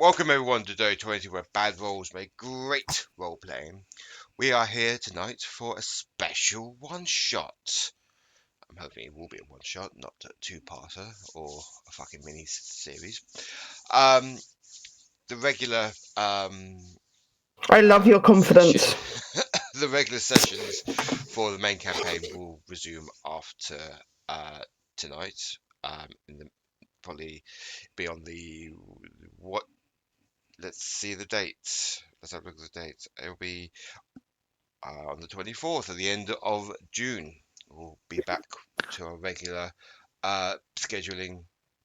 Welcome everyone to Day 20, where bad rolls make great role-playing. We are here tonight for a special one-shot. I'm hoping it will be a one-shot, not a two-parter or a fucking mini-series. The regular I love your confidence. the regular sessions for the main campaign will resume after tonight. Probably be on the what? Let's see the dates. Let's have a look at the dates. It'll be on the 24th, at the end of June. We'll be back to our regular scheduling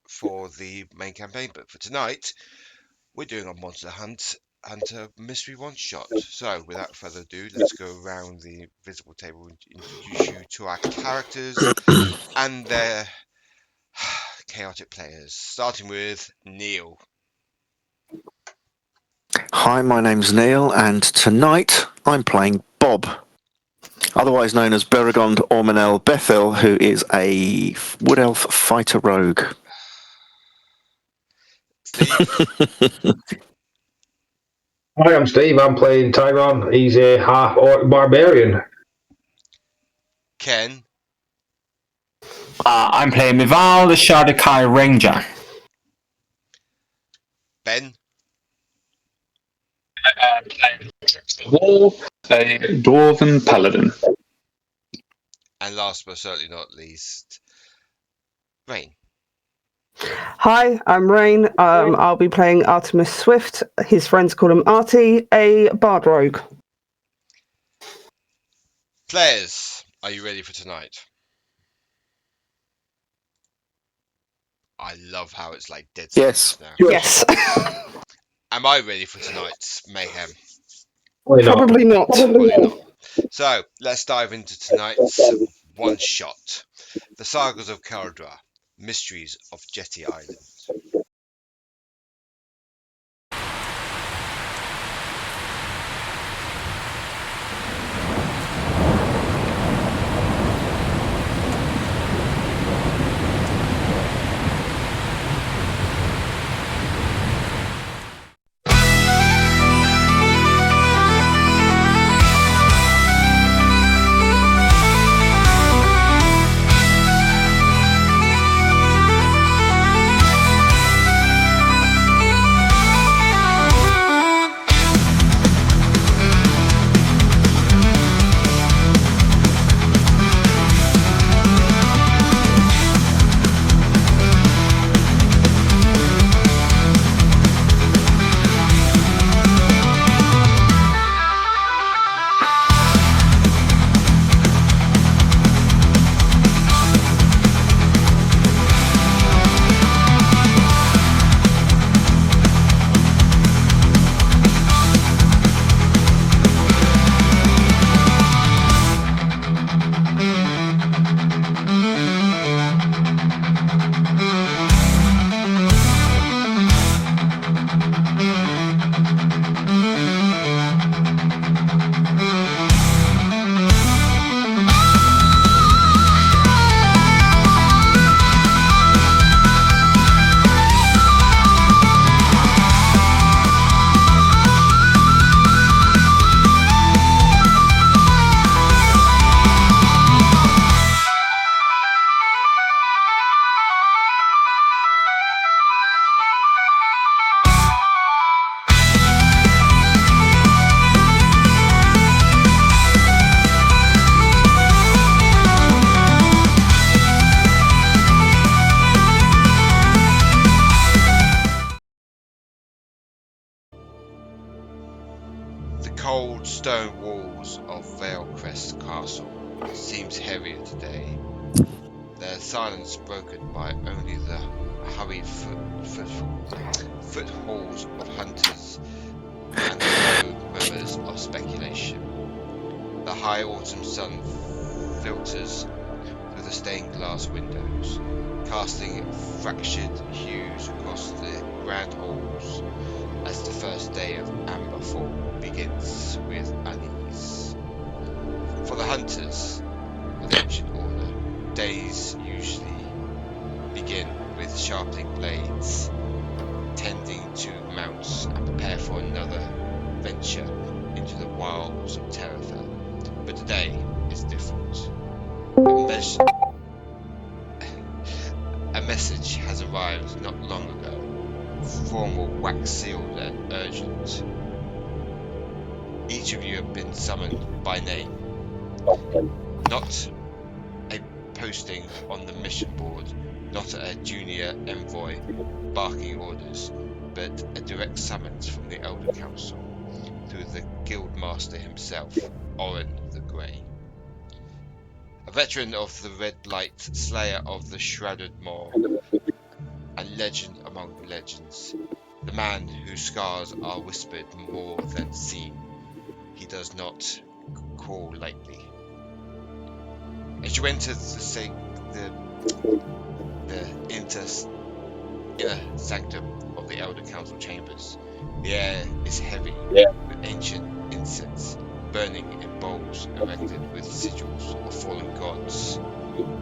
for the main campaign. But for tonight, we're doing a Monster Hunter mystery one-shot. So, without further ado, let's go around the visible table and introduce you to our characters and their chaotic players. Starting with Neil. Hi, my name's Neil, and tonight I'm playing Bob, otherwise known as Beregond Ormenel Bethil, who is a wood elf fighter rogue. Steve. Hi, I'm Steve. I'm playing Tygron. He's a half-orc barbarian. Ken. I'm playing Mirvl, the Shardakai Ranger. Ben. I'm playing Holdrick the Wall, a Dwarven Paladin. And last but certainly not least, Rain. Hi, I'm Rain. I'll be playing Artemis Swift. His friends call him Artie, a bard rogue. Players, are you ready for tonight? I love how it's like dead silence now. Yes. Am I ready for tonight's mayhem? Probably not. Probably not. So, let's dive into tonight's one shot. The Sagas of Kaldraa, Mysteries of Jetty Island. Cold stone walls of Veilcrest Castle seems heavier today. Their silence broken by only the hurried footfalls of hunters and the low murmurs of speculation. The high autumn sun filters through the stained glass windows, casting fractured hues across the grand halls as the first day of Amber Fall begins with unease. For the hunters of the ancient order, days usually begin with sharpening blades, tending to mount for another venture into the wilds of Terrafell. But today is different. A message has arrived not long ago, formal, wax-sealed and urgent. Each of you have been summoned by name. Not a posting on the mission board, not a junior envoy barking orders, but a direct summons from the Elder Council through the guild master himself, Orren the Grey. A veteran of the Red Light, slayer of the Shrouded Maw, a legend among legends, the man whose scars are whispered more than seen. He does not call lightly. As you enter the inner sanctum of the Elder Council chambers, the air is heavy with ancient incense burning in bowls erected with sigils of fallen gods.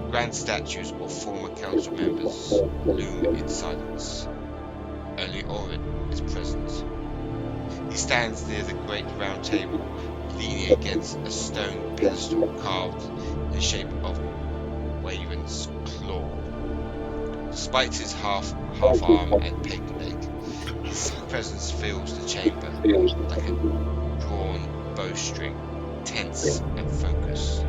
Grand statues of former council members loom in silence. Only Orren is present. He stands near the great round table, leaning against a stone pedestal carved in the shape of Waven's claw. Despite his half arm and peg leg, his presence fills the chamber like a drawn bowstring, tense and focused.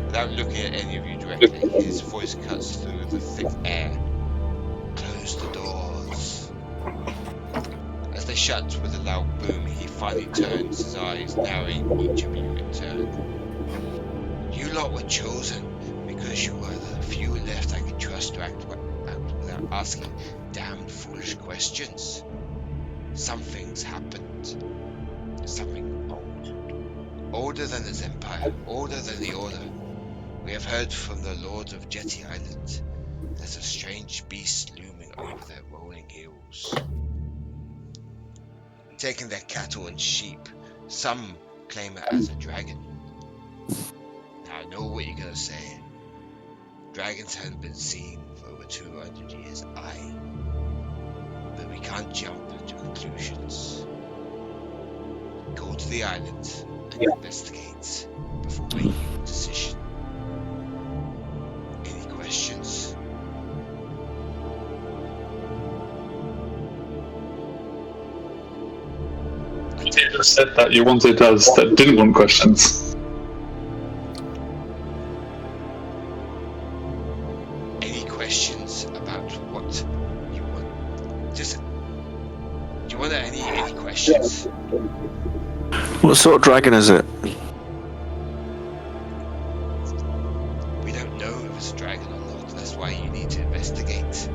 Without looking at any of you directly, his voice cuts through the thick air. Close the doors. As they shut with a loud boom, he finally turns his eyes, narrowing each of you in turn. You lot were chosen because you were the few left I could trust to act without asking damned foolish questions. Something's happened. Something old. Older than this empire, older than the Order. We have heard from the lords of Jetty Island. There's a strange beast looming over their rolling hills. Taking their cattle and sheep, some claim it as a dragon. Now I know what you're gonna say. Dragons haven't been seen for over 200 years, aye. But we can't jump to conclusions. Go to the island and investigate before making a decision. Any questions? You just said that you wanted us that didn't want questions. Any questions about what you want? Just, do you want any questions? What sort of dragon is it? We don't know if it's a dragon or not. That's why you need to investigate,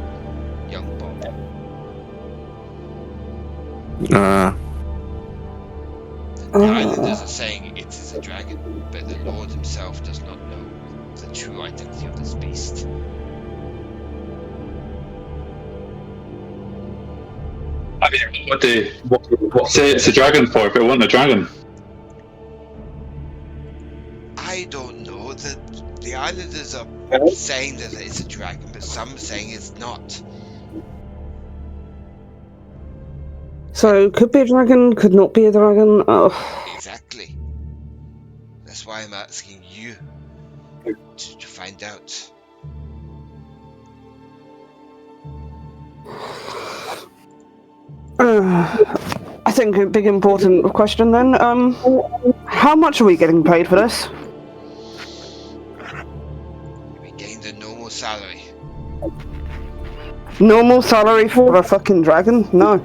young Bob. The islanders are saying it is a dragon, but the Lord himself does not know the true identity of this beast. I mean, what say it's a dragon for if it wasn't a dragon? I don't know. The islanders are saying that it's a dragon, but some are saying it's not. So, could be a dragon, could not be a dragon. Oh. Exactly. That's why I'm asking you to find out. I think a big important question then. How much are we getting paid for this? We gained a normal salary. Normal salary for a fucking dragon? No.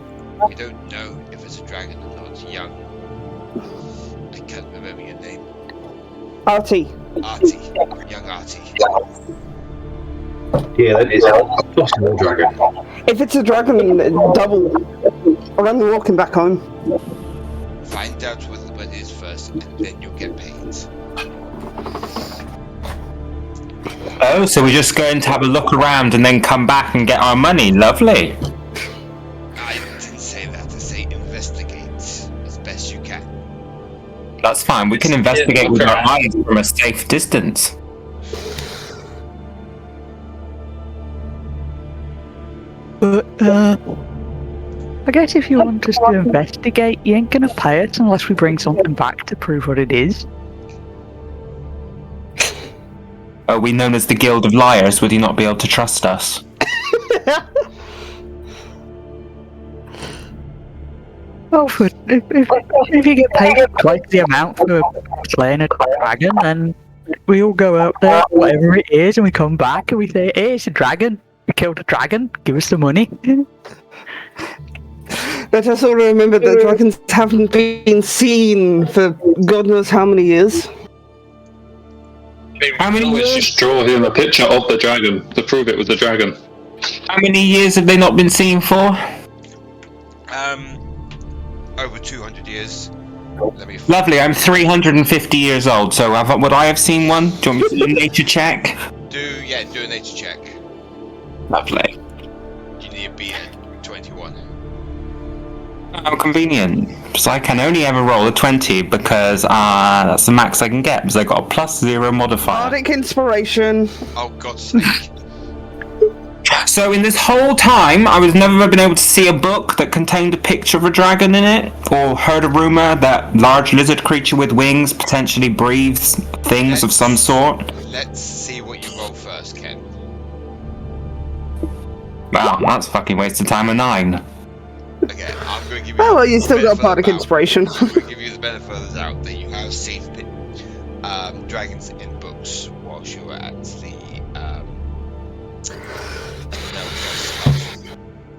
We don't know if it's a dragon or not. Young. I can't remember your name. Artie. Artie. Young Artie. Yeah, that is a possible dragon. If it's a dragon, double. Or I'm walking back home. Find out what it is first, and then you'll get paid. Oh, so we're just going to have a look around and then come back and get our money. Lovely. I didn't say that. I say investigate as best you can. That's fine. We can investigate with our eyes from a safe distance. I guess if you want us to investigate, you ain't gonna pay us unless we bring something back to prove what it is. Are we known as the Guild of Liars? Would you not be able to trust us? Well, if you get paid twice the amount for slaying a dragon, then we all go out there, whatever it is, and we come back and we say, hey, it's a dragon. We killed a dragon. Give us the money. Let us all remember that dragons haven't been seen for God knows how many years. How many Let's years? just draw him a picture of the dragon to prove it was the dragon. How many years have they not been seen for? Over 200 years. Let me Lovely, I'm 350 years old, so would I have seen one? Do you want me to do a nature check? do a nature check. Lovely. You need to be at 21. How convenient. So I can only ever roll a 20 because that's the max I can get, because I got a +0 modifier. Bardic inspiration. Oh God's sake. So in this whole time, I was never been able to see a book that contained a picture of a dragon in it, or heard a rumor that large lizard creature with wings potentially breathes things of some sort. Let's see what you roll first, Ken. Wow, that's a fucking waste of time. A 9. Okay, I'm going to give you. Oh, well, you still the got benefit bardic of the doubt. inspiration. I'm going to give you the benefit of the doubt that you have seen dragons in books whilst you were at the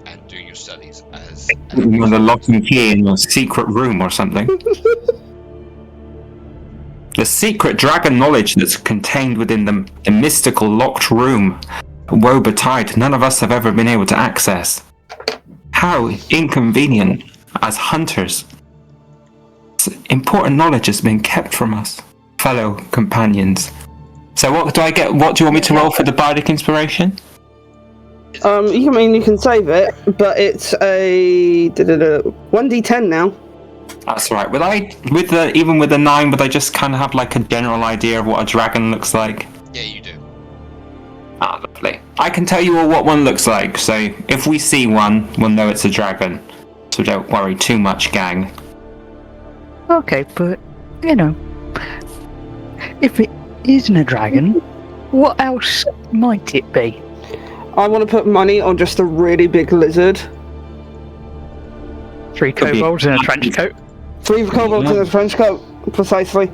and doing your studies as With a lock and key in a secret room or something. The secret dragon knowledge that's contained within the mystical locked room. Woe betide, none of us have ever been able to access. How inconvenient as hunters. Important knowledge has been kept from us, fellow companions. So what do I get? What do you want me to roll for the bardic inspiration? You can save it, but it's a 1d10 now. That's right. Even with the 9, would I just kind of have like a general idea of what a dragon looks like? Yeah, you do. Ah, lovely. I can tell you all what one looks like, so if we see one, we'll know it's a dragon. So don't worry too much, gang. Okay, but, if it isn't a dragon, what else might it be? I want to put money on just a really big lizard. 3 Could be. kobolds in a trench coat? 3 kobolds in a French coat, precisely.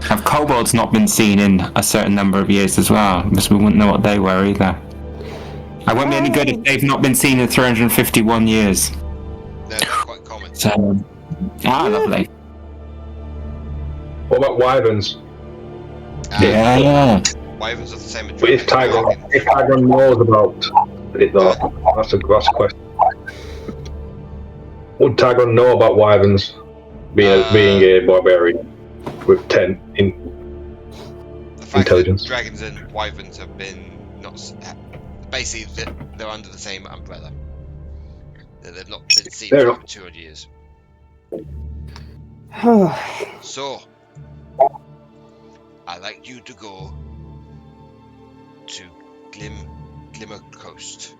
Have kobolds not been seen in a certain number of years as well? Because we wouldn't know what they were either. I won't be any good if they've not been seen in 351 years. They're quite common. So, lovely. What about wyverns? Yeah. Wyverns are the same as If Tygron knows about it though, that's a question. Would Tygron know about wyverns being a barbarian with 10 in the fact intelligence? That dragons and wyverns have been basically they're under the same umbrella. They've not been seen for over 200 years. So, I'd like you to go to Glimmer Coast.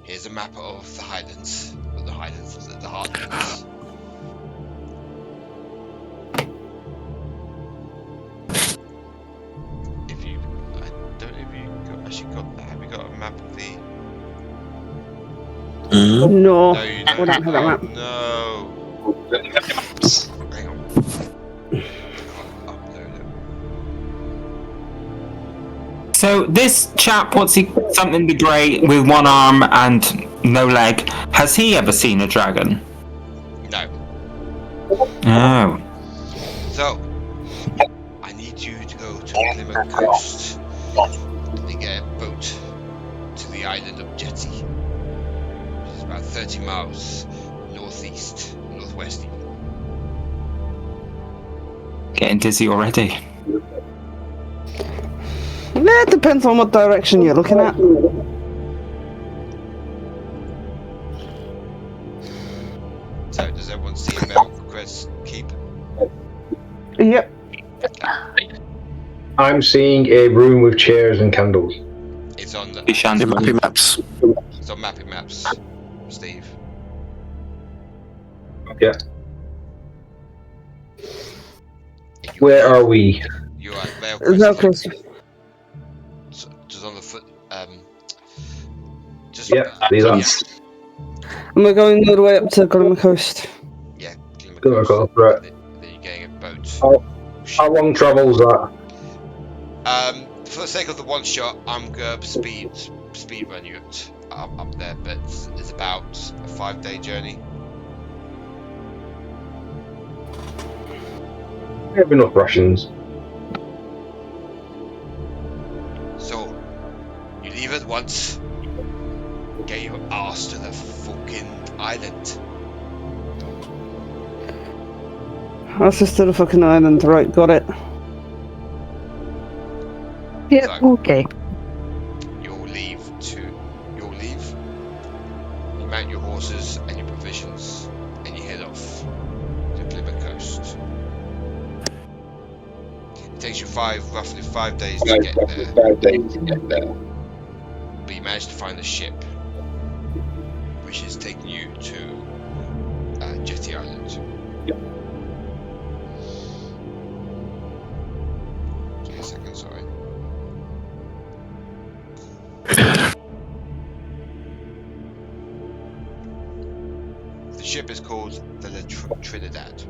Here's a map of the Highlands, the Heartlands. Have you got a map of the? No, No, you don't. we don't have that map. No. Hang on. Upload it. So this chap, something the grey with one arm and no leg, has he ever seen a dragon? No. Oh. So, I need you to go to Glimmer Coast and get a boat to the island of Jetty, which is about 30 miles northwest. Getting dizzy already. Yeah, it depends on what direction you're looking at. So, does everyone see a Beregond keep? Yep. I'm seeing a room with chairs and candles. It's on the Mappy maps. It's on mapping maps, Steve. Yeah. If you Where leave, are we? You are at Vale Velcro's. just on the foot. Just Yeah, these are. And we're going all the way up to Gullimer Coast. Yeah, Glimmer Glimmer Coast. Coast, right. Then you're getting a boat. How long travel's that? For the sake of the one shot, I'm gonna speed run you up there, but it's about a 5-day journey. We have enough rations. So you leave at once. Get your ass to the fucking island. That's just to the fucking island, right? Got it. Yeah, So- okay. You'll leave. You mount your horses and your provisions, and you head off to Glimmer Coast. It takes you roughly 5 days to get there, but you manage to find a ship, which is taking you to Jetty Island. Give me a second, sorry. The ship is called the Trinidad.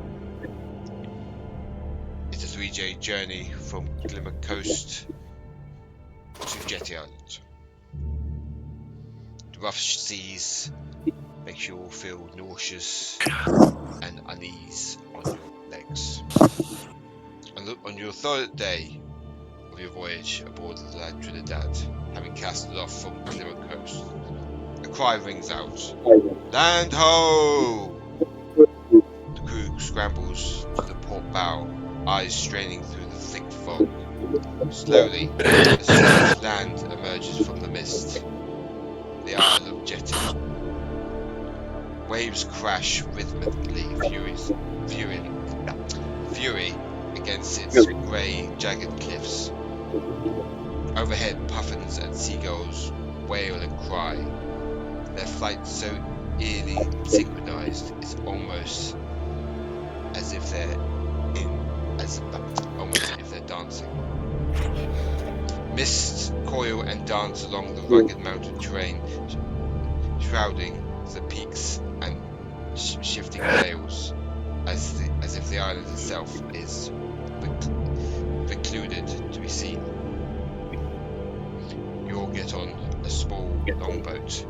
It's a 3-day journey from Glimmer Coast to Jetty Island. The rough seas makes you all feel nauseous and unease on your legs. On your 3rd day of your voyage aboard the Trinidad, having casted off from Glimmer Coast, a cry rings out. Land ho! The crew scrambles to the port bow, eyes straining through the thick fog. Slowly, a strange land emerges from the mist. The Isle of Jetty. Waves crash rhythmically, fury against its grey, jagged cliffs. Overhead, puffins and seagulls wail and cry. Their flight so eerily synchronized, it's almost as if they're dancing. Mists coil and dance along the rugged mountain terrain, shrouding the peaks and shifting veils, as if the island itself is precluded to be seen. You all get on a small longboat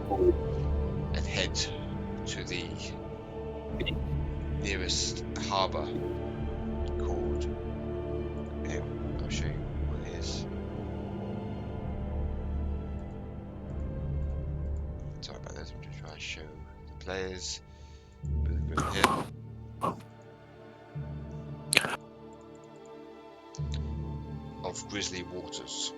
and head to the nearest harbour called. Here, I'll show you what it is. Sorry about this. I'm just trying to show the players. Here. Of grisly waters.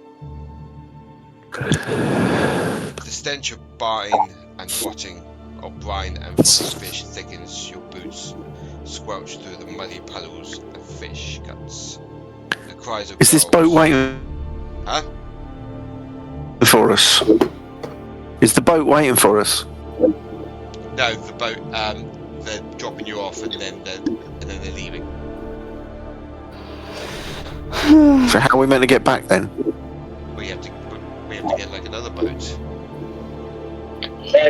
The stench of brine and rotting, of brine and rotting fish thickens your boots, squelch through the muddy puddles and fish guts. The cries of Is this boat gulls- waiting Huh? for us? Is the boat waiting for us? No, the boat. They're dropping you off, and then they're leaving. So how are we meant to get back then? We have to get like another boat.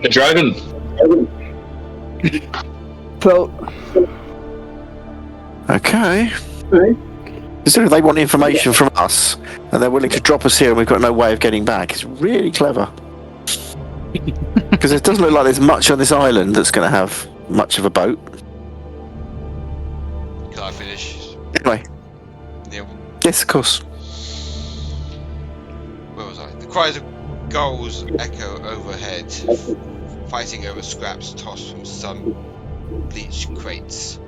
The dragon. Boat. Okay. So they want information from us, and they're willing to drop us here, and we've got no way of getting back. It's really clever. Because it doesn't look like there's much on this island that's going to have much of a boat. Can I finish? Anyway, Neil, yes, of course. where was I? The cries of gulls echo overhead, fighting over scraps tossed from some bleached crates.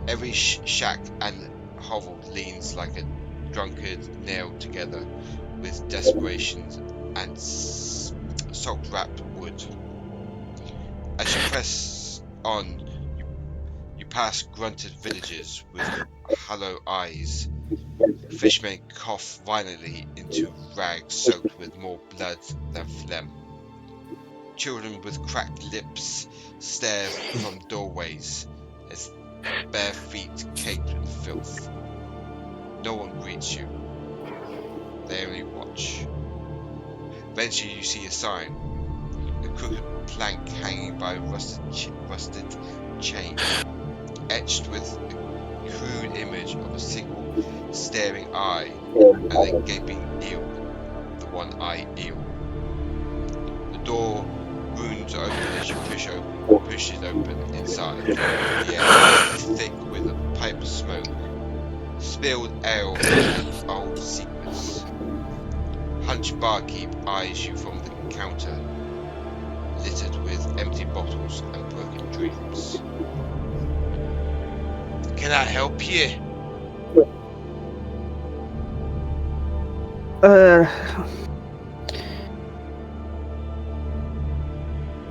Every shack and hovel leans like a drunkard nailed together with desperation and salt-wrapped wood. As you press on, you pass grunted villages with hollow eyes. Fishmen cough violently into rags soaked with more blood than phlegm. children with cracked lips stare from doorways as bare feet caked with filth. No one greets you. They only watch. Eventually you see a sign. A crooked plank hanging by a rusted chain, etched with a crude image of a single staring eye and a gaping eel, the one-eyed eel. The door wounds open as you push it open inside. The air is thick with a pipe smoke, spilled ale and old secrets. Hunched barkeep eyes you from the counter, littered with empty bottles and broken dreams. Can I help you?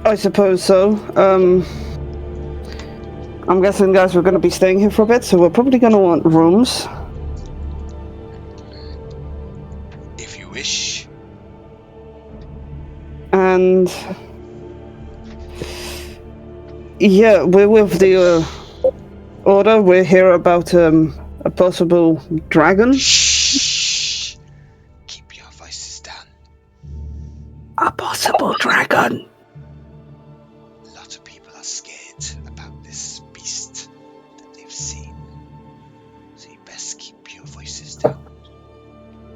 I suppose so. I'm guessing, guys, we're going to be staying here for a bit, so we're probably going to want rooms. If you wish. And yeah, we're with the order. We're here about a possible dragon. Shh. Keep your voices down. A possible dragon. A lot of people are scared about this beast that they've seen. So you best keep your voices down.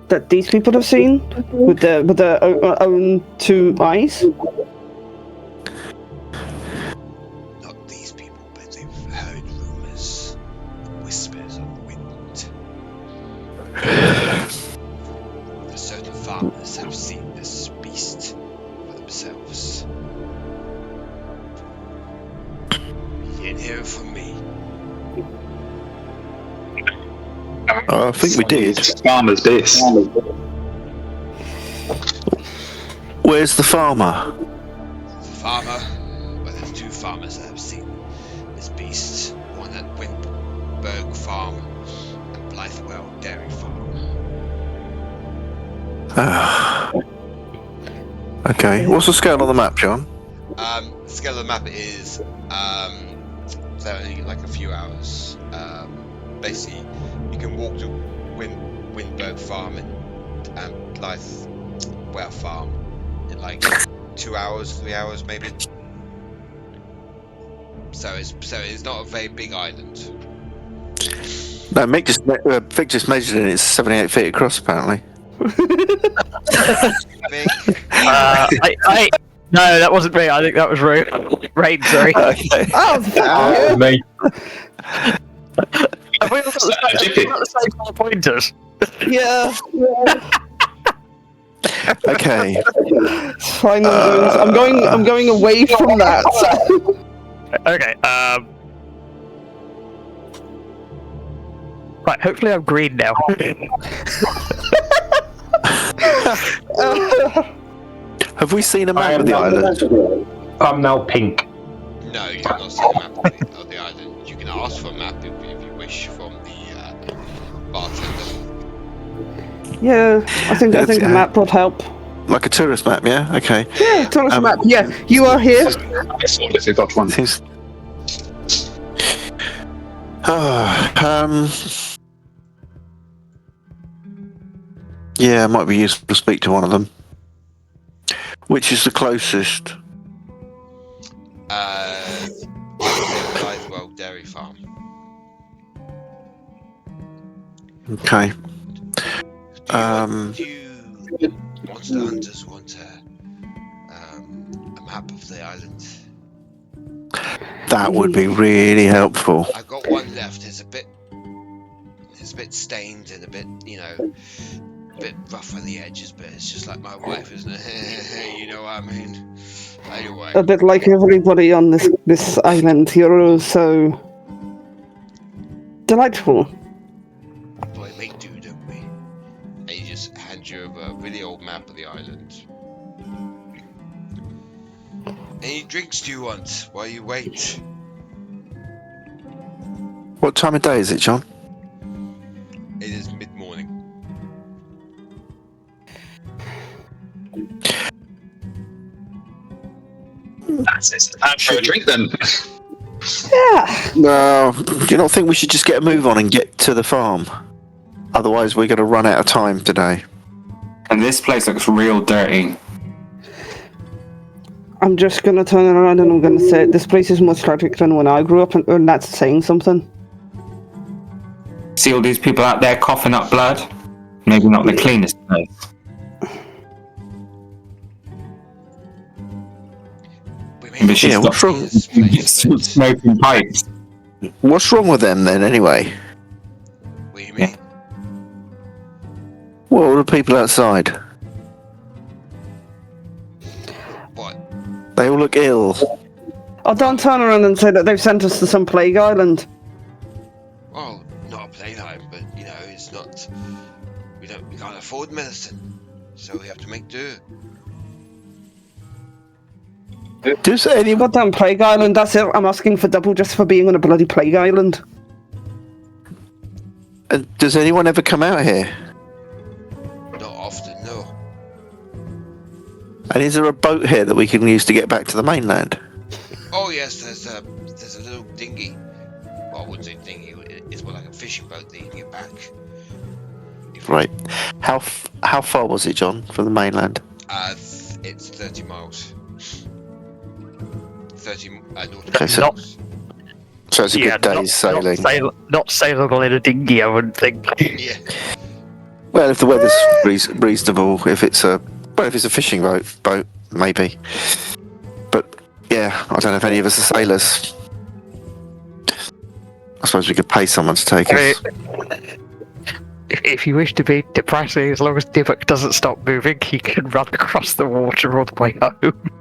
That these people have seen with their own two eyes. Not these people, but they've heard rumors, whispers on the wind. The certain farmers have seen this beast for themselves. You didn't hear it from me. I think we did. Farmer's base. Where's the farmer? The farmer, well, there's two farmers that have seen this beast. One at Windberg Farm and Blythewell Dairy Farm. Okay. What's the scale on the map, John? The scale of the map is only like a few hours. Basically, you can walk to Windberg Farm and Blythewell Farm in like 2 hours, 3 hours maybe. So it's not a very big island. No, Vic just measured it. It's 78 feet across, apparently. Big. No, that wasn't me. I think that was Rain. Sorry. Okay. Oh, damn. Mate, Have we all got the same colour pointers? Yeah. Okay. It's fine. I'm going away from that. Okay. Right. Hopefully, I'm green now. Have we seen a map of the island? I'm now pink. No, you have not seen a map of the island. You can ask for a map if you wish from the bartender. Yeah, I think a map would help. Like a tourist map, yeah? Okay. Yeah, tourist map. Yeah, you are here. I saw this, I got one. Seems... Yeah, it might be useful to speak to one of them. Which is the closest? Blythewell Dairy Farm. Okay. Do you monster hunters want a map of the island? That would be really helpful. I've got one left. It's a bit stained and a bit, a bit rough on the edges, but it's just like my wife, isn't it? You know what I mean? Anyway. A bit like everybody on this island. You're all so delightful. Boy, we do, don't we? And he just hands you over a really old map of the island. Any drinks do you want while you wait? What time of day is it, John? It is mid-morning. That's time for a drink then. Yeah. No, do you not think we should just get a move on and get to the farm? Otherwise, we're going to run out of time today. And this place looks real dirty. I'm just going to turn around and I'm going to say this place is much tragic than when I grew up, and that's saying something. See all these people out there coughing up blood? Maybe not the cleanest place. But she's what's wrong? Smoking pipes. What's wrong with them then, anyway? What do you mean? What are the people outside? What? They all look ill. Oh, don't turn around and say that they've sent us to some plague island. Well, not a playtime, but you know, it's not. We can't afford medicine, so we have to make do. Does anyone? Goddamn plague island, that's it. I'm asking for double just for being on a bloody plague island. Does anyone ever come out here? Not often, no. And is there a boat here that we can use to get back to the mainland? Oh yes, there's a little dinghy. Well, I wouldn't say dinghy. It's more like a fishing boat that you can get back. Right. How far was it, John, from the mainland? It's 30 miles. 30 nautical Okay, so- miles. So it's a good day's sailing. Not sailable in a dinghy, I wouldn't think. Yeah. Well, if the weather's reasonable, if it's a fishing boat, maybe. But yeah, I don't know if any of us are sailors. I suppose we could pay someone to take us. If you wish to be depressing, as long as Dibbuk doesn't stop moving, he can run across the water all the way home.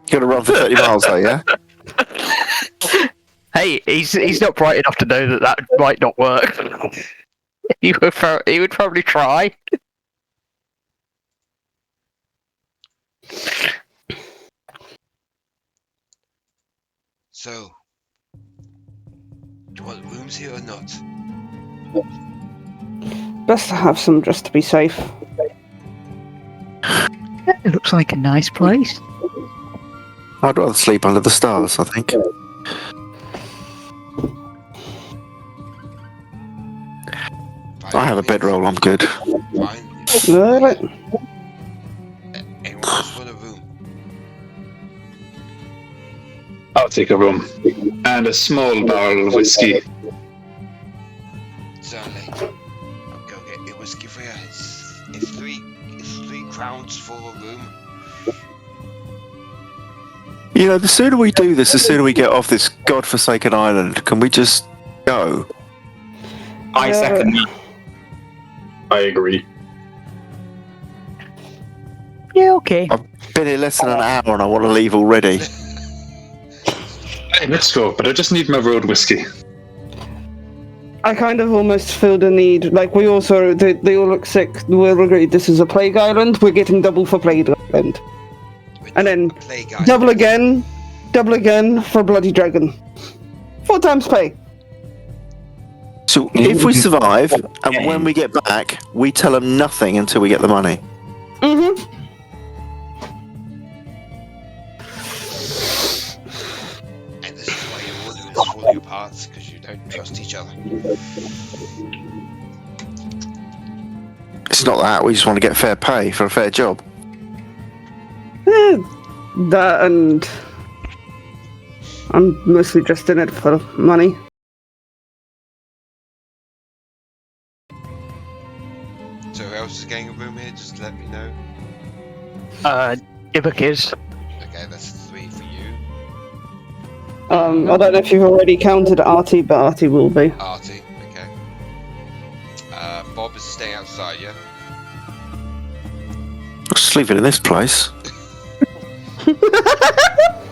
You're gonna run for 30 miles, though, yeah? Hey, he's not bright enough to know that might not work. He would probably try. So, do you want rooms here or not? Best to have some just to be safe. It looks like a nice place. I'd rather sleep under the stars, I think. I have a bedroll, I'm good. Fine. Alright. Anyone else want a room? I'll take a room. And a small barrel of whiskey. Certainly. I'll go get your whiskey for you. It's 3 crowns for a room. You know, the sooner we do this, the sooner we get off this godforsaken island. Can we just go? I second that. I agree. Yeah, okay. I've been here less than an hour and I want to leave already. Hey, let's go, but I just need my road whiskey. I kind of almost feel the need, like they all look sick, we'll agree this is a plague island, we're getting double for plague island. And then Plague Island. double again for bloody dragon. 4 times pay. So if we survive, and when we get back, we tell them nothing until we get the money. Mm-hmm. And this is why your order is falling apart, because you don't trust each other. It's not that, we just want to get fair pay for a fair job. That and I'm mostly just in it for money. So who else is getting a room here? Just let me know. Dibbuk is. Okay, that's 3 for you. I don't know if you've already counted Artie, but Artie will be. Artie, okay. Bob is staying outside, yeah? Just leave it in this place.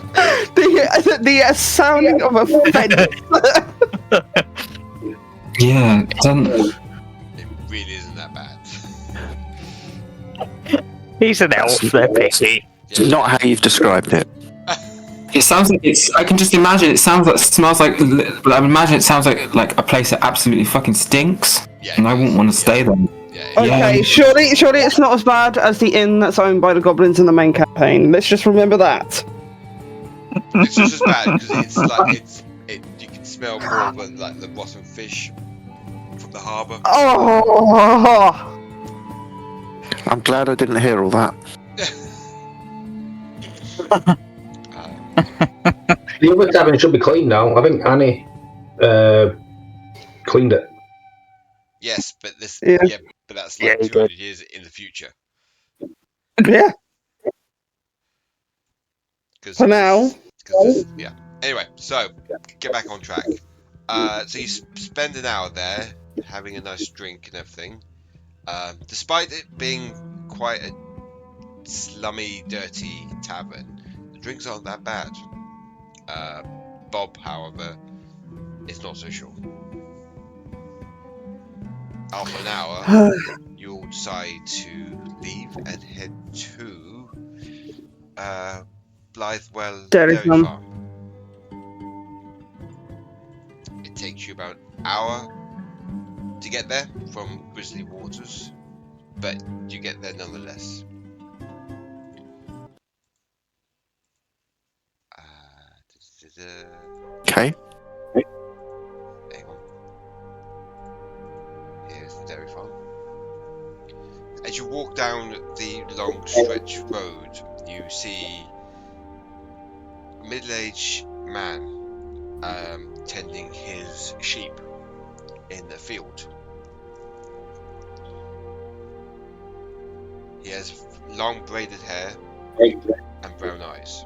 the sounding of a fence. Yeah, it doesn't. It really isn't that bad. He's an elf, they're picky. Yeah. Not how you've described it. It sounds like it's. I can just imagine. It sounds like. Smells like. I imagine it sounds like a place that absolutely fucking stinks, Yeah, and I wouldn't want to stay there. Yeah, Yeah. Okay, Yeah. surely it's not as bad as the inn that's owned by the goblins in the main campaign. Let's just remember that. It's just as bad because it's like you can smell more of like the rotten fish from the harbour. Oh, I'm glad I didn't hear all that. The other tavern should be clean now. I think Annie cleaned it. Yes, but Yeah. but that's Yeah, like he 200 years in the future. yeah. Cause, For now. yeah. Anyway, so get back on track. So you spend an hour there having a nice drink and everything. Despite it being quite a slummy, dirty tavern, the drinks aren't that bad. Bob, however, is not so sure. After an hour, you all decide to leave and head to Blythewell Dairy Dairy Farm. Farm. It takes you about an hour to get there from Grizzly Waters, but you get there nonetheless. Okay. Hang on. Here's the dairy farm. As you walk down the long stretch road, you see a middle-aged man tending his sheep in the field. He has long braided hair and brown eyes.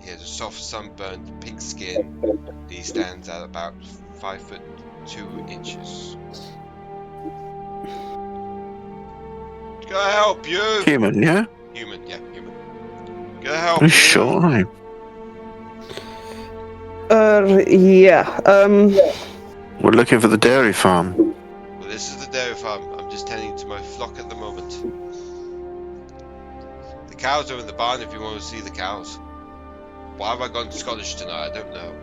He has a soft sunburned pink skin and he stands at about 5'2" Can I help you? Human, yeah? Human, yeah, human. Can I help Oh, you? sure. Yeah. We're looking for the dairy farm. Well, this is the dairy farm. I'm just tending to my flock at the moment. The cows are in the barn if you want to see the cows. Why have I gone Scottish tonight? I don't know.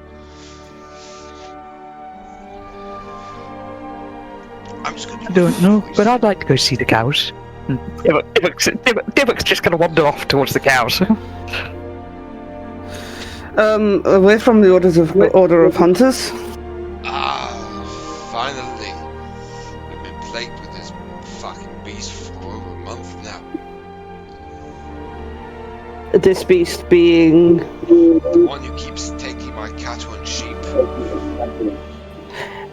I'm just going to I don't know, but I'd like to go see the cows. Dibbuk's just gonna wander off towards the cows. We're from the Order of Hunters. Finally. We've been plagued with this fucking beast for over a month now. This beast being... The one who keeps taking my cattle and sheep.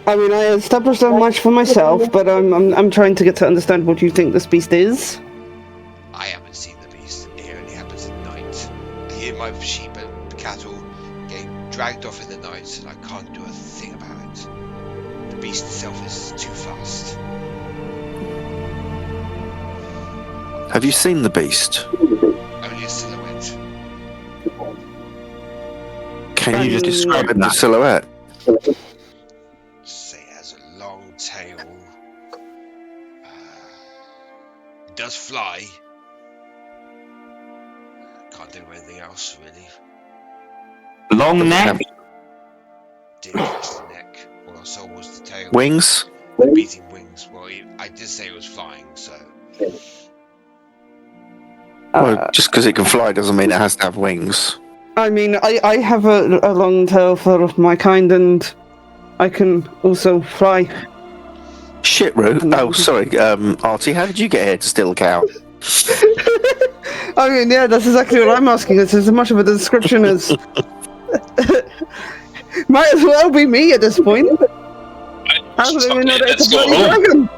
I mean, I established that much for myself, but I'm trying to get to understand what you think this beast is. I haven't seen the beast. It only happens at night. I hear my sheep and cattle getting dragged off in the night, and I can't do a thing about it. The beast itself is too fast. Have you seen the beast? Only a silhouette. Can you just describe that? the silhouette? Say it has a long tail. It does fly. Can't do anything else really. Long neck. Didn't catch the neck. All I saw was the tail. Wings? Beating wings. Well, I did say it was flying, so. Well, just because it can fly doesn't mean it has to have wings. I mean, I have a long tail for my kind, and I can also fly. Shit, Roo. Oh, sorry. Artie, how did you get here to steal a cow? I mean, yeah, that's exactly what I'm asking. It's as much of a description as... Might as well be me at this point. How do they know that it's a bloody dragon?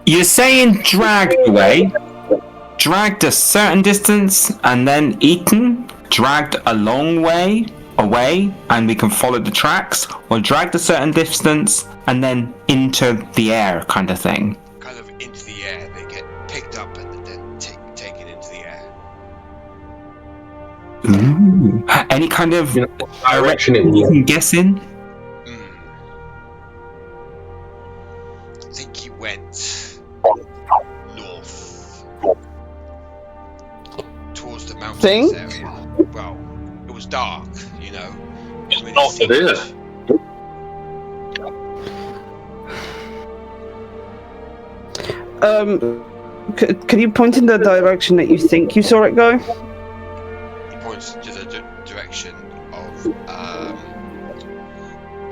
You're saying dragged away, dragged a certain distance, and then eaten, dragged a long way away, and we can follow the tracks, or dragged a certain distance, and then into the air, kind of thing. Kind of into the air. They get picked up and then taken into the air. Ooh. Any kind of Direction it you will. can guess in? I think he went north towards the mountains Thing? area. Well, it was dark, you know. It's Really not see it, much. is Can you point in the direction that you think you saw it go? He points to the direction of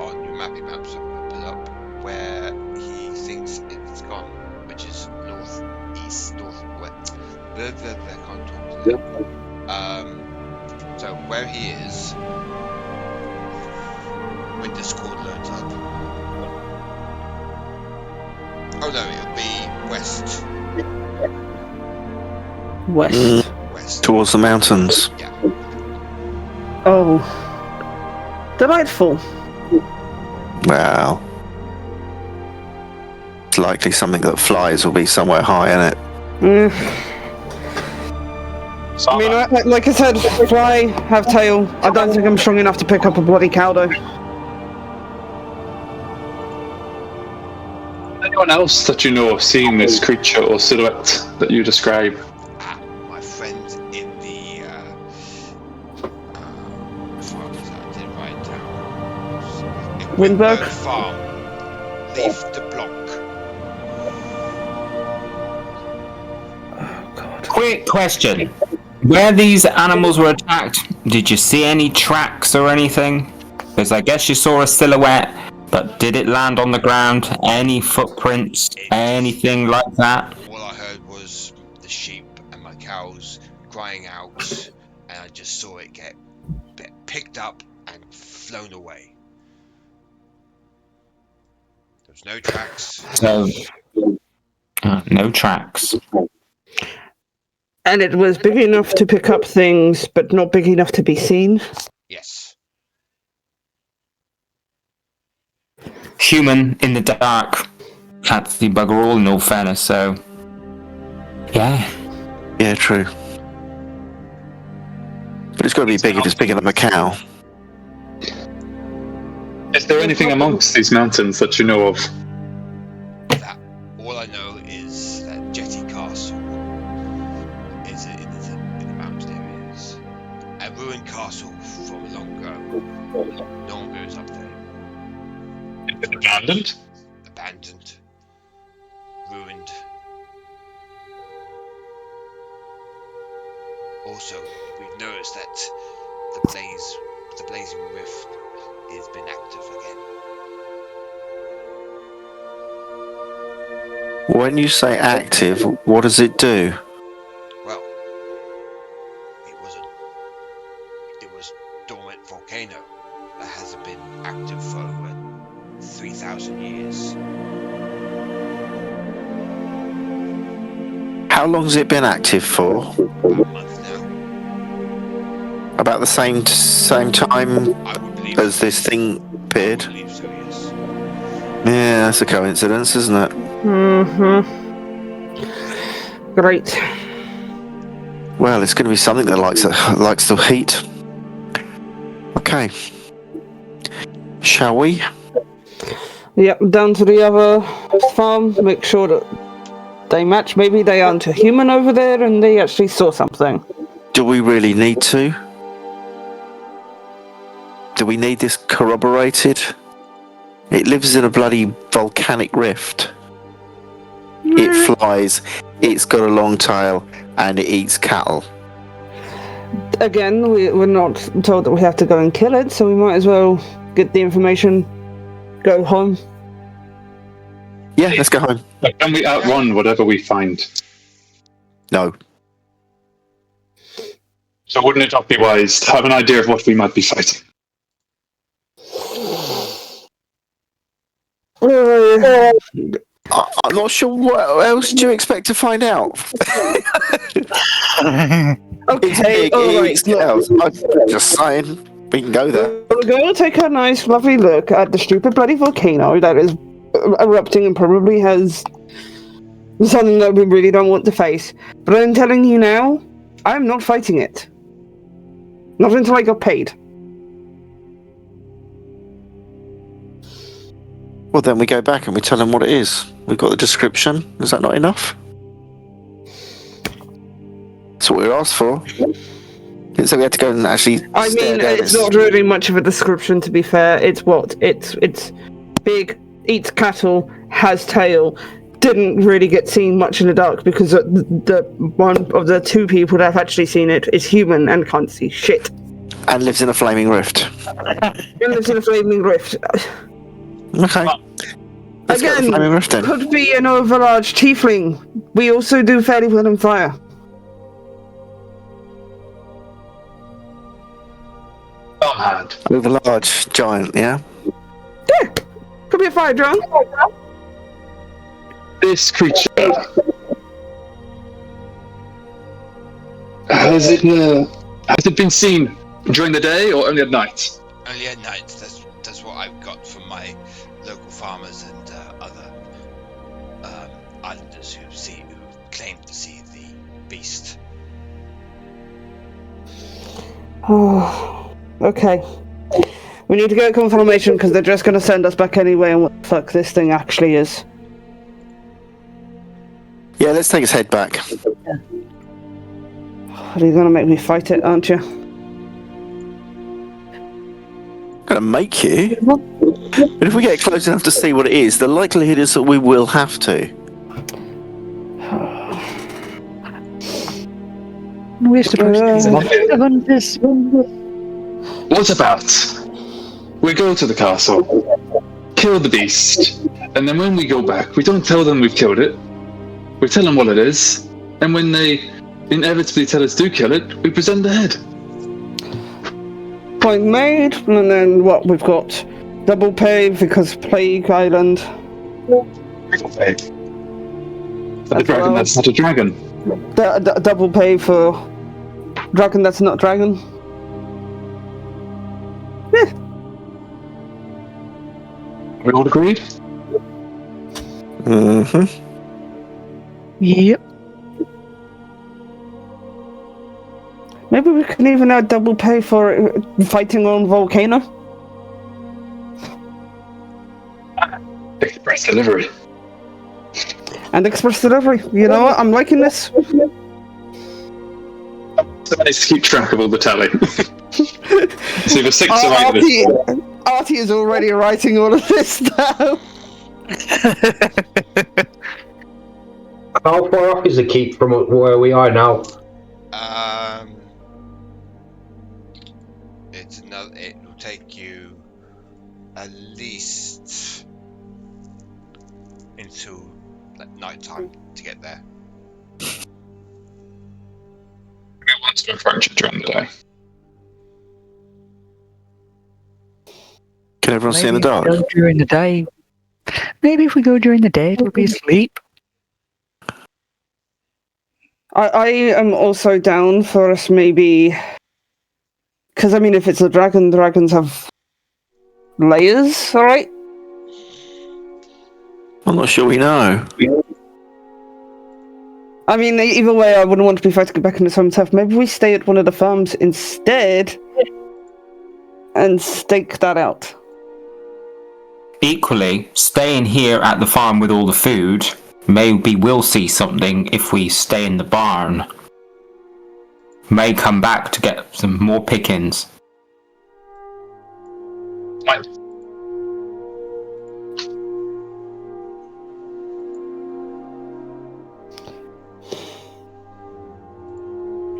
on your mapping maps that put up where he thinks it's gone, which is northeast, northwest. Can't talk today. So where he is, when Discord loads up. Oh no, it'll be west. West. West. Towards the mountains. Yeah. Oh. Delightful. Well, it's likely something that flies will be somewhere high, isn't it? I mean, like I said, fly, have tail. I don't think I'm strong enough to pick up a bloody Kaldraa. Anyone else that you know of seeing this creature or silhouette that you describe? My friend in the farm that I did write down. Windberg? Farm. Leaf de Blanc. Oh god. Quick question. Where these animals were attacked, did you see any tracks or anything? Because I guess you saw a silhouette, but did it land on the ground? Any footprints? Anything like that? All I heard was the sheep and my cows crying out, and I just saw it get picked up and flown away. There was no tracks. So, no tracks. And it was big enough to pick up things, but not big enough to be seen. Yes. Human in the dark. That's the bugger all in all fairness, so... Yeah. Yeah, true. But it's got to be big if it's bigger than a cow. Is there anything amongst these mountains that you know of? That all I know is that Jetty Castle is in the mountain areas. A ruined castle from long ago. No one goes up there. Is it abandoned? Abandoned. Ruined. Also, we've noticed that the blazing rift has been active again. When you say active, what does it do? Well, it was dormant volcano that hasn't been active for over 3,000 years. How long has it been active for? About a month now. About the same time I would believe as this thing appeared? I believe so, yes. Yeah, that's a coincidence, isn't it? Great. Well, it's going to be something that likes the heat. Okay. Shall we? Yep, down to the other farm, make sure that they match. Maybe they aren't a human over there and they actually saw something. Do we really need to? Do we need this corroborated? It lives in a bloody volcanic rift. It flies, it's got a long tail, and it eats cattle. Again, we're not told that we have to go and kill it, so we might as well get the information, go home. Yeah, let's go home. Can we outrun whatever we find? No. So wouldn't it not be wise to have an idea of what we might be fighting? I'm not sure what else do you expect to find out. Okay, alright. I'm just saying, we can go there. We're going to take a nice, lovely look at the stupid bloody volcano that is erupting and probably has something that we really don't want to face. But I'm telling you now, I'm not fighting it. Not until I got paid. Well, then we go back and we tell them what it is. We've got the description. Is that not enough? That's what we were asked for. So we had to go and actually. I mean, it's not really much of a description, to be fair. It's what? It's big, eats cattle, has tail, didn't really get seen much in the dark because the one of the two people that have actually seen it is human and can't see shit. And lives in a flaming rift. It lives in a flaming rift. Okay. Let's go to the flaming rift then. Could be an overlarge tiefling. We also do fairly well in fire. Farmhand. Overlarge giant, yeah? Yeah. Could be a fire drone. This creature. Has it been seen during the day or only at night? Only at night. That's what I've got from my local farmers and other islanders who claim to see the beast. Oh, okay. We need to get confirmation because they're just going to send us back anyway on what the fuck this thing actually is. Yeah, let's take his head back. Are you going to make me fight it, aren't you? Gonna make you. But if we get close enough to see what it is, the likelihood is that we will have to. We're supposed to run this. What about we go to the castle, kill the beast, and then when we go back, we don't tell them we've killed it. We tell them what it is, and when they inevitably tell us to kill it, we present the head. Point made, and then what? We've got double pay because Plague Island. A dragon that's not a dragon. Double pay for dragon that's not dragon. Yeah. We all agreed? Mm-hmm. Yep. Maybe we can even add double pay for fighting on volcano. Express delivery. And express delivery. You know what? I'm liking this. Somebody needs to keep track of all the tally. See the 6 of 8. Artie is already writing all of this down. How far off is the keep from where we are now? It will take you at least until night time to get there. We want to approach it during the day. Can everyone see in the Maybe dark? if we go during the day. Maybe if we go during the day, we'll be asleep. I am also down for us maybe... Because, I mean, if it's a dragon, dragons have layers, alright? I'm not sure we know. I mean, either way, I wouldn't want to be fighting back in the summer stuff. Maybe we stay at one of the farms instead and stake that out. Equally, staying here at the farm with all the food, maybe we'll see something if we stay in the barn. May come back to get some more pickings. Fine.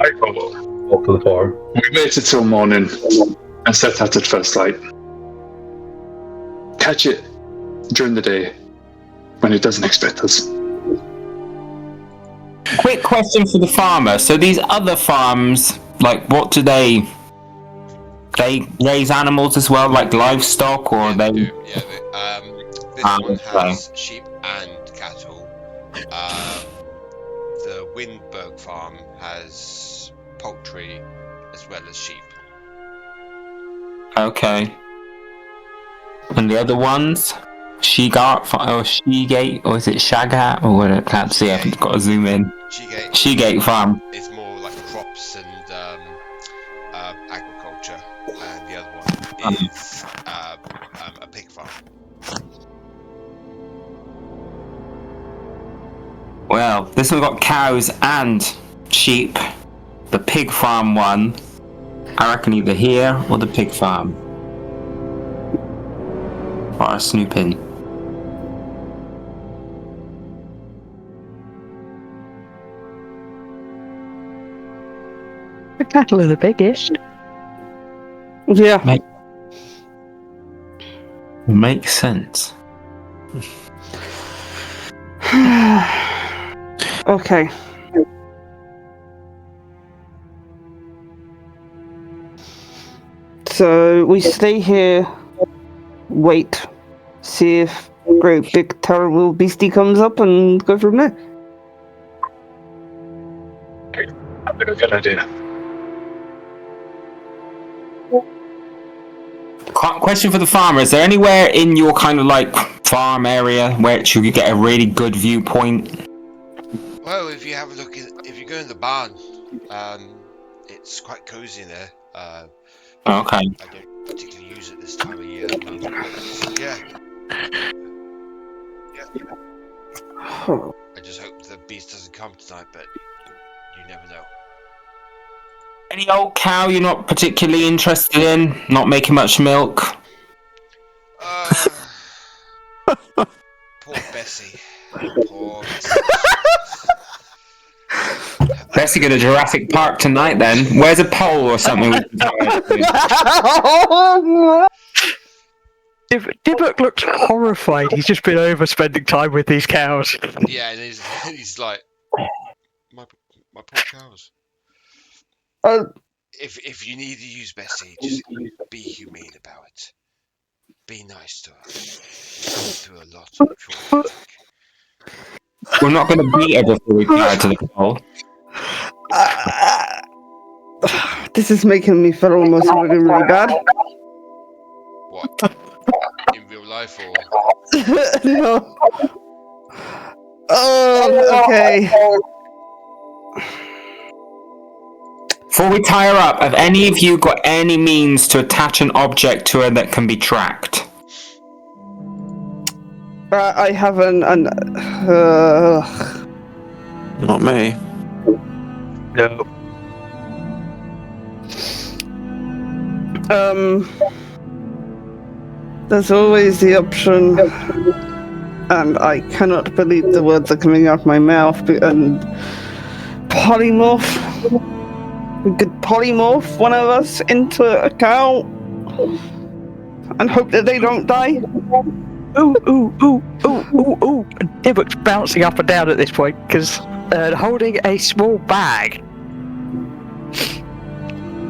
I follow. Up to the farm. We waited till morning and set out at first light. Catch it during the day when it doesn't expect us. Quick question for the farmer. So these other farms, what do they raise animals as well, like livestock, or Yeah, they? do. Yeah, this one has sheep and cattle. The Windberg farm has poultry as well as sheep. Okay. And the other ones? Shegate, or Shegate, or is it Shagat, or what? I can't see. I've got to zoom in. Shegate farm. Is more like crops and agriculture, and the other one is a pig farm. Well, this one's got cows and sheep. The pig farm one, I reckon either here or the pig farm. Or a snooping. The cattle are the biggest. Yeah. Makes sense. Okay. So we stay here, wait, see if great big terrible beastie comes up and go from there. That's a good idea. Question for the farmer: is there anywhere in your kind of like farm area where you could get a really good viewpoint? Well, if you have a look, if you go in the barn, it's quite cozy in there. Okay. I don't particularly use it this time of year. Yeah. I just hope the beast doesn't come tonight, but you never know. Any old cow you're not particularly interested in? Not making much milk? Poor Bessie. Poor Bessie. Bessie go to Jurassic Park tonight then. Where's a pole or something? Dibbuk looks horrified. He's just been over spending time with these cows. Yeah, and he's like, my poor cows. If you need to use Bessie, just be humane about it. Be nice to her. Through a lot of traumatic. We're not going to beat her before we tie her to the pole. This is making me feel almost really bad. What? In real life or? No. Oh, okay. Before we tie her up, have any of you got any means to attach an object to her that can be tracked? I haven't. Not me. No. There's always the option, and I cannot believe the words are coming out of my mouth, and polymorph. We could polymorph one of us into a cow and hope that they don't die. Ooh, ooh, ooh, ooh, ooh, ooh. And Dibbuk's bouncing up and down at this point because holding a small bag.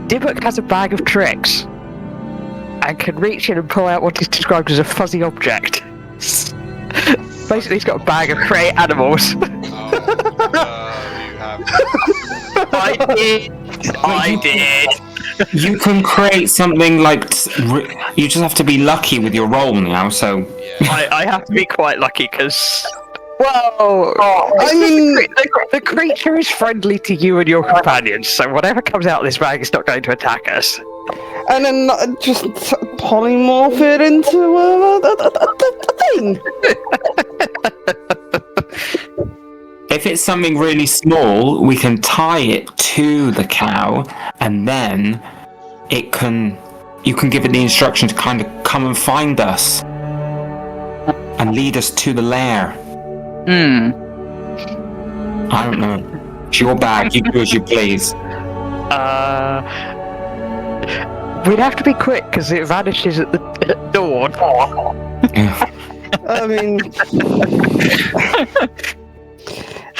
Dibbuk has a bag of tricks and can reach in and pull out what is described as a fuzzy object. Basically, he's got a bag of prey animals. Oh, you have. I did. You can create something like... You just have to be lucky with your roll now, so... Yeah. I have to be quite lucky because... Well, I mean... the creature is friendly to you and your companions, so whatever comes out of this bag is not going to attack us. And then just polymorph it into a thing. If it's something really small, we can tie it to the cow, and then it can... You can give it the instruction to kind of come and find us. And lead us to the lair. I don't know. It's your bag, you do as you please. We'd have to be quick because it vanishes at the dawn. I mean...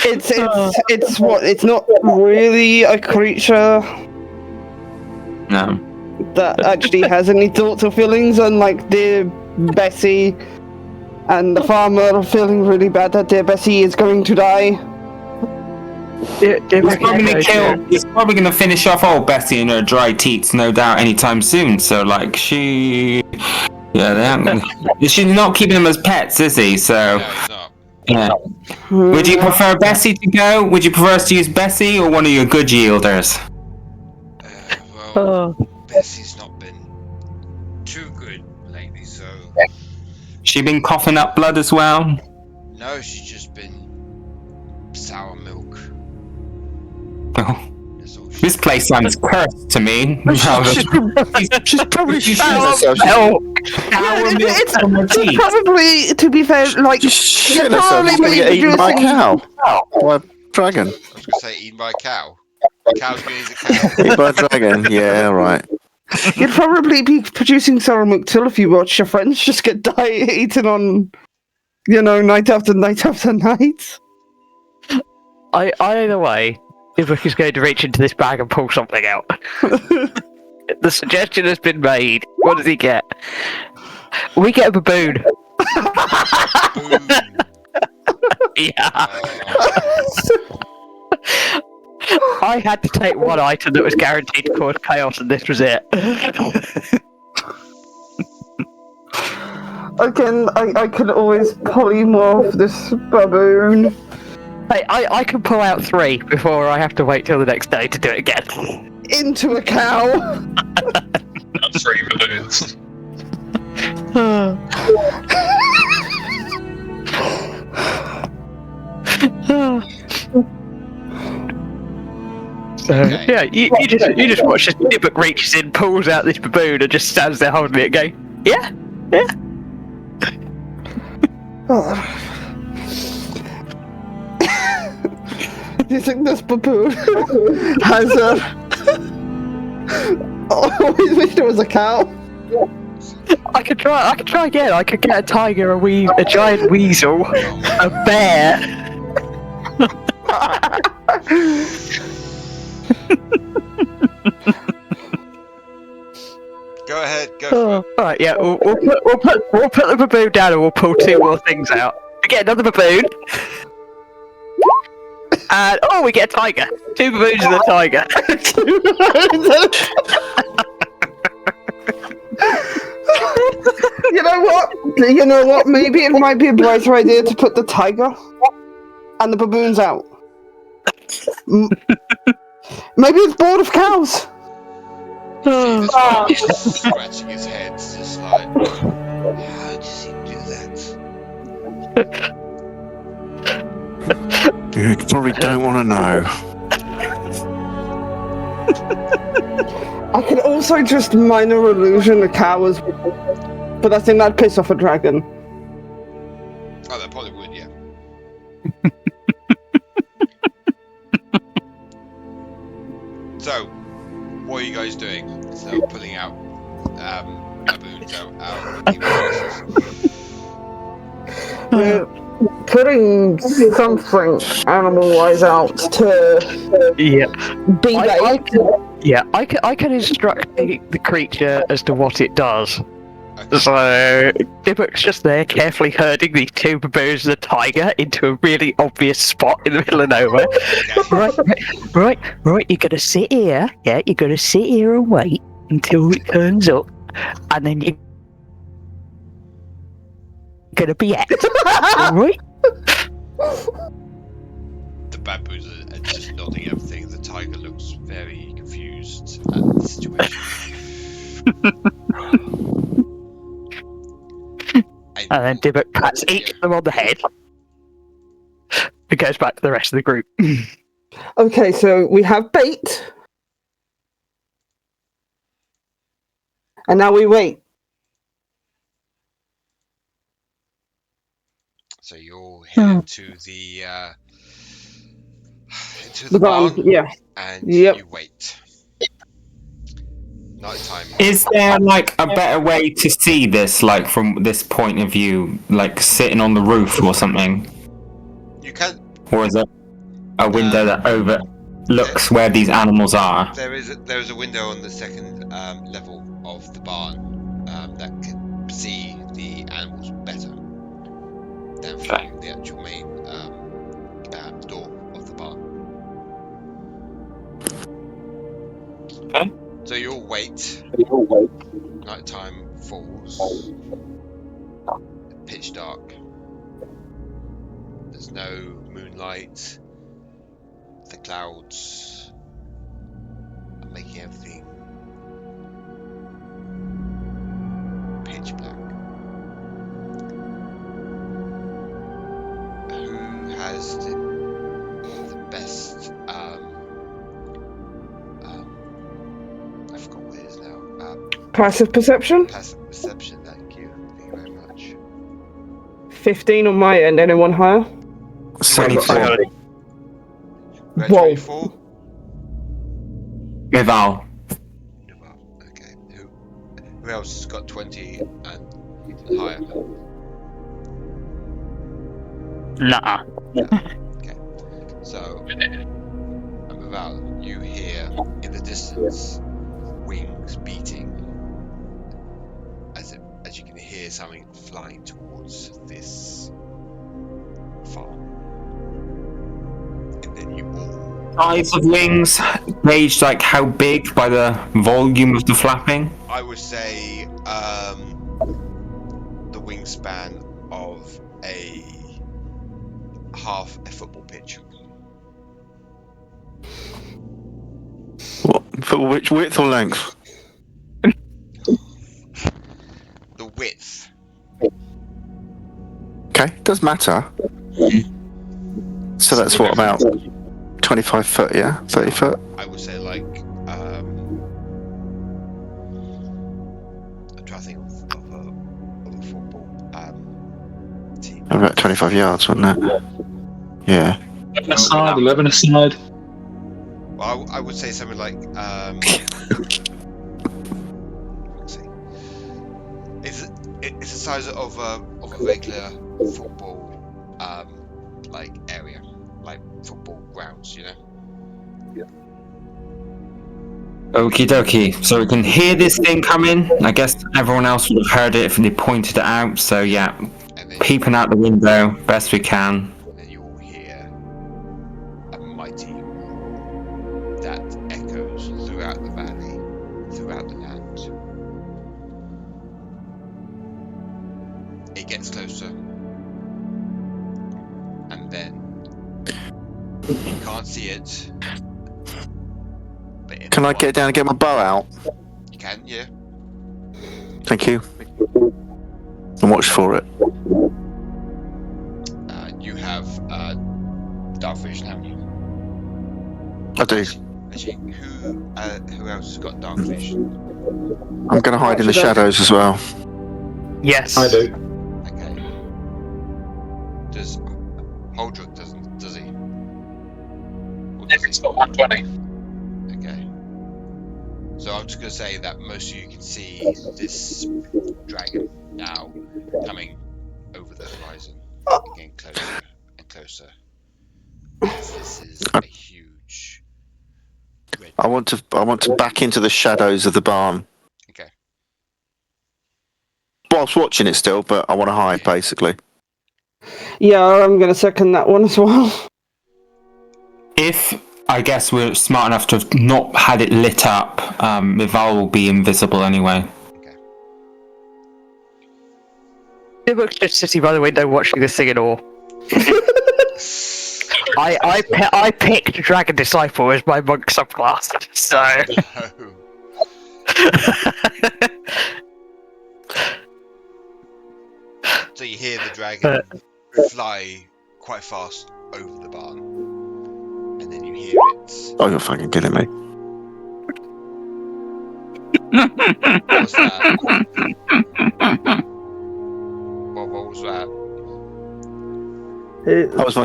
It's what? It's not really a creature No. that actually has any thoughts or feelings, unlike dear Bessie and the farmer are feeling really bad that dear Bessie is going to die. He's probably going to finish off old Bessie and her dry teats, no doubt, anytime soon. So, like, she's not keeping them as pets, is he? So, No, it's not. yeah. Would you prefer Bessie to go? Would you prefer us to use Bessie or one of your good yielders? Well, Bessie's not been too good lately, so... She been coughing up blood as well? No, she's just been sour milk. Oh. That's all she... This place sounds cursed to me. She's probably It's probably, to be fair, like... Just shitting herself. She's going to get eaten by a cow. Or a dragon. I was going to say eaten by a cow. Cow's gonna eat a cow. Eaten by a dragon. Yeah, right. You'd probably be producing ceramic till if you watch your friends just get eaten on, night after night after night. Either way, Dibbuk is going to reach into this bag and pull something out. The suggestion has been made. What does he get? We get a baboon. Boom. Yeah. I had to take one item that was guaranteed to cause chaos, and this was it. Again, I could always polymorph this baboon. Hey, I can pull out 3 before I have to wait till the next day to do it again. Into a cow. Not 3 baboons. So yeah, you just watch as Dibbuk reaches in, pulls out this baboon, and just stands there holding it, going, yeah. Do you think this baboon has a? Oh, I wish there was a cow. I could try again. I could get a tiger, a giant weasel, a bear. Go ahead, go for it. Alright, yeah, we'll put the baboon down and we'll pull 2 more things out. We get another baboon. And we get a tiger. 2 baboons and a tiger. You know what? Maybe it might be a brighter idea to put the tiger and the baboons out. Maybe it's bored of cows. Just scratching his head, just like, how does he do that? You probably don't want to know. I could also just minor illusion the cows, but I think that'd piss off a dragon. Oh, that probably would, yeah. So, what are you guys doing? So, pulling out baboons out We're putting something animal-wise out to Yeah. be bait. I can instruct the creature as to what it does. Okay. So Dibbuk's just there, carefully herding these 2 baboons and a tiger into a really obvious spot in the middle of nowhere. Right. You're gonna sit here. Yeah, you're gonna sit here and wait until it turns up, and then you're gonna be at. Alright? The baboons are just nodding everything. The tiger looks very confused at the situation. And then Dibbuk pats each of them on the head. It goes back to the rest of the group. Okay, so we have bait. And now we wait. So you're headed to the barn, Yeah. and Yep. you wait. Nighttime. Is there like a better way to see this, like from this point of view, like sitting on the roof or something? You can. Or is it a window that overlooks where these animals are? There is a window on the second level of the barn that can see the animals better than from the actual main door of the barn. Okay. So you'll wait. Nighttime falls. Pitch dark. There's no moonlight. The clouds are making everything pitch black. Who has the best I forgot what it is now. Passive perception? Passive perception, thank you very much. 15 on my end. Anyone higher? 74. Red Whoa. 24. Mirvl. Okay. Who else has got 20 and higher? Nah. Okay. So, Mirvl, you hear in the distance wings beating as you can hear something flying towards this farm. And then you all Size of wings, gauged like how big by the volume of the flapping. I would say the wingspan of half a football pitch. What? For which width or length? The width. Okay, does matter. So that's what, about 25 foot, yeah? 30 foot? I would say like I'm trying to think of a football team. About 25 yards, wasn't it? Yeah. 11 aside, 11 aside. Well, I would say something like let's see. It's the size of a regular football like area, like football grounds, you know. Okie dokie. So we can hear this thing coming. I guess everyone else would have heard it if they pointed it out. So yeah, And then peeping out the window best we can. and then you will hear a mighty roar that echoes throughout the valley, throughout the land. It gets closer, and then you can't see it. But in Can the I get down and get my bow out? You can, yeah. Thank you. And watch for it. You have dark vision, haven't you? I do. Actually, who else has got dark vision? I'm going to hide in the shadows as well. Yes. I do. Okay. Does Holdrick does he? Or does It's got 120. Okay. So I'm just gonna say that most of you can see this dragon now coming over the horizon, getting closer and closer. This is a huge red. I want to back into the shadows of the barn. Okay. Whilst watching it still, but I want to hide, basically. Yeah, I'm going to second that one as well. If I guess we're smart enough to have not had it lit up, Mirvl will be invisible anyway. Dibbuk's just sitting by the window watching this thing in awe. I picked Dragon Disciple as my monk subclass, so. No. So you hear the dragon fly quite fast over the barn, and then you hear it. Oh, you're fucking kidding me. What's that? What was that? That was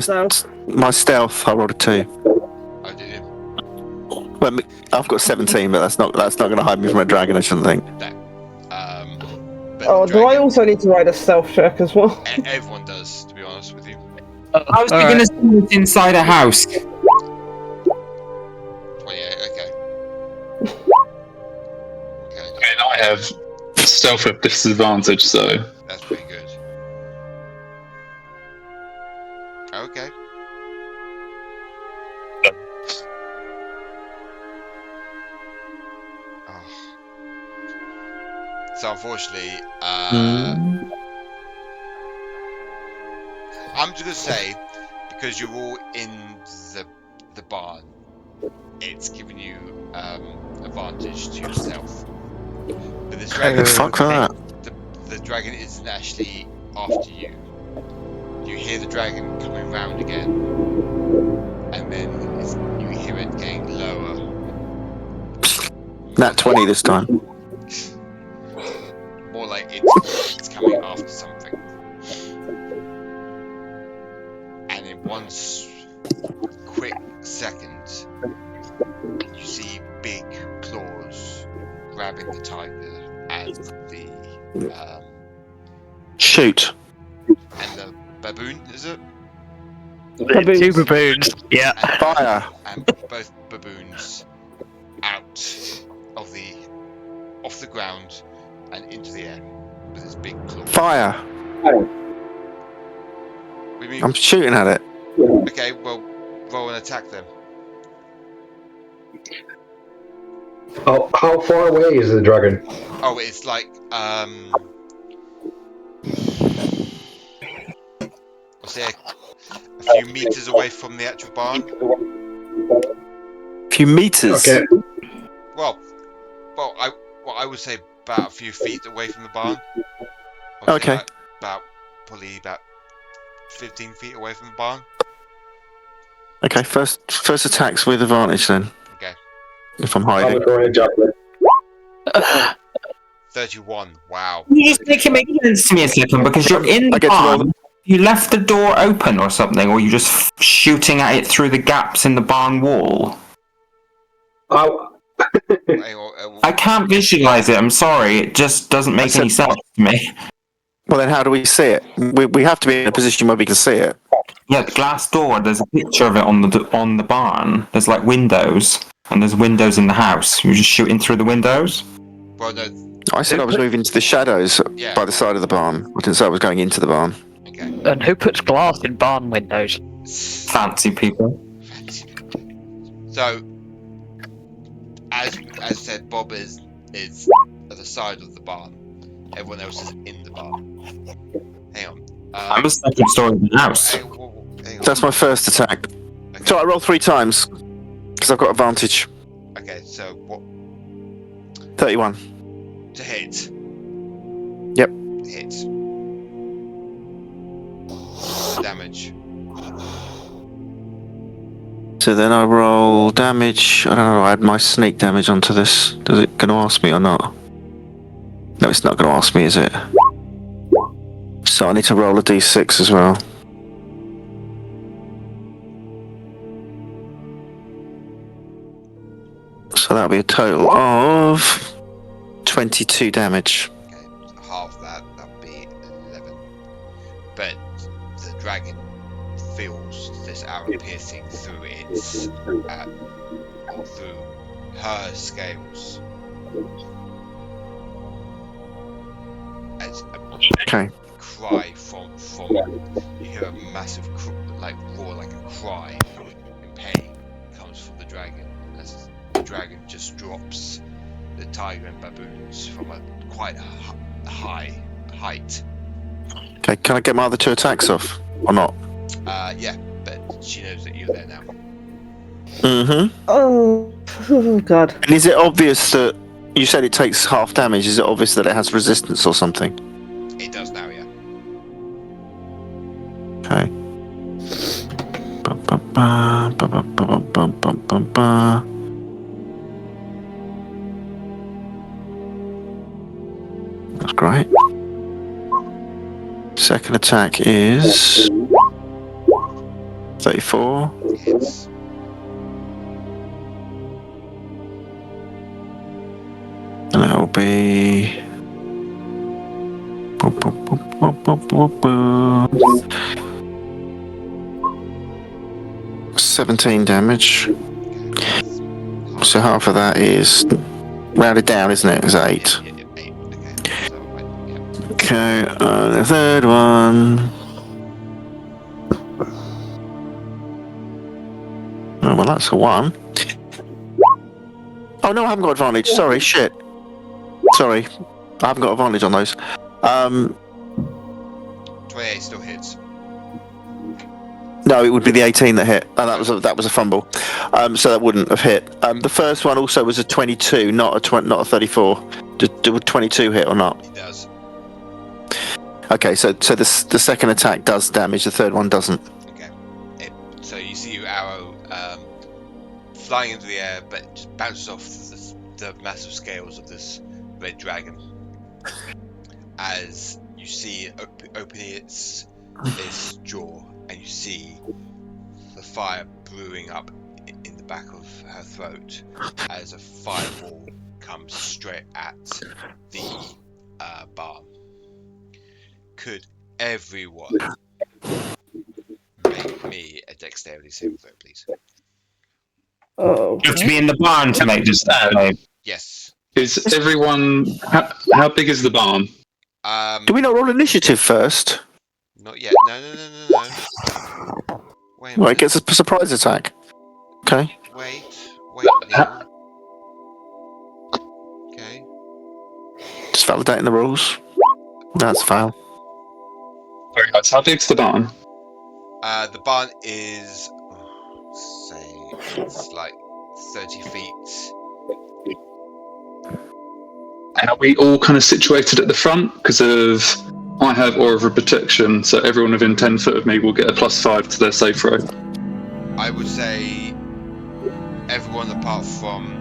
my stealth. I rolled a 2. Oh, did you? Well, I've got 17, but that's not going to hide me from a dragon, I shouldn't think. But Oh, the do I dragon- also need to write a stealth check as well? Everyone does, to be honest with you. How was he going to see it inside a house? 28, okay. Okay, And I have stealth with disadvantage, so. that's pretty good. Okay. Oh. So unfortunately, I'm just gonna say, because you're all in the barn, it's giving you advantage to yourself. But this dragon, Fuck that. the dragon isn't actually after you. You hear the dragon coming round again, and then you hear it getting lower. Nat 20 this time. More like it's coming after something. And in one quick second, you see big claws grabbing the tiger and the Shoot. and the baboon, is it? Baboons. Two baboons. Yeah. And, Fire. and both baboons out off the ground and into the air with its big claw. Fire. What do you mean? I'm shooting at it. Okay, well, roll and attack them. How far away is the dragon? Oh, it's like I'll say a few meters away from the actual barn. A few meters. Okay. Well, I would say about a few feet away from the barn. Okay. Probably about 15 feet away from the barn. Okay, first attacks with advantage then. Okay. If I'm I'll hiding. go ahead, Jacqueline. 31. Wow. You just make it make sense to me a second, because you're in I the get to roll barn. You left the door open or something, or you just shooting at it through the gaps in the barn wall. I can't visualize it. I'm sorry. It just doesn't make any sense to me. Well, then how do we see it? We have to be in a position where we can see it. Yeah, the glass door. There's a picture of it on the barn. There's like windows, and there's windows in the house. You're just shooting through the windows. Well, no. I said I was moving to the shadows Yeah. by the side of the barn. I didn't say I was going into the barn. Okay. And who puts glass in barn windows? Fancy people. So, as said, Bob is at the side of the barn. Everyone else is in the barn. Hang on. I'm a second story of the house. Hang on. That's my first attack. Okay. So I roll 3 times because I've got advantage. Okay, so what 31. to hit? Yep. Hit. Damage. So then I roll damage. I don't know. I add my sneak damage onto this. Is it going to ask me or not? No, it's not going to ask me, is it? So I need to roll a d6 as well. So that'll be a total of 22 damage. Okay, half that'd be 11. But the dragon feels this arrow piercing through its or through her scales. As a Okay. cry from you hear a massive roar, like a cry in pain comes from the dragon as the dragon just drops the tiger and baboons from a quite high height. Okay, can I get my other 2 attacks off? Or not? Yeah, but she knows that you're there now. Mm-hmm. Oh God. And is it obvious that you said it takes half damage? Is it obvious that it has resistance or something? It does now, yeah. Okay. Ba-ba-ba, ba-ba-ba-ba-ba-ba-ba. That's great. Second attack is 34. Hits. And that'll be 17 damage. So half of that is rounded down, isn't it? It's 8. Yeah, 8. Okay. So, yeah. Okay, the third one. Oh, well, that's a 1. Oh no, I haven't got advantage. Sorry, shit. Sorry, I haven't got advantage on those. 28 still hits. No, it would be the 18 that hit. Oh, that was a fumble. So that wouldn't have hit. The first one also was a 22, not a 34. Did 22 hit or not? It does. Okay, so the second attack does damage. The third one doesn't. Okay. So you see your arrow flying into the air, but it just bounces off the massive scales of this red dragon. As you see it opening its jaw, and you see the fire brewing up in the back of her throat as a fireball comes straight at the barn. Could everyone make me a dexterity saving throw, please? Oh. You have to be in the barn to make this save. Yes. Is everyone? How big is the barn? Do we not roll initiative first? Not yet. No. Wait a Well, it minute. gets a surprise attack. Okay. Wait, Neil. Okay. Just validating the rules. That's fail. Very nice. How big's the barn? The barn is, say, it's like 30 feet. And are we all kind of situated at the front? Because I have Aura of Protection, so everyone within 10 foot of me will get a +5 to their save throw. I would say everyone apart from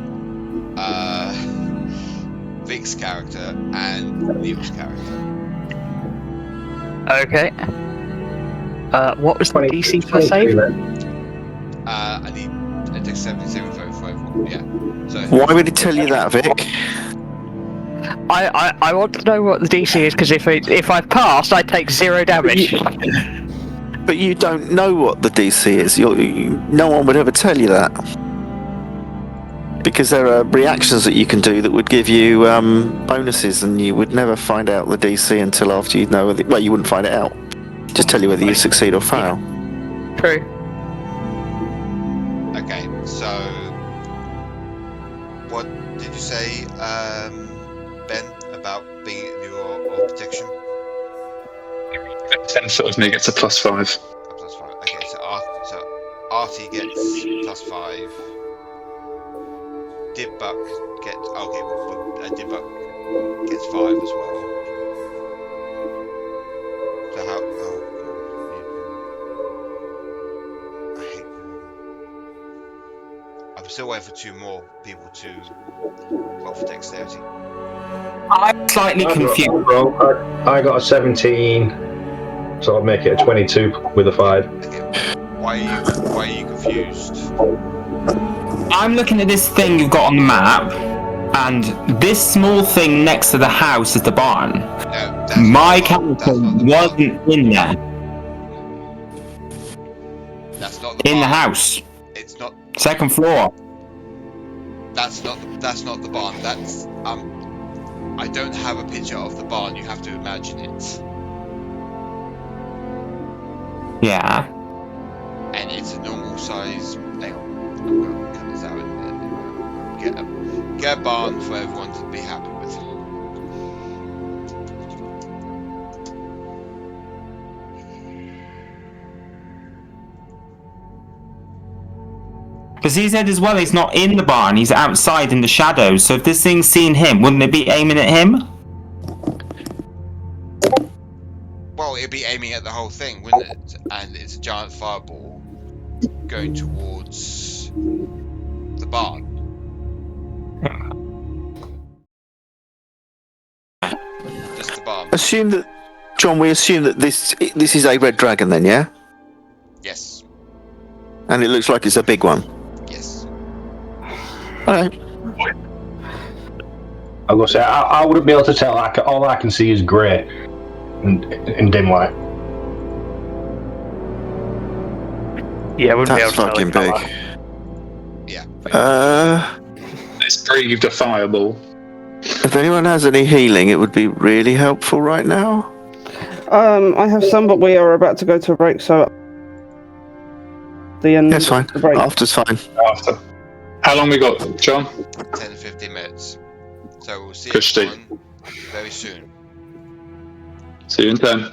Vic's character and Neil's character. Okay. What was the DC for save? I need a dexterity saving throw for everyone. Yeah. So Why would he tell you that, Vic? I want to know what the DC is, because if I passed, I take 0 damage. But you don't know what the DC is. No one would ever tell you that. Because there are reactions that you can do that would give you bonuses, and you would never find out the DC until after you know whether... Well, you wouldn't find it out. Just tell you whether you succeed or fail. True. okay. So what did you say, Ben, about being in your Aura of Protection? 10 foot of me gets a +5. A +5. Okay. So Artie gets +5. Dibbuk gets Dibbuk gets 5 as well. So how? I hate. I'm still waiting for 2 more people to roll for dexterity. I'm slightly confused. I got a 17, so I'll make it a 22 with a 5. Okay. Why are you confused? I'm looking at this thing you've got on the map, and this small thing next to the house is the barn. No, My character wasn't in there. That's not the In the barn. house. It's not. 2nd floor. That's not the barn. That's I don't have a picture of the barn. You have to imagine it. Yeah. And it's a normal size. Hang on, I'm going to cut this out and get a barn for everyone to be happy with. Because he said as well he's not in the barn, he's outside in the shadows. So if this thing's seen him, wouldn't it be aiming at him? Well, it'd be aiming at the whole thing, wouldn't it? And it's a giant fireball going towards the barn. Just the barn. Assume that... John, we assume that this is a red dragon then, yeah? Yes. And it looks like it's a big one. Yes. Alright. I'm gonna say I wouldn't be able to tell. All I can see is grey in dim light. Yeah, I wouldn't be able That's to tell fucking the big. colour. Yeah. It's breathed a fireball. If anyone has any healing, it would be really helpful right now. I have some, but we are about to go to a break, so the end. That's fine. of the break. After's fine. After. How long we got, John? 10-15 minutes. So we'll see Christy. everyone very soon. See you in 10.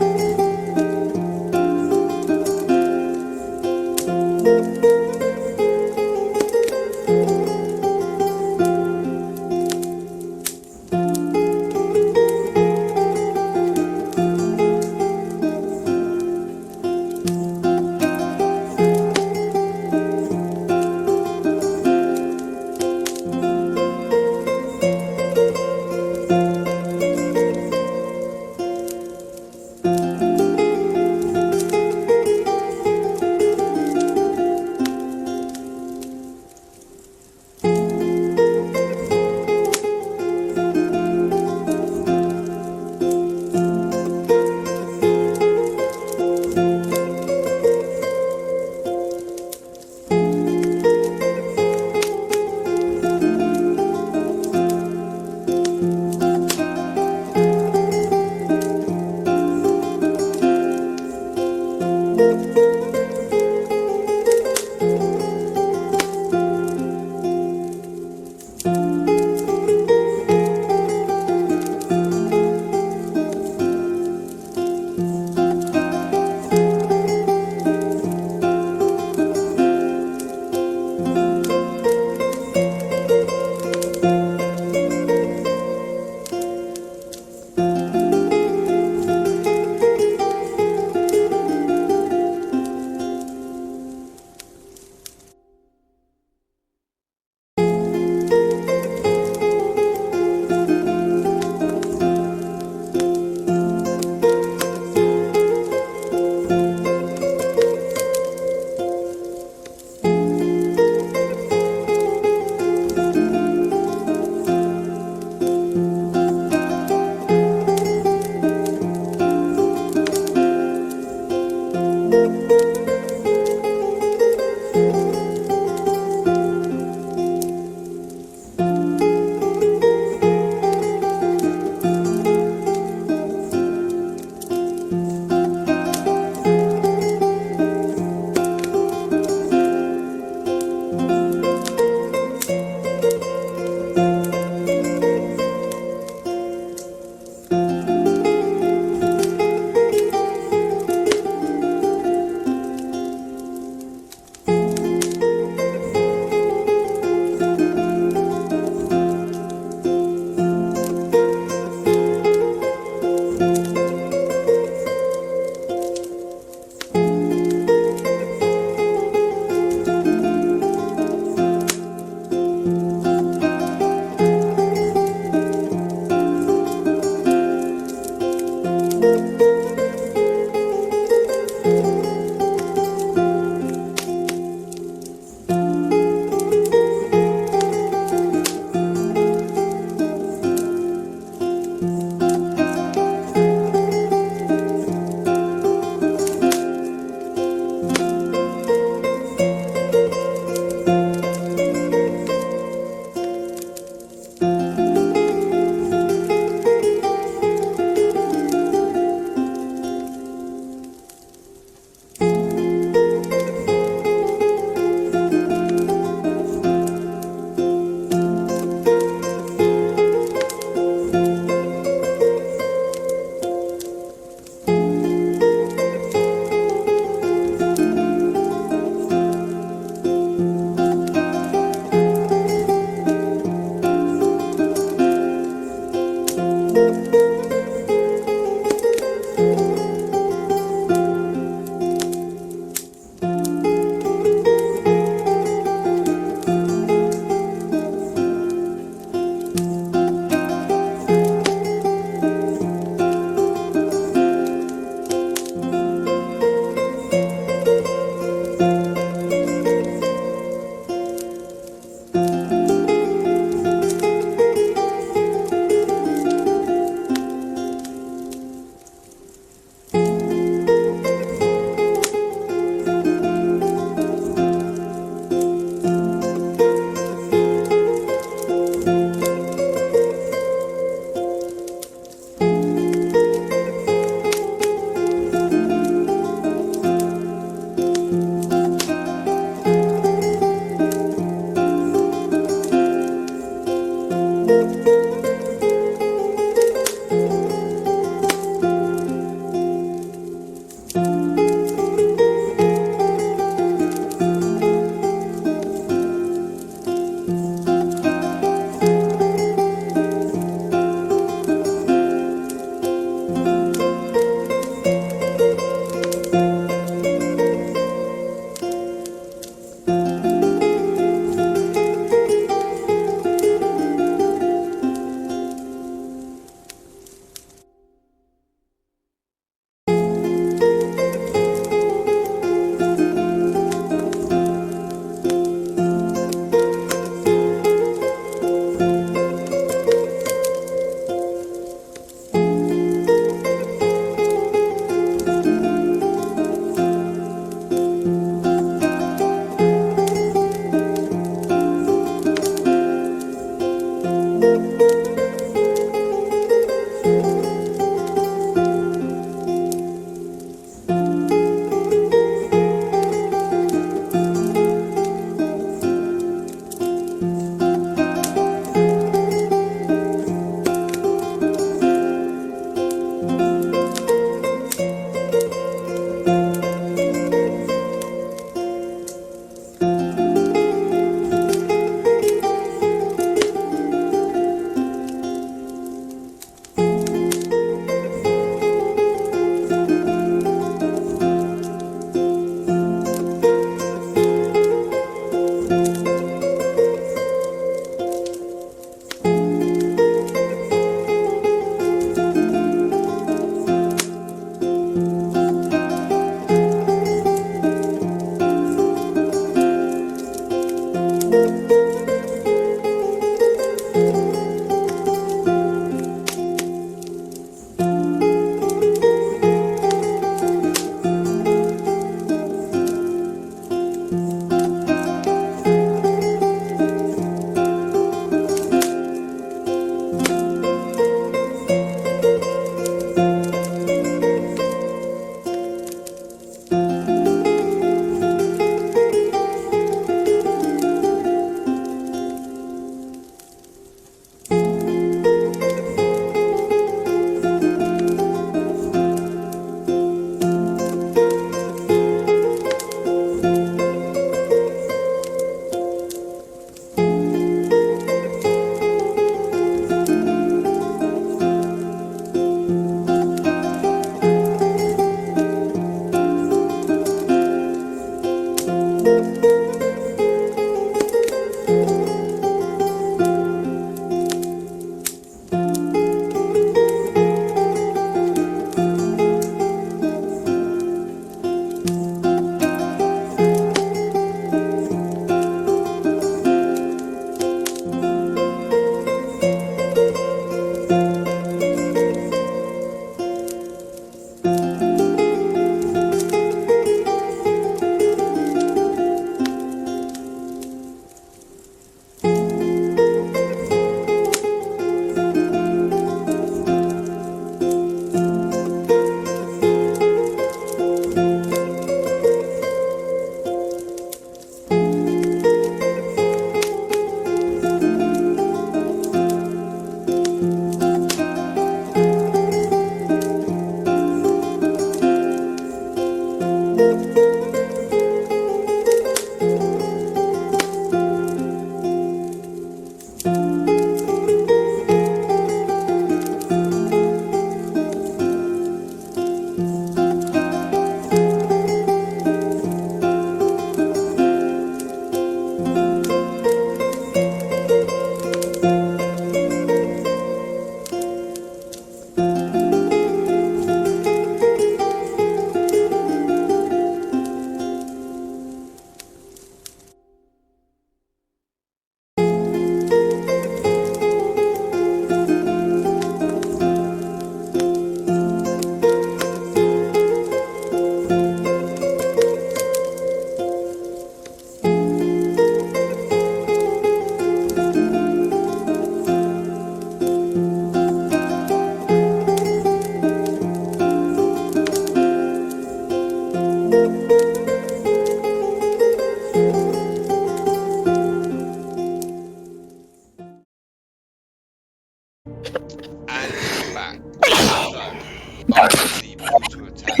the brutal attack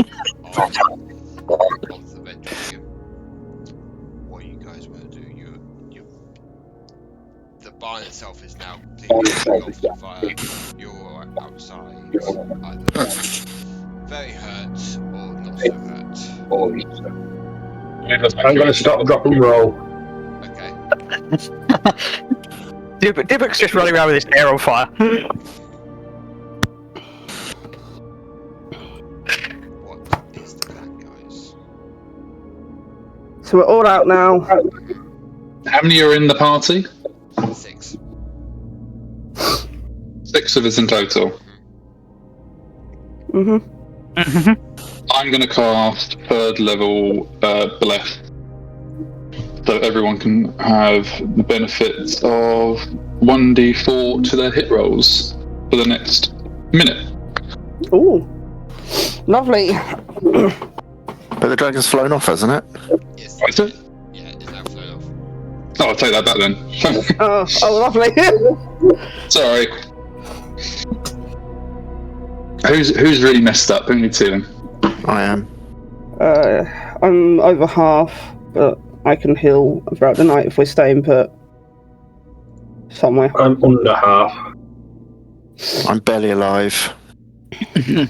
of the Red Dragon. What you guys want to do? The barn itself is now completely engulfed in fire. You're outside, either very hurt or not so hurt. I'm going to stop, drop, and roll. Okay. Dibbuk's just running around with his hair on fire. What is the plan, guys? So we're all out now. How many are in the party? 6. 6 of us in total. I'm going to cast 3rd level Bless, so everyone can have the benefits of 1d4 to their hit rolls for the next minute. Ooh, lovely. But the dragon's flown off, hasn't it? Yes. Is it? Yeah, it's now flown off. Oh, I'll take that back then. Oh, lovely. Sorry. Who's really messed up? Who needs healing? I am. I'm over half, but I can heal throughout the night if we're staying put somewhere. I'm under half. I'm barely alive. Happy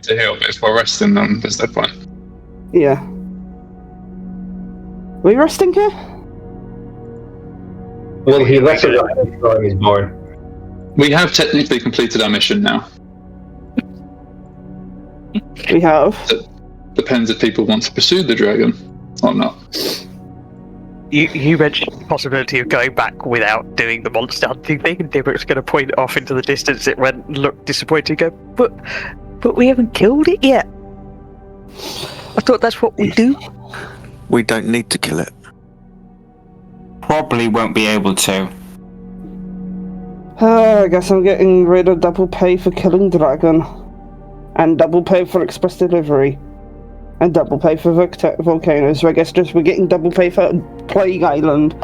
to heal, but if we're resting them, there's no point. Yeah. Are we resting here? Well, he rested at the time he's born. We have technically completed our mission now. We have. Depends if people want to pursue the dragon or not. You mentioned the possibility of going back without doing the monster hunting thing, and Dibbuk's going to point it off into the distance. It went and looked disappointed and go, but we haven't killed it yet. I thought that's what we do. We don't need to kill it. Probably won't be able to. I guess I'm getting rid of double pay for killing dragon, and double pay for express delivery, and double pay for volcanoes. So I guess we're getting double pay for Plague Island.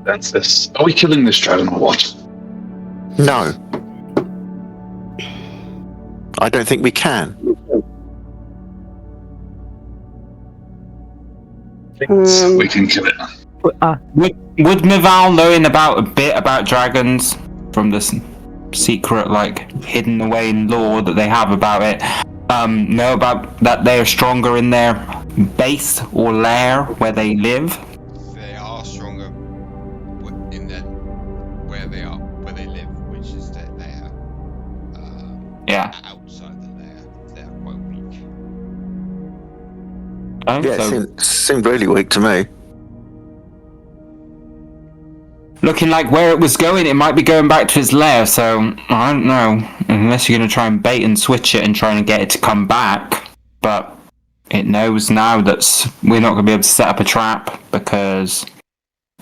That's this. Are we killing this dragon or what? No. I don't think we can. We can kill it. Would Mirvl, knowing a bit about dragons from this secret, hidden away in lore that they have about it, know about that they are stronger in their base or lair where they live? They are stronger in where they live, which is their lair. Yeah. Outside the lair, they are quite weak. Yeah, it seemed really weak to me. Looking like where it was going, it might be going back to its lair, so I don't know. Unless you're going to try and bait and switch it and try and get it to come back. But it knows now that we're not going to be able to set up a trap because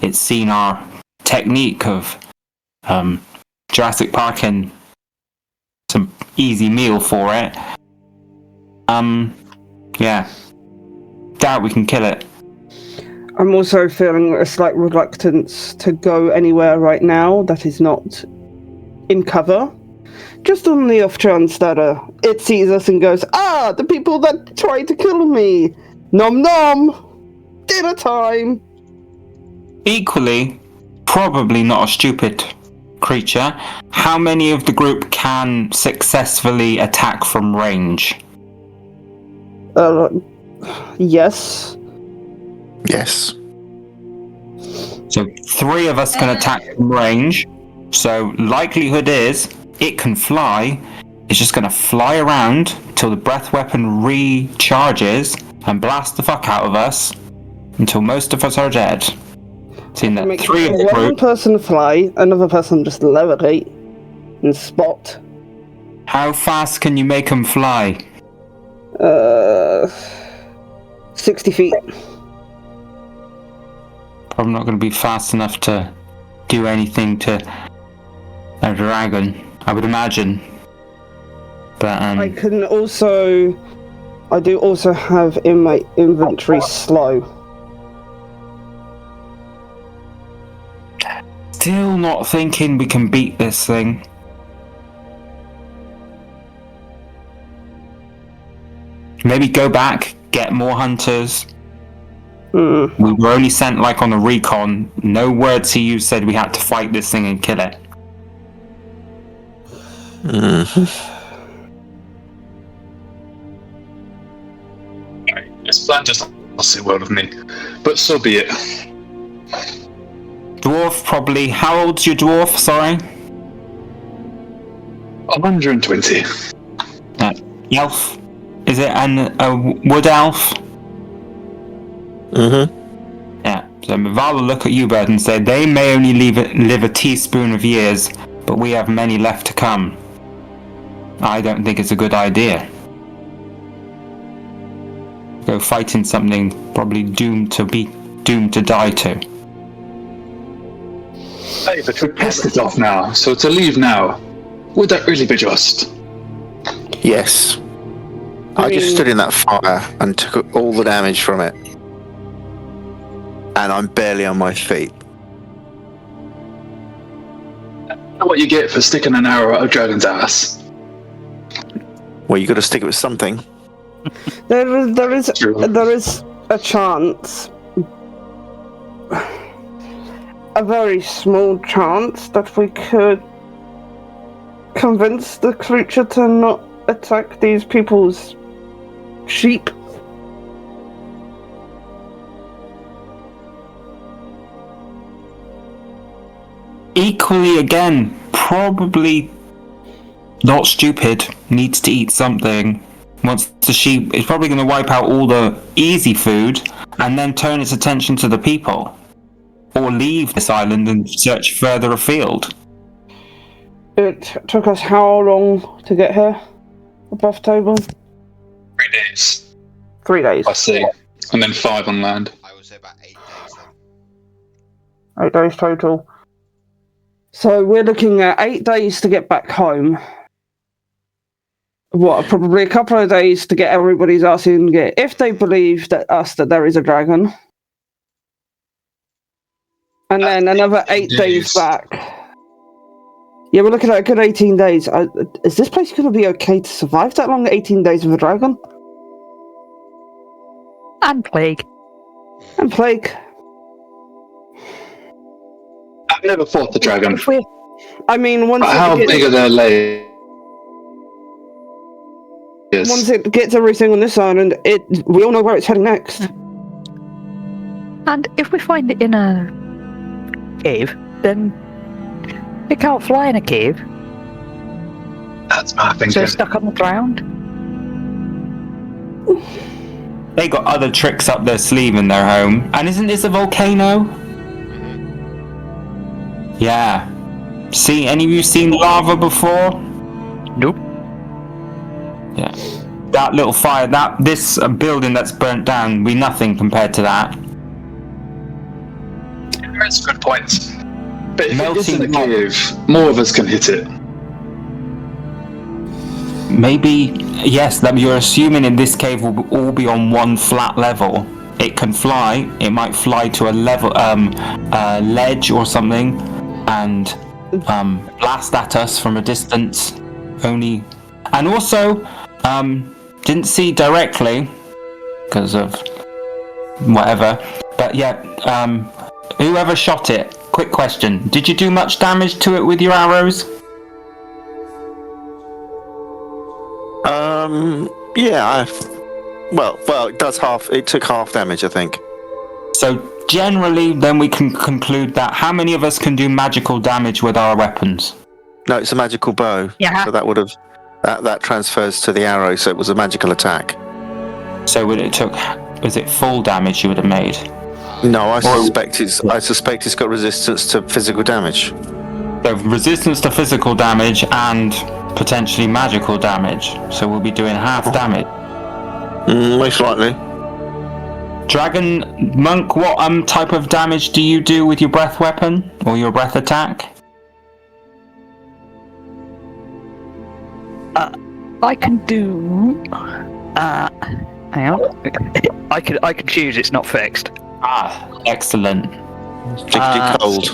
it's seen our technique of Jurassic Park and some easy meal for it. Yeah. Doubt we can kill it. I'm also feeling a slight reluctance to go anywhere right now that is not in cover. Just on the off chance that it sees us and goes, the people that tried to kill me! Nom nom! Dinner time! Equally, probably not a stupid creature. How many of the group can successfully attack from range? Yes. Yes. So 3 of us can attack from range. So likelihood is it can fly. It's just going to fly around till the breath weapon recharges and blast the fuck out of us until most of us are dead. Seeing that 3 of the one group. person fly, another person just levitate and spot. How fast can you make them fly? 60 feet. Probably not going to be fast enough to do anything to a dragon, I would imagine. But I do also have in my inventory slow. still not thinking we can beat this thing. Maybe go back, get more hunters. We were only sent like on a recon. No word to you said we had to fight this thing and kill it. This plan just doesn't sit well with me, but so be it. Dwarf probably. How old's your dwarf? Sorry. 120. Elf. Is it a wood elf? Yeah. So Mirvl will look at you, Bird, and say they may only live a teaspoon of years, but we have many left to come. I don't think it's a good idea. Go fighting something probably doomed to die to. Hey, but we're pissed it off now, so to leave now, would that really be just? Yes. I just stood in that fire and took all the damage from it. And I'm barely on my feet. Know what you get for sticking an arrow at a dragon's ass. Well, you got to stick it with something. There is a chance, a very small chance, that we could convince the creature to not attack these people's sheep. Equally, again, probably not stupid. Needs to eat something. Once the sheep, it's probably going to wipe out all the easy food and then turn its attention to the people. Or leave this island and search further afield. It took us how long to get here? Above table? 3 days. 3 days. I see. And then 5 on land. I would say about 8 days then. 8 days total. So we're looking at 8 days to get back home. What, probably a couple of days to get everybody's ass in gear, if they believe that there is a dragon. And then another 8 days back. Yeah, we're looking at a good 18 days. Is this place going to be okay to survive that long? 18 days with a dragon? And plague. And plague. I've never fought the dragon. I mean, once How big are their legs? Once it gets everything on this island, we all know where it's heading next. And if we find it in a cave, then it can't fly in a cave. That's my thinking. So it's stuck on the ground. They got other tricks up their sleeve in their home. And isn't this a volcano? Yeah. See, any of you seen lava before? Nope. Yeah. That little fire, this building that's burnt down, we nothing compared to that. That's a good point. But if it is in a Melting cave, more of us can hit it. Maybe, yes, that you're assuming in this cave will all be on one flat level. It can fly, it might fly to a level, ledge or something, and blast at us from a distance. And also, didn't see directly, because of whatever, but yeah, whoever shot it, quick question, did you do much damage to it with your arrows? Yeah, well, it took half damage, I think. So generally, then we can conclude that how many of us can do magical damage with our weapons? No, it's a magical bow. Yeah. So that would have, that transfers to the arrow, so it was a magical attack. So was it full damage you would have made? No, I suspect it's got resistance to physical damage. So resistance to physical damage and potentially magical damage. So we'll be doing half damage. Most likely. Dragon Monk, what type of damage do you do with your breath weapon or your breath attack? I can do. Hang on. I can choose. It's not fixed. Ah, excellent. Particularly cold.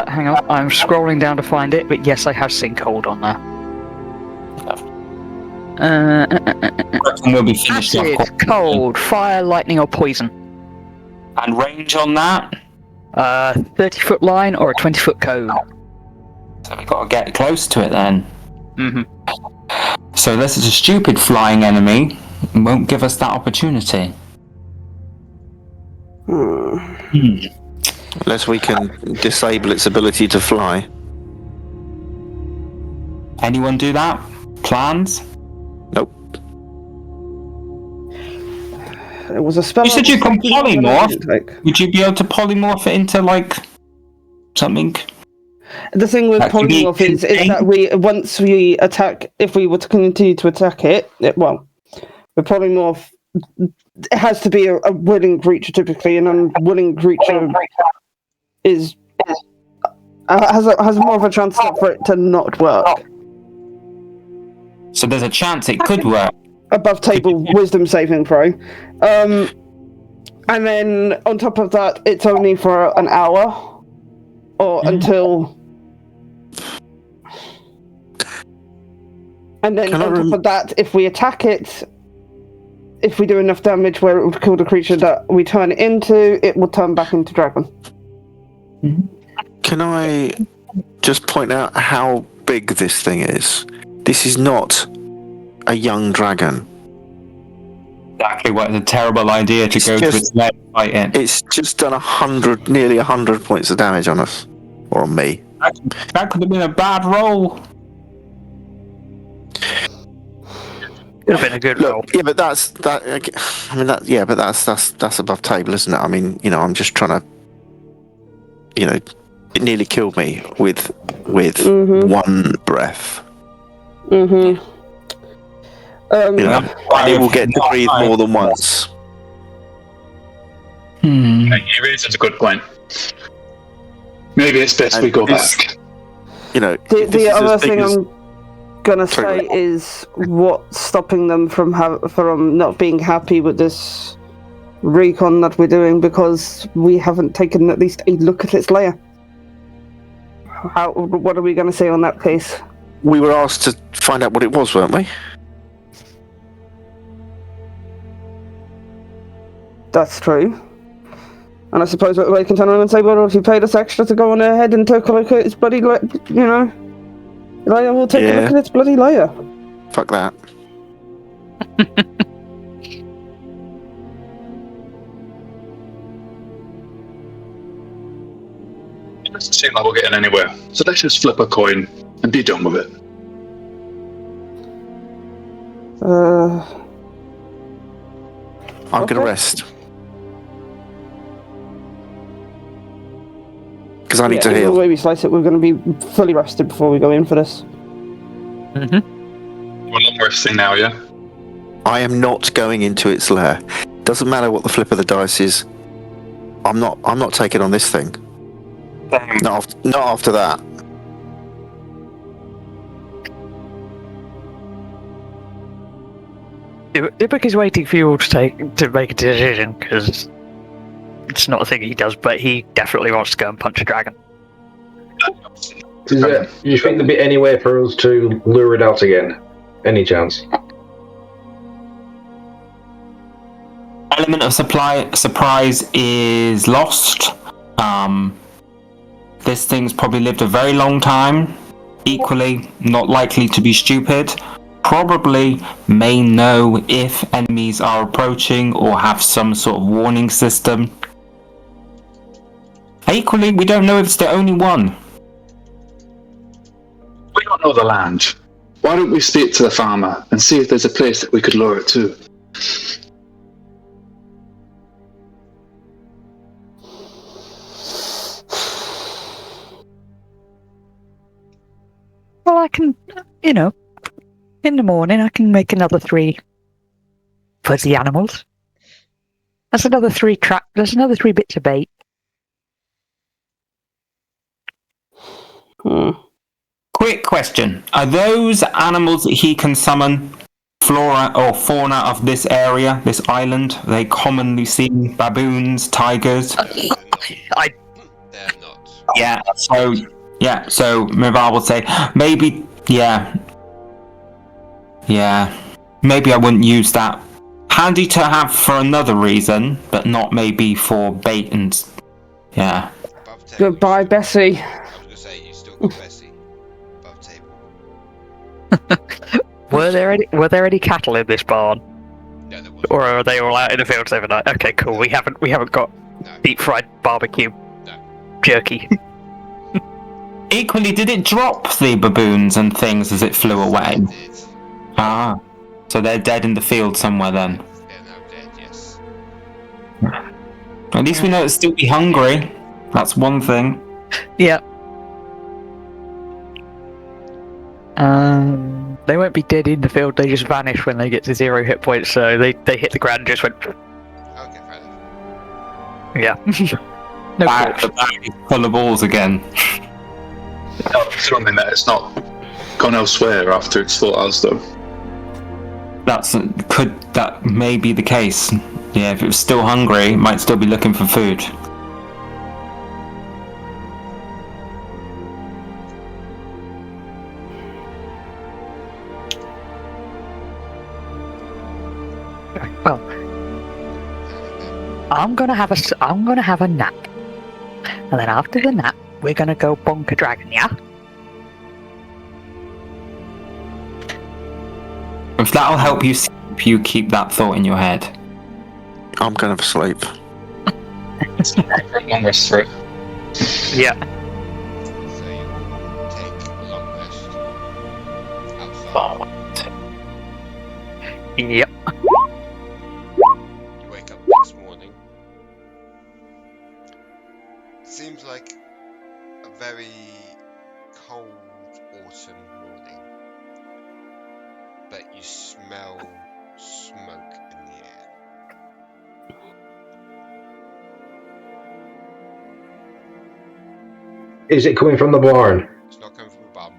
Hang on, I'm scrolling down to find it, but yes, I have seen cold on there. We'll be finished off Acid, cold, fire, lightning, or poison. And range on that? 30-foot line or a 20-foot cone. So we've got to get close to it then. Mm-hmm. So this is a stupid flying enemy. It won't give us that opportunity. Unless we can disable its ability to fly. Anyone do that? Plans? Nope. It was a spell. You said you can polymorph. Would you be able to polymorph it into like something? The thing with That could be polymorph is that once we attack, if we were to continue to attack the polymorph, it has to be a willing creature typically. An unwilling creature has more of a chance for it to not work. So there's a chance it could work. Above table wisdom saving throw. And then on top of that, it's only for an hour or until. And then on top of that, if we attack it, if we do enough damage where it would kill the creature that we turn it into, it will turn back into dragon. Can I just point out how big this thing is? This is not a young dragon. Exactly what a terrible idea to go to its leg and fight it. It's just done nearly 100 points of damage on us. Or on me. That could have been a bad roll. Could have been a good roll. Yeah, but that's above table, isn't it? I mean, I'm just trying to, it nearly killed me with one breath. Mm-hmm. And it will get to breathe more than once. You raise a good point. Maybe it's best we go back. The other thing I'm gonna say is what's stopping them from not being happy with this recon that we're doing, because we haven't taken at least a look at its lair. What are we going to say on that case? We were asked to find out what it was, weren't we? That's true. And I suppose we can turn around and say, well, if you paid us extra to go on ahead and take a look at its bloody, lair, we'll take a look at its bloody lair. Fuck that. It doesn't seem like we're getting anywhere, so let's just flip a coin and be done with it. I'm gonna rest. Because I need to heal. The way we slice it, we're going to be fully rested before we go in for this. We're not resting now, yeah? I am not going into its lair. Doesn't matter what the flip of the dice is. I'm not taking on this thing. Not after that. Dibbuk is waiting for you all to make a decision, because it's not a thing he does, but he definitely wants to go and punch a dragon. Do you think there'd be any way for us to lure it out again? Any chance? Element of surprise is lost. This thing's probably lived a very long time. Equally, not likely to be stupid. Probably may know if enemies are approaching or have some sort of warning system. Equally, we don't know if it's the only one. We don't know the land. Why don't we speak to the farmer and see if there's a place that we could lure it to? Well, I can, in the morning I can make another 3 for the animals. That's another 3 there's another 3 bits of bait. Quick question. Are those animals that he can summon flora or fauna of this area, this island? Are they commonly seen baboons, tigers? I They're not. Yeah, so Mirvl would say, maybe, maybe I wouldn't use that. Handy to have for another reason, but not maybe for bait and, yeah. Above table, Goodbye, you Bessie. still, I was gonna say, you still got Bessie. Above table. were there any cattle in this barn, No, there wasn't. or are they all out in the fields overnight? Okay, cool. We haven't got No. deep fried barbecue No. jerky. Equally, did it drop the baboons and things as it flew away? It did. Ah, so they're dead in the field somewhere then. They're now dead, yes. At least we know it'll still be hungry. That's one thing. Yeah. They won't be dead in the field. They just vanish when they get to 0 hit points. So they hit the ground and just went. Okay, fair enough. Yeah. No Back, corpse. the bag is full of balls again. Assuming that it's not gone elsewhere after it's fought us, though. That may be the case. Yeah, if it was still hungry, it might still be looking for food. Well, I'm gonna have a nap, and then after the nap, we're gonna go bonk a dragon. Yeah. If that'll help you sleep, you keep that thought in your head. I'm going to sleep. Long rest for it. Yeah. So you take a long rest outside. Yep. You wake up next morning. Seems like a very cold autumn morning. But you smell smoke in the air. Is it coming from the barn? It's not coming from the barn.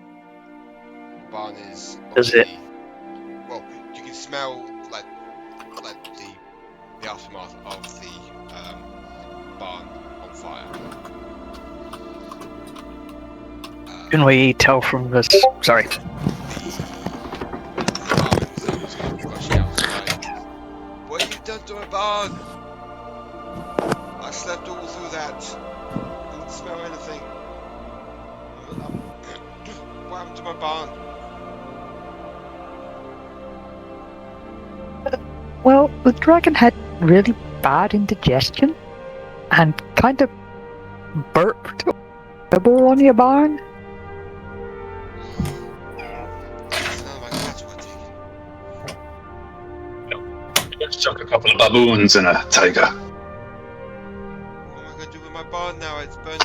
The barn is Is it? obviously- Well, you can smell like the aftermath of the barn on fire. Can we tell from this? Sorry. What have you done to my barn? I slept all through that. Didn't smell anything. What happened to my barn? Well, the dragon had really bad indigestion, and kind of burped double on your barn. None of my cats were taken. Let's chuck a couple of baboons in a tiger. What am I gonna do with my barn now? It's burning.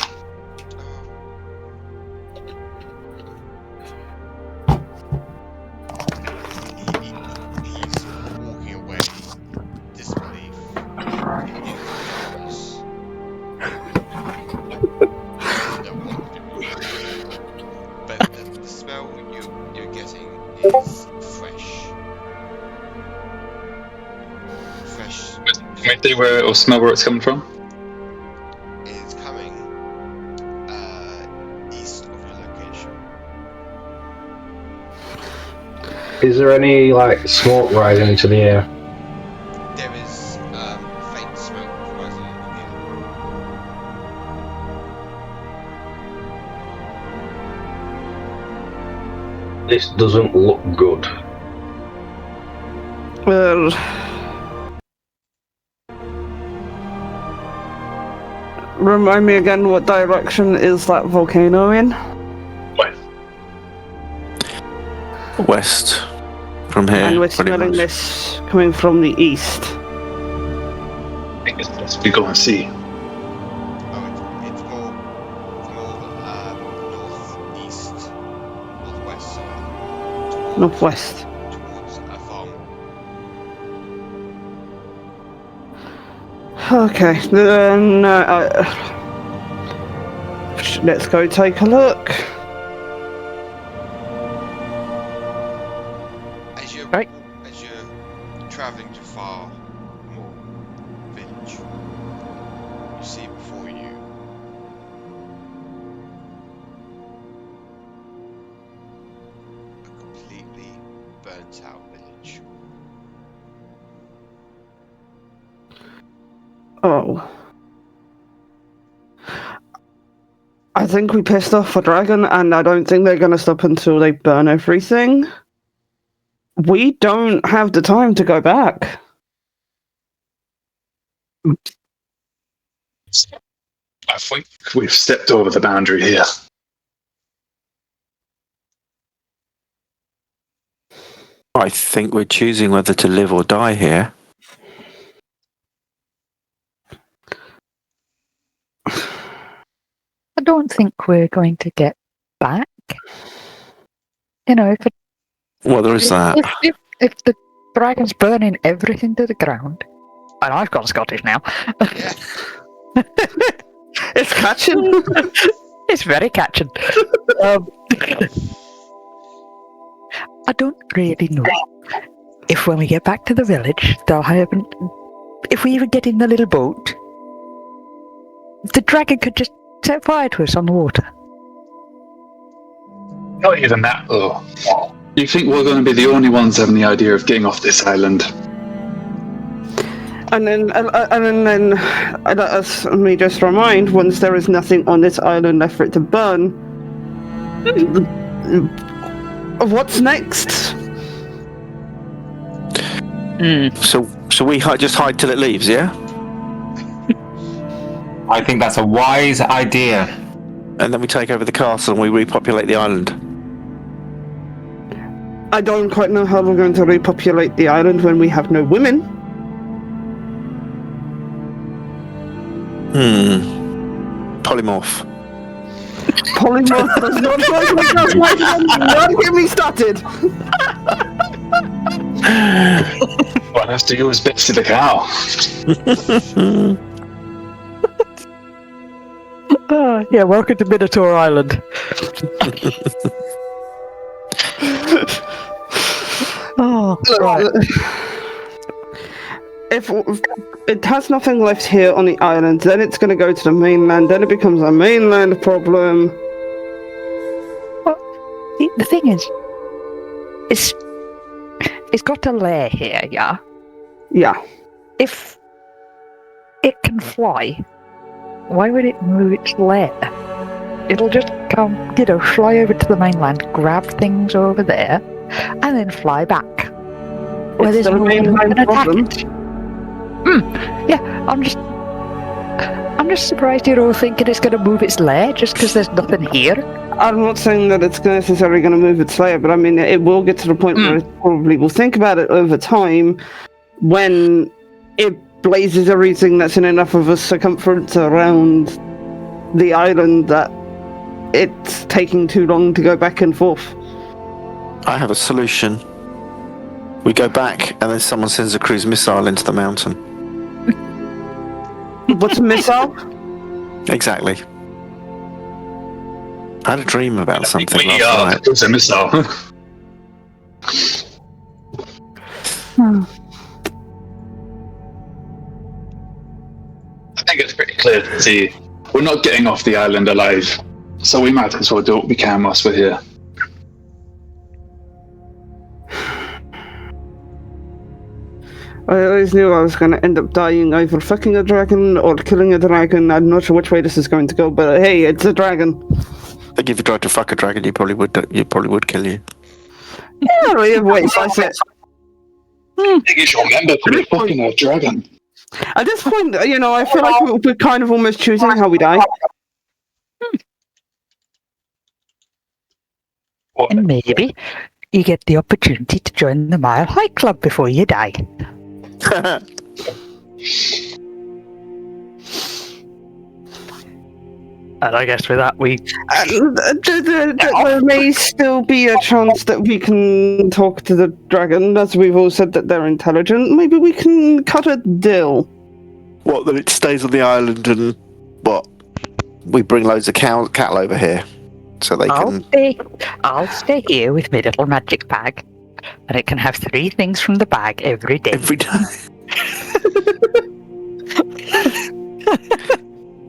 He's walking away, disbelief. Ignorance. But the smell you're getting is fresh. Fresh. Can we see where or smell where it's coming from? It's coming east of your location. Is there any like smoke rising into the air? There is faint smoke rising in the air. This doesn't look good. Well, remind me again, what direction is that volcano in? West. From here. And we're pretty smelling much. this coming from the east. I think it's best we go and see. Oh, it's more northeast, northwest, sorry. Towards, Northwest. Towards a farm. Okay, then let's go take a look. Right. As you're travelling to far more village, you see before you burnt out village. Oh. I think we pissed off the dragon, and I don't think they're going to stop until they burn everything. We don't have the time to go back. I think we've stepped over the boundary here. I think we're choosing whether to live or die here. I don't think we're going to get back. You know, Well, there is that. if the dragon's burning everything to the ground, and I've gone Scottish now. Yeah. It's catching. It's very catching. I don't really know if when we get back to the village, they'll have. If we even get in the little boat, the dragon could just set fire to us on the water. Not even that, though. You think we're going to be the only ones having the idea of getting off this island? And then let me just remind, once there is nothing on this island left for it to burn, what's next? So we just hide till it leaves, yeah? I think that's a wise idea. And then we take over the castle and we repopulate the island. I don't quite know how we're going to repopulate the island when we have no women. Polymorph. Polymorph does not work with us, my friend. Don't get me started. One has to use bits to the cow. Yeah, welcome to Minotaur Island. Oh, right. If it has nothing left here on the island, then it's going to go to the mainland, then it becomes a mainland problem. Well, the thing is, it's got a lair here, yeah? Yeah. If it can fly, why would it move its lair? It'll just come, fly over to the mainland, grab things over there, and then fly back. Where there's no mainland problem. Yeah, I'm just surprised you're all thinking it's going to move its lair just because there's nothing here. I'm not saying that it's necessarily going to move its lair, but I mean, it will get to the point where it probably will think about it over time when it blazes everything that's in enough of a circumference around the island that it's taking too long to go back and forth. I have a solution. We go back and then someone sends a cruise missile into the mountain. What's a missile? Exactly. I had a dream about something We last are night. the missile. I think it's pretty clear to see we're not getting off the island alive, so we might as well do what we can whilst we're here. I always knew I was going to end up dying either fucking a dragon or killing a dragon. I'm not sure which way this is going to go, but hey, it's a dragon. I think if you tried to fuck a dragon, you probably would kill you. Yeah, we have ways, I said. I think you should remember to be fucking a dragon. At this point, I feel like we're kind of almost choosing how we die. And maybe you get the opportunity to join the Mile High Club before you die. And I guess with that, there may still be a chance that we can talk to the dragon, as we've all said that they're intelligent. Maybe we can cut a deal. What, that it stays on the island and what? We bring loads of cattle over here so they can... I'll stay here with my little magic bag, and it can have 3 things from the bag every day. Every day.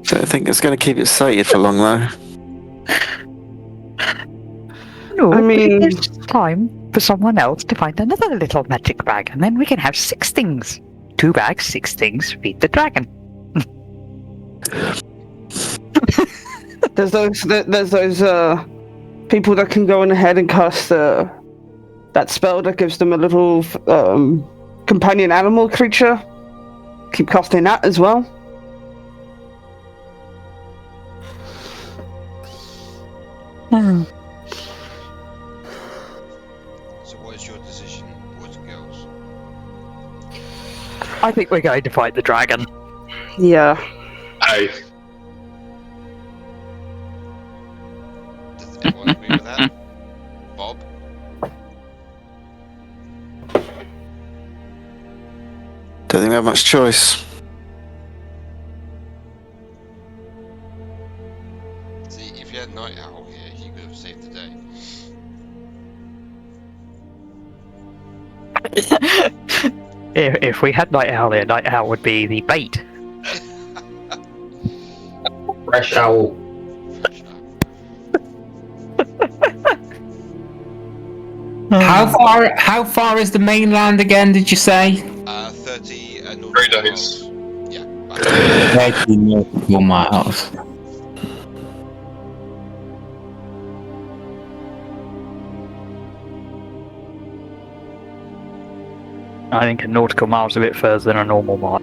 I don't think it's going to keep it sated for long, though. no, I mean- it's time for someone else to find another little magic bag, and then we can have 6 things. 2 bags, 6 things, feed the dragon. There's those people that can go on ahead and cast that spell that gives them a little companion animal creature. Keep casting that as well. Hmm. So what is your decision, boys and girls? I think we're going to fight the dragon. Yeah. Aye. Does everyone agree with that? Bob? Don't think we have much choice. See, if you had Night Owl here, he could have saved the day. If we had Night Owl here, Night Owl would be the bait. Fresh owl. How far is the mainland again? Did you say? 30 nautical 3 days. miles. Yeah. 30 nautical miles. I think a nautical mile is a bit further than a normal mile.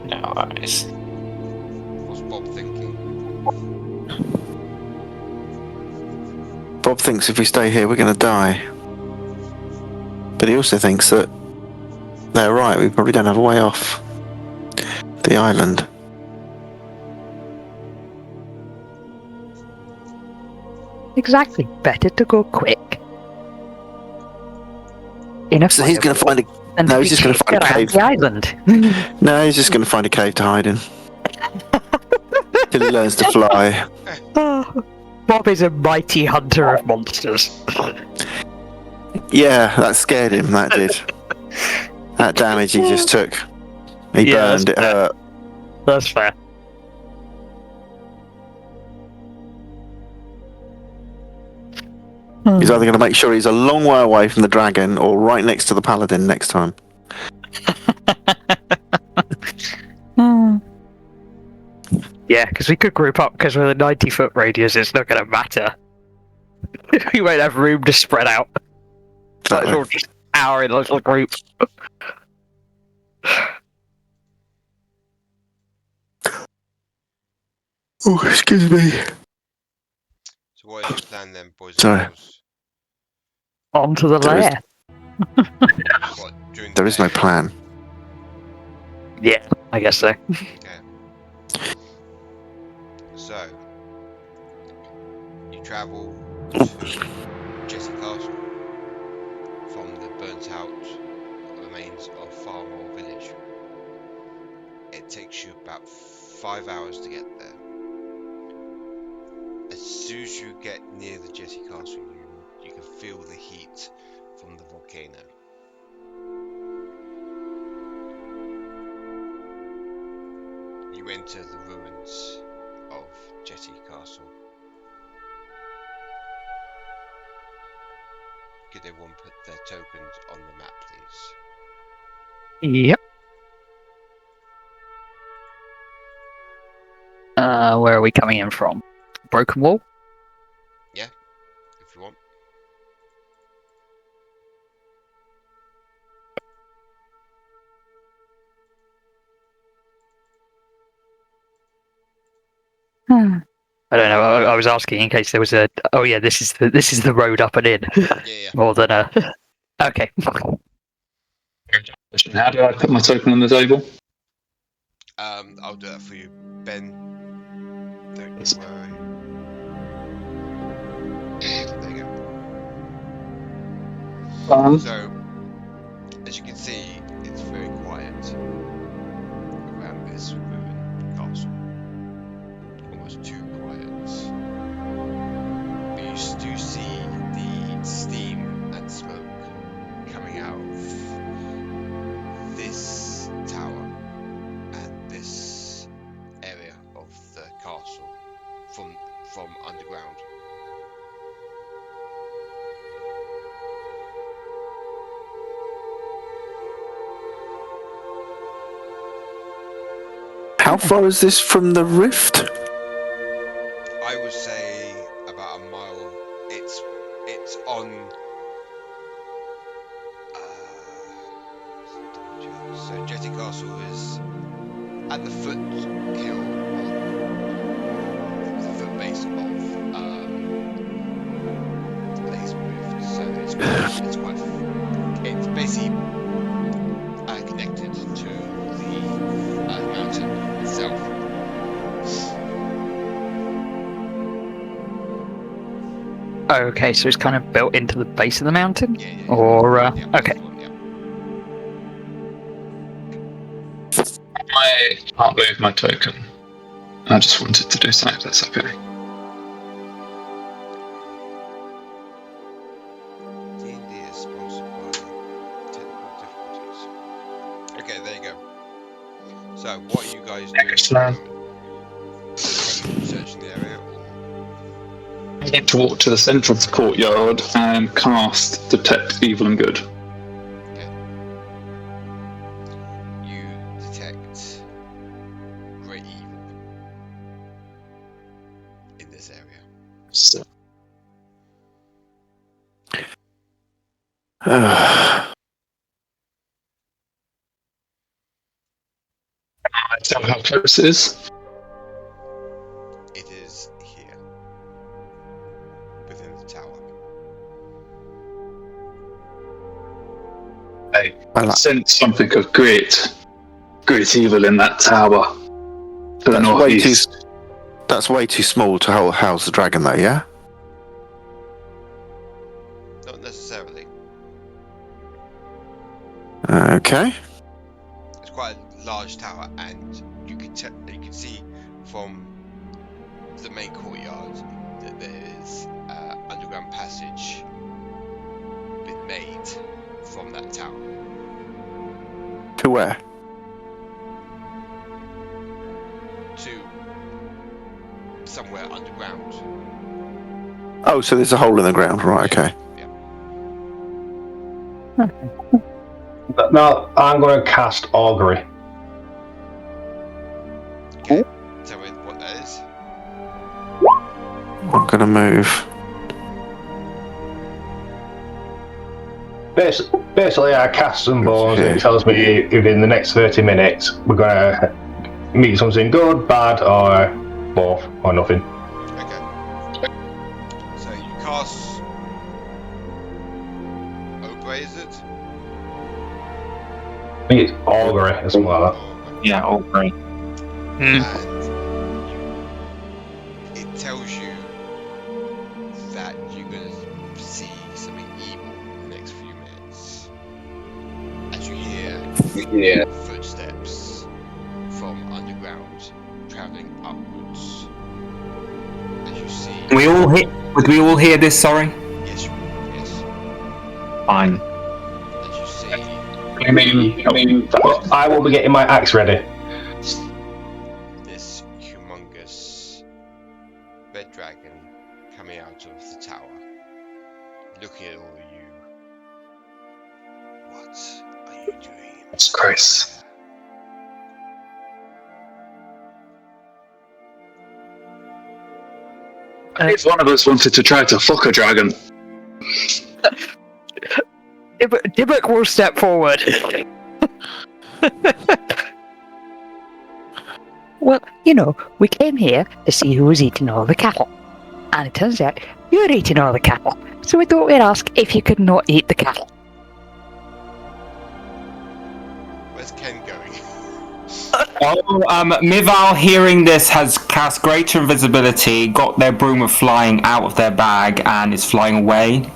No worries. What's Bob thinking? Bob thinks if we stay here, we're going to die. But he also thinks that they're right. We probably don't have a way off the island. Exactly. Better to go quick. Enough. So he's going to find a. and no, he's just gonna find a around cave. the island. No, he's just going to find a cave to hide in. Till he learns to fly. Bob is a mighty hunter of monsters. Yeah, that scared him. That did. That damage he just took. He Yeah, burned. It that's fair. hurt. That's fair. He's either going to make sure he's a long way away from the dragon or right next to the paladin next time. Yeah, because we could group up, because with a 90-foot radius, it's not going to matter. We won't have room to spread out. So it's all just our little group. Oh, excuse me. So what is your plan then, boys Sorry. and girls? Onto the There is- lair. What, during the There is day? no plan. Yeah, I guess so. Okay. So, you travel to Jetty Castle from the burnt out remains of Farmore Village. It takes you about 5 hours to get there. As soon as you get near the Jetty Castle, you can feel the heat from the volcano. You enter the ruins of Jetty Castle. Could everyone put their tokens on the map, please? Yep. Where are we coming in from? Broken Wall? If you want. I don't know. I was asking in case there was a. Oh yeah, this is the road up and in, Yeah. more than a. Okay. How do I put my token on the table? I'll do that for you, Ben. Don't Yes. worry. There you go. So, as you can see, it's very quiet around this ruined castle. Almost too quiet. But you do see the steam and smoke coming out of this tower and this area of How far is this from the rift? I would say about a mile. It's on. So Jetty Castle is at the foot hill, the foot base of Blaze Rift. So it's basically connected to the mountain itself. Okay, so it's kind of built into the base of the mountain? Yeah. Or, Yeah, okay. yeah. I can't move my token. I just wanted to do something, if that's okay. D&D is sponsored by technical difficulties. Okay, there you go. So, what are you guys doing? Excellent. Searching the area? I need to walk to the centre of the courtyard and cast Detect Evil and Good. Okay. You detect great evil in this area. So, I tell how close it is. It is here. Within the tower. I sense something of great evil in that tower. To the northeast. That's way too small to house the dragon, though. Yeah. Not necessarily. Okay. It's quite a large tower, and you can see from the main courtyard that there is underground passage been made from that tower. To where? To somewhere underground. Oh, so there's a hole in the ground, right? Okay. Yeah. Now I'm going to cast Augury. Okay. Tell me what that is. I'm gonna move. Basically, I cast some bones and it tells me within the next 30 minutes we're going to meet something good, bad, or both, or nothing. Okay. So you cast Obre, is it? I think it's Augury or something like that. Yeah, all great. And it tells you that you're going to see something evil in the next few minutes. As you hear footsteps from underground travelling upwards. As you see. Would we all hear this? Sorry. Yes, you will. Yes. Fine. As you see. I mean, Well, I will be getting my axe ready. This humongous red dragon coming out of the tower, looking at all of you. What are you doing? it's Chris. If one of us wanted to try to fuck a dragon. Dibbuk will step forward. Well, we came here to see who was eating all the cattle. And it turns out you're eating all the cattle. So we thought we'd ask if you could not eat the cattle. Where's Ken going? Mirvl, hearing this, has cast greater invisibility, got their broom of flying out of their bag, and is flying away.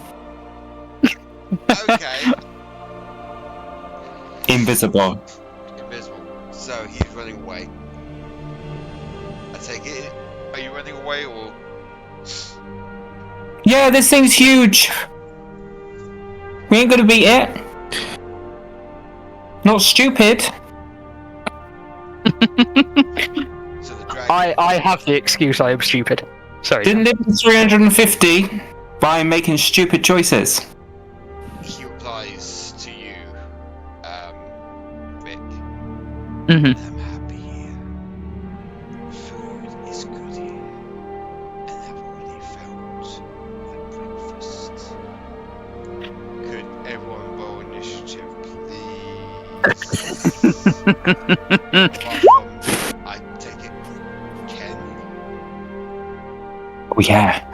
Okay. Invisible. Invisible. So he's running away. I take it. Are you running away or? Yeah, this thing's huge. We ain't gonna beat it. Not stupid. So the dragon. I have the excuse I am stupid. Sorry. Didn't live to 350 by making stupid choices. He replies to you, Vic. Mhm. I'm happy here. I take it, Ken. Oh yeah.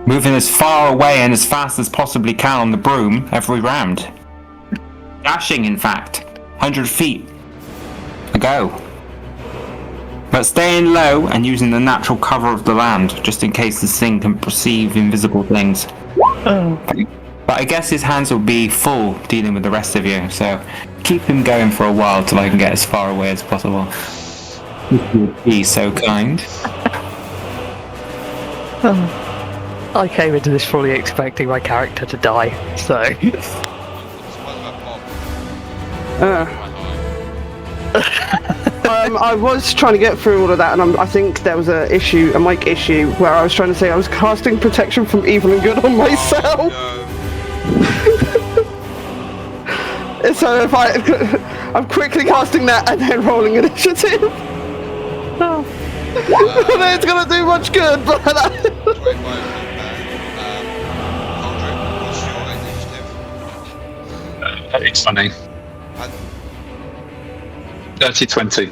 Moving as far away and as fast as possibly can on the broom every round. Dashing, in fact. 100 feet. A go. But staying low and using the natural cover of the land, just in case this thing can perceive invisible things. But I guess his hands will be full dealing with the rest of you, so keep him going for a while till I can get as far away as possible. If you would be so kind. I came into this fully expecting my character to die, so... I was trying to get through all of that, and I think there was a mic issue, where I was trying to say I was casting protection from evil and good on myself. So if I'm quickly casting that and then rolling initiative. It's gonna do much good, but. 25 what's your initiative? It's funny. And 30-20. 30-20.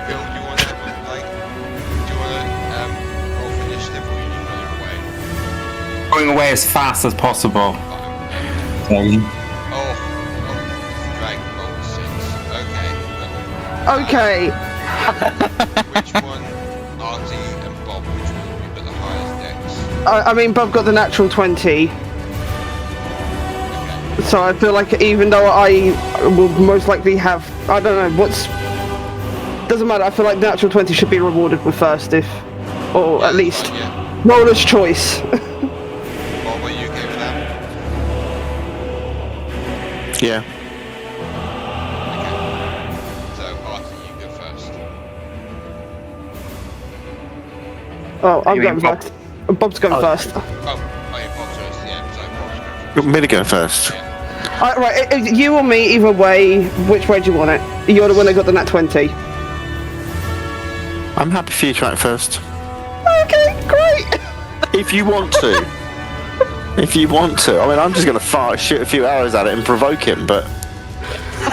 Mirvl, do you want to roll for initiative, or are you just running away? Going away as fast as possible. Drag roll 6. Okay. Okay. Which one, Artie and Bob, which one have you got the highest dex? I mean, Bob got the natural 20. Okay. So I feel like even though I will most likely have, I don't know, doesn't matter, I feel like natural 20 should be rewarded with first or at least roller's choice. Bob, are you okay with that? Yeah. Okay. So, Artie, you go first. Oh, I'm You going mean Bob? first. Bob's going first. Oh, Bob's first, yeah, so Bob's going first. You want me to go first? Yeah. Right, you or me, either way, which way do you want it? You're the one that got the nat 20. I'm happy for you to act first. Okay, great! If you want to. If you want to. I mean, I'm just going to shoot a few arrows at it and provoke him, but...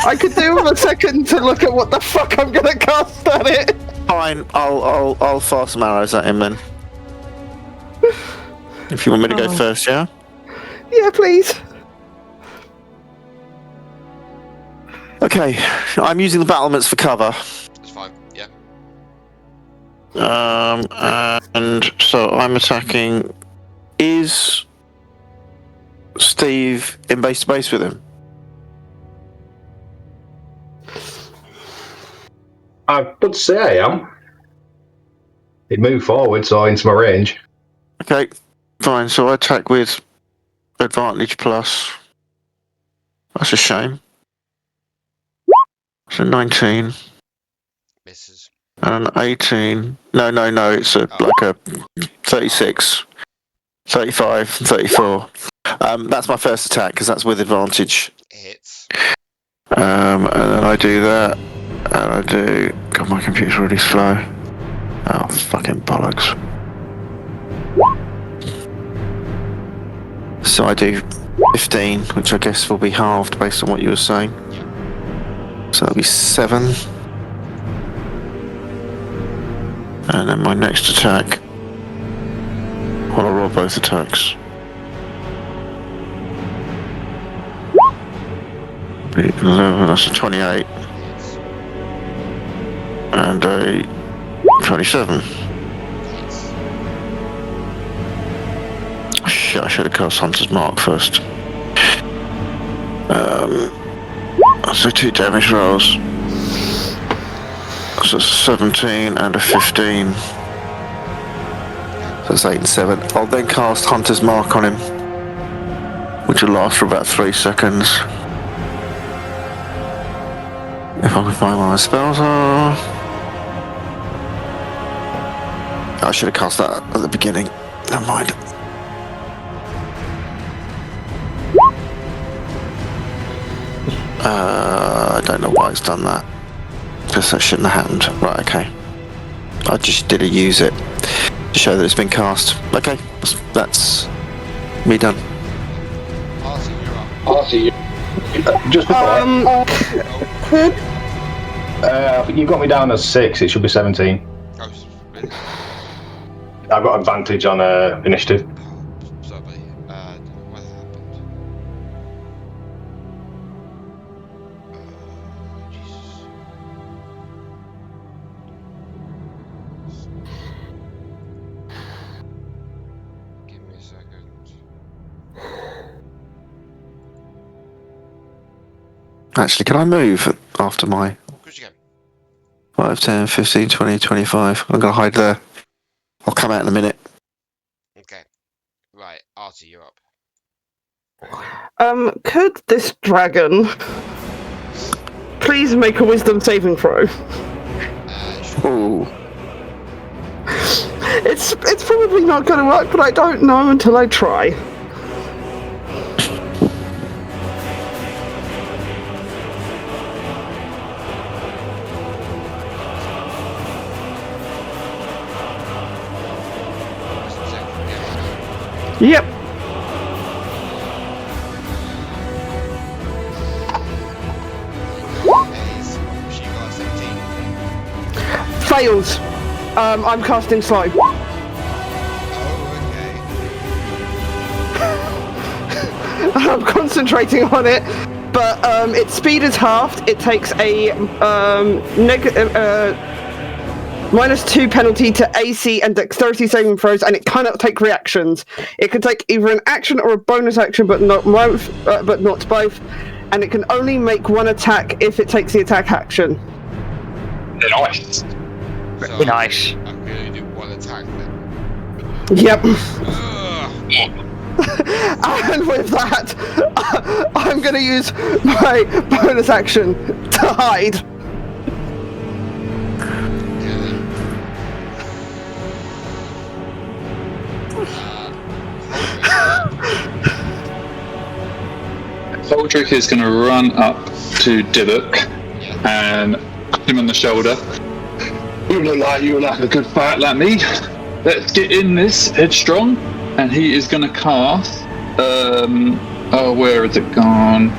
I could do with a second to look at what the fuck I'm going to cast at it. Fine, I'll fire some arrows at him then. If you want me to go first, yeah? Yeah, please. Okay, I'm using the battlements for cover. That's fine, yeah. And so I'm attacking. Is Steve in base to base with him? I would say I am. He'd move forward, so into my range. Okay, fine. So I attack with advantage plus. That's a shame. So 19 Misses. and an 18. No. It's like a 36, 35, 34. That's my first attack because that's with advantage. Hits. And then I do that. And I do. God, my computer's really slow. Oh, fucking bollocks. So I do 15, which I guess will be halved based on what you were saying. So that'll be 7. And then my next attack. Well, I'll roll both attacks. That's a 28. And a 27. Shit, I should have cast Hunter's Mark first. So 2 damage rolls. So 17 and a 15. So that's 8 and 7. I'll then cast Hunter's Mark on him, which will last for about 3 seconds. If I can find where my spells are. I should have cast that at the beginning. Never mind. I don't know why it's done that. Because that shouldn't have happened. Right, okay. I just did use it to show that it's been cast. Okay, that's me done. Artie, Just before. Could You got me down as 6. It should be 17. Oh, really? I've got advantage on initiative. Oh, sorry, buddy. What happened? Jesus. Give me a second. Actually, can I move after my Of course you can. 5, 10, 15, 20, 25? I'm going to hide there. I'll come out in a minute. Okay. Right, Artie, you're up. could this dragon please make a wisdom saving throw? Sure. Ooh. It's probably not going to work, but I don't know until I try. Yep. She got a 17. Fails. I'm casting slow. Oh, okay. I'm concentrating on it, but its speed is halved. It takes a -2 penalty to AC and dexterity saving throws, and it cannot take reactions. It can take either an action or a bonus action, but not both. And it can only make one attack if it takes the attack action. Nice. So Nice. I'm going to do one attack then. Yep. Ugh. And with that, I'm going to use my bonus action to hide. Holdrick is going to run up to Dibbuk and pat him on the shoulder. You look like a good fight like me. Let's get in this headstrong. And he is going to cast. Where has it gone?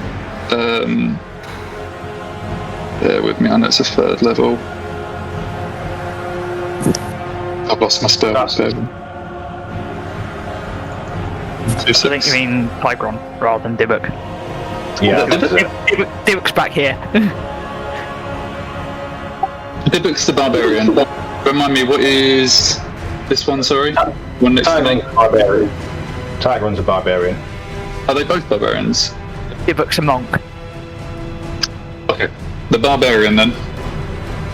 Bear with me, I know it's a 3rd level. I've lost my spell. I think you mean Tygron rather than Dibbuk. Yeah. Dibbuk's back here. Dibbuk's the barbarian. Remind me, what is this one? Sorry, one next to me. Barbarian. Tygron's a barbarian. Are they both barbarians? Dibbuk's a monk. Okay, the barbarian then.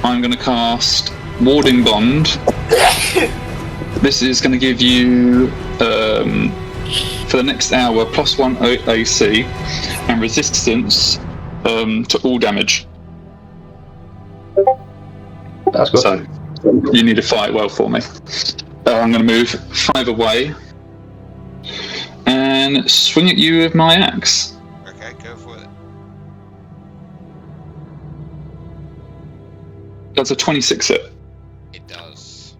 I'm going to cast Warding Bond. This is going to give you, for the next hour, +1 AC and resistance to all damage. That's good. So you need to fight well for me. I'm going to move 5 away and swing at you with my axe. Okay, go for it. That's a 26 hit. It does.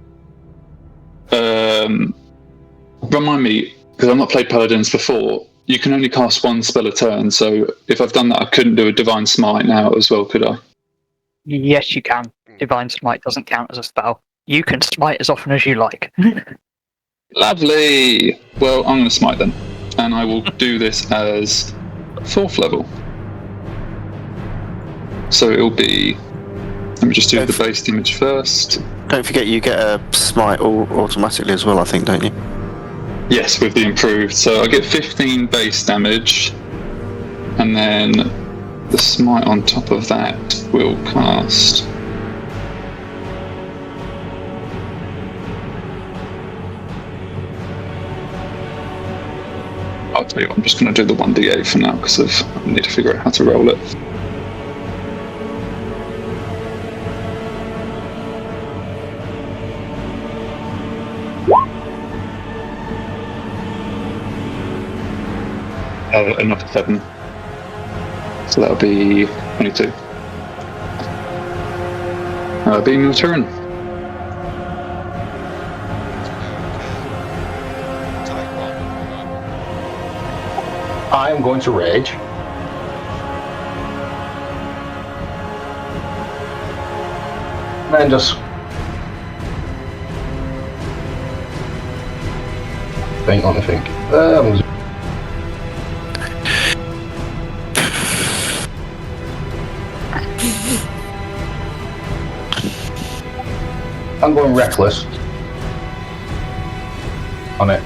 Remind me, because I've not played Paladins before, you can only cast 1 spell a turn, so if I've done that, I couldn't do a Divine Smite now as well, could I? Yes, you can. Divine Smite doesn't count as a spell. You can smite as often as you like. Lovely! Well, I'm going to smite then. And I will do this as 4th level. So it'll be... Let me just do the base damage first. Don't forget you get a smite automatically as well, I think, don't you? Yes, with the improved. So I get 15 base damage. And then the smite on top of that will cast... I'll tell you what, I'm just going to do the 1d8 for now because I need to figure out how to roll it. Another 7. So that'll be 22. That'll be your turn. I am going to rage. And just think. Let me think. I'm going reckless on it.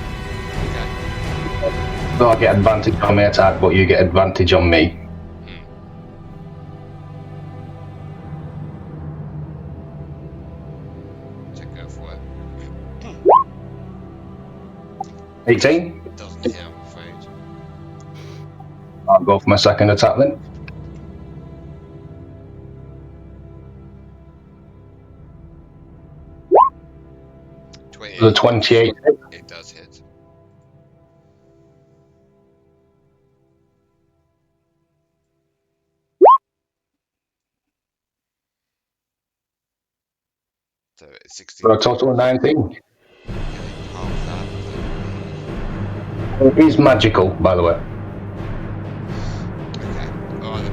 So I get advantage on my attack, but you get advantage on me. Go for it. 18. Doesn't hit, I'm afraid. I'll go for my second attack then. The 28. It does hit. So it's 16. For a total of 19. Okay, half that. It is magical, by the way. Okay, alright then.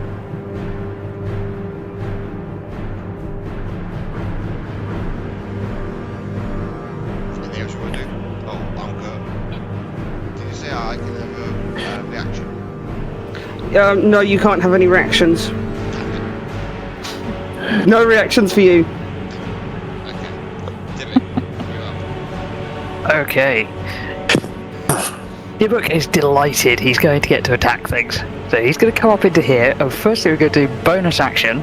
Anything else you want to do? Oh, bunker. Did you say I can have a reaction? No, you can't have any reactions. No reactions for you. Okay. Dibbuk, you're up. Okay. Dibbuk is delighted he's going to get to attack things. So he's going to come up into here, and firstly we're going to do bonus action.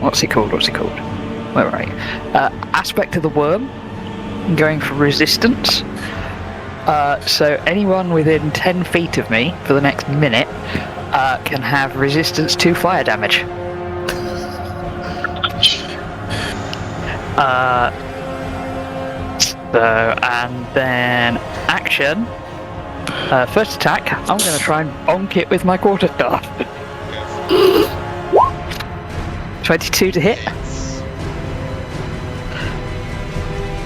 What's it called? Where are you? Aspect of the Worm. I'm going for resistance. So anyone within 10 feet of me for the next minute can have resistance to fire damage. And then action. First attack, I'm going to try and bonk it with my quarterstaff. 22 to hit.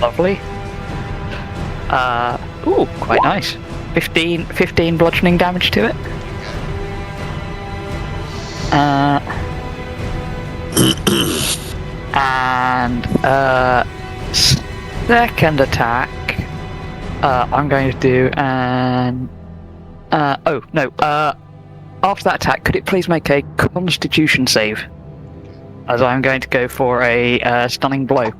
Lovely. Ooh, quite nice. 15 bludgeoning damage to it. And second attack, I'm going to do an. After that attack, could it please make a Constitution save? As I'm going to go for a stunning blow.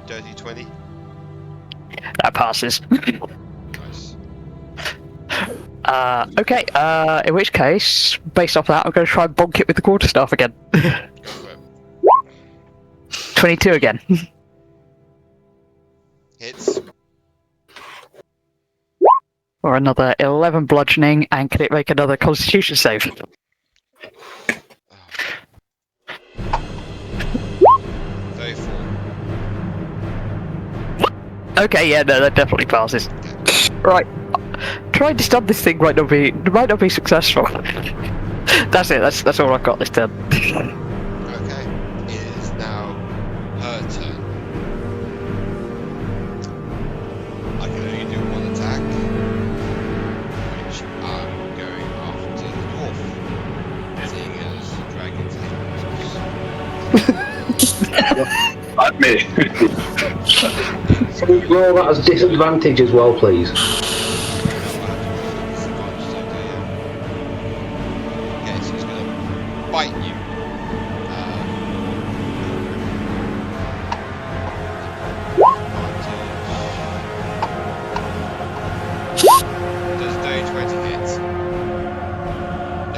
Dirty 20. That passes. Nice. Okay, in which case, based off that, I'm going to try and bonk it with the quarterstaff again. Go for it. 22 again. Hits. Or another 11 bludgeoning, and can it make another Constitution save? 34. Okay, yeah, no, that definitely passes. Right, trying to stun this thing might not be successful. That's it. That's all I've got this turn. Okay. It is now her turn. I can only do one attack, which I'm going after the dwarf, seeing as dragons hate Not me. Can you roll that as disadvantage as well, please? Okay, so it's going to bite you. Does do 20 hits? No,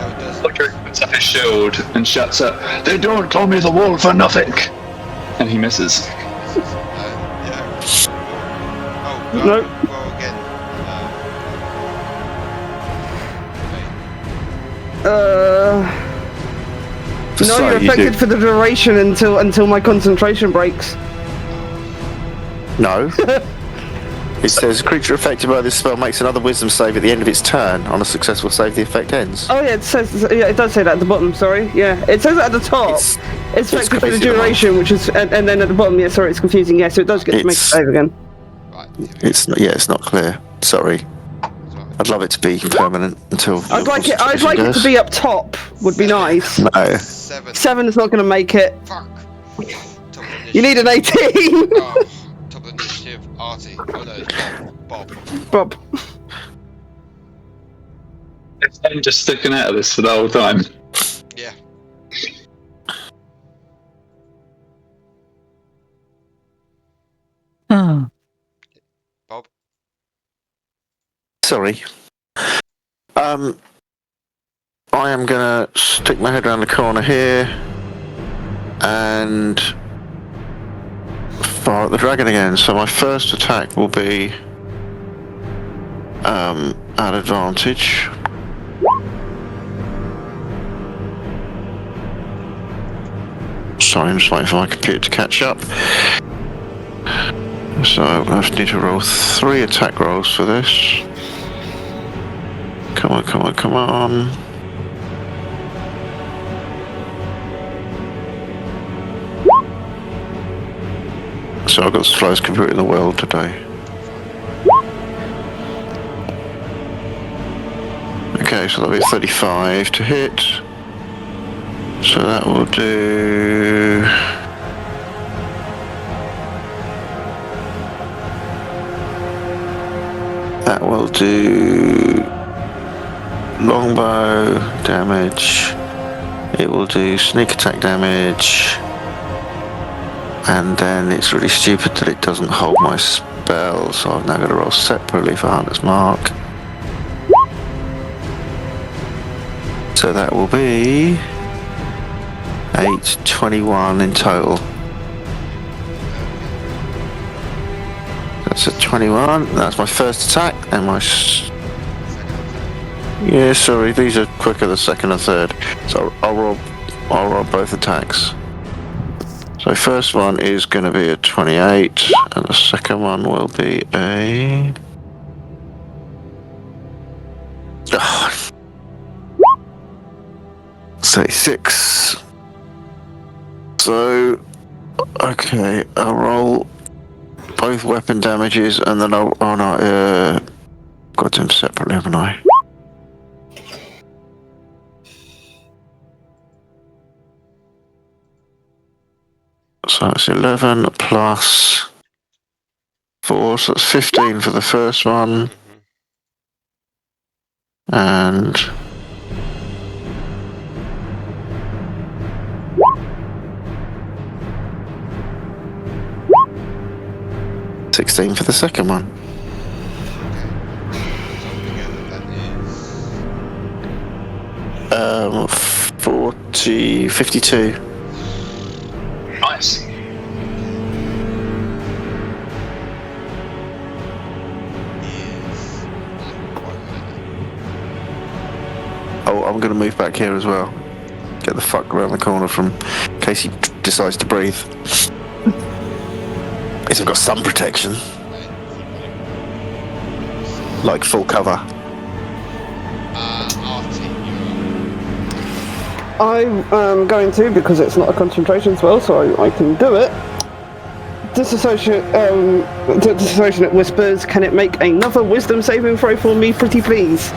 it doesn't. Holdrick puts up his shield and shouts out, "They don't call me the wall for nothing!" And he misses. Yeah. Oh, No. roll again. No, So you're you affected do- for the duration until my concentration breaks. No. It says creature affected by this spell makes another wisdom save at the end of its turn. On a successful save, the effect ends. Oh yeah, it does say that at the bottom. Sorry, yeah, it says it at the top. It's- It's affected for the crazy, duration, which is, and then at the bottom, yeah, sorry, it's confusing. Yeah, so it does get to make a It's- save again. Right. It's not. Yeah, it's not clear. Sorry. I'd love it to be permanent until. I'd like it to be up top. Would be nice. No. 7 is not going to make it. Fuck. You need an 18. Oh, top of initiative, Artie. Oh no, it's Bob. Bob. Is Ben just sticking out of this for the whole time? Yeah. Oh. Bob. Sorry. I am gonna stick my head around the corner here and fire at the dragon again. So my first attack will be at advantage. Sorry, I'm just waiting for my computer to catch up. So I need to roll 3 attack rolls for this. Come on, come on, come on. So I've got the slowest computer in the world today. Okay, so that'll be 35 to hit. So that will do... That will do... Longbow damage. It will do sneak attack damage. And then it's really stupid that it doesn't hold my spell, so I've now got to roll separately for Hunter's Mark. So that will be 8, 21 in total. That's a 21. That's my first attack, and my... Yeah, sorry, these are quicker the second and third. So I'll roll both attacks. So first one is going to be a 28, and the second one will be a... Oh. 36. So, okay, I'll roll both weapon damages, and then I'll... Oh no, got them separately, haven't I? So it's 11 plus 4, so that's 15 for the first one. And... $16 for the second one. So together that is... 40... 52. Nice. Oh, I'm going to move back here as well. Get the fuck around the corner from... in case he decides to breathe. At least I've got some protection. Like full cover. Artie, I'm going to, because it's not a concentration spell, so I can do it. Disassociate whispers, can it make another wisdom saving throw for me, pretty please?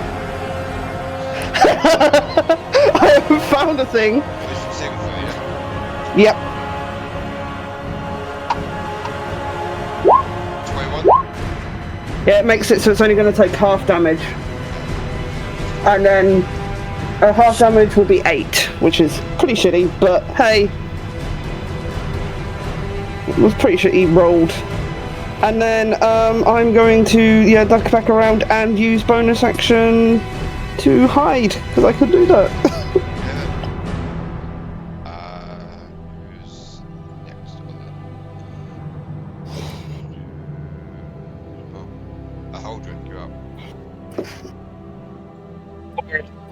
I have found a thing. wisdom saving throw, yeah? Yep. 21? Yeah, it makes it so it's only going to take half damage. And then half damage will be 8, which is pretty shitty, but hey. It was pretty shitty rolled. And then I'm going to duck back around and use bonus action to hide, because I could do that. Who's next on that? Holdrick, you're up.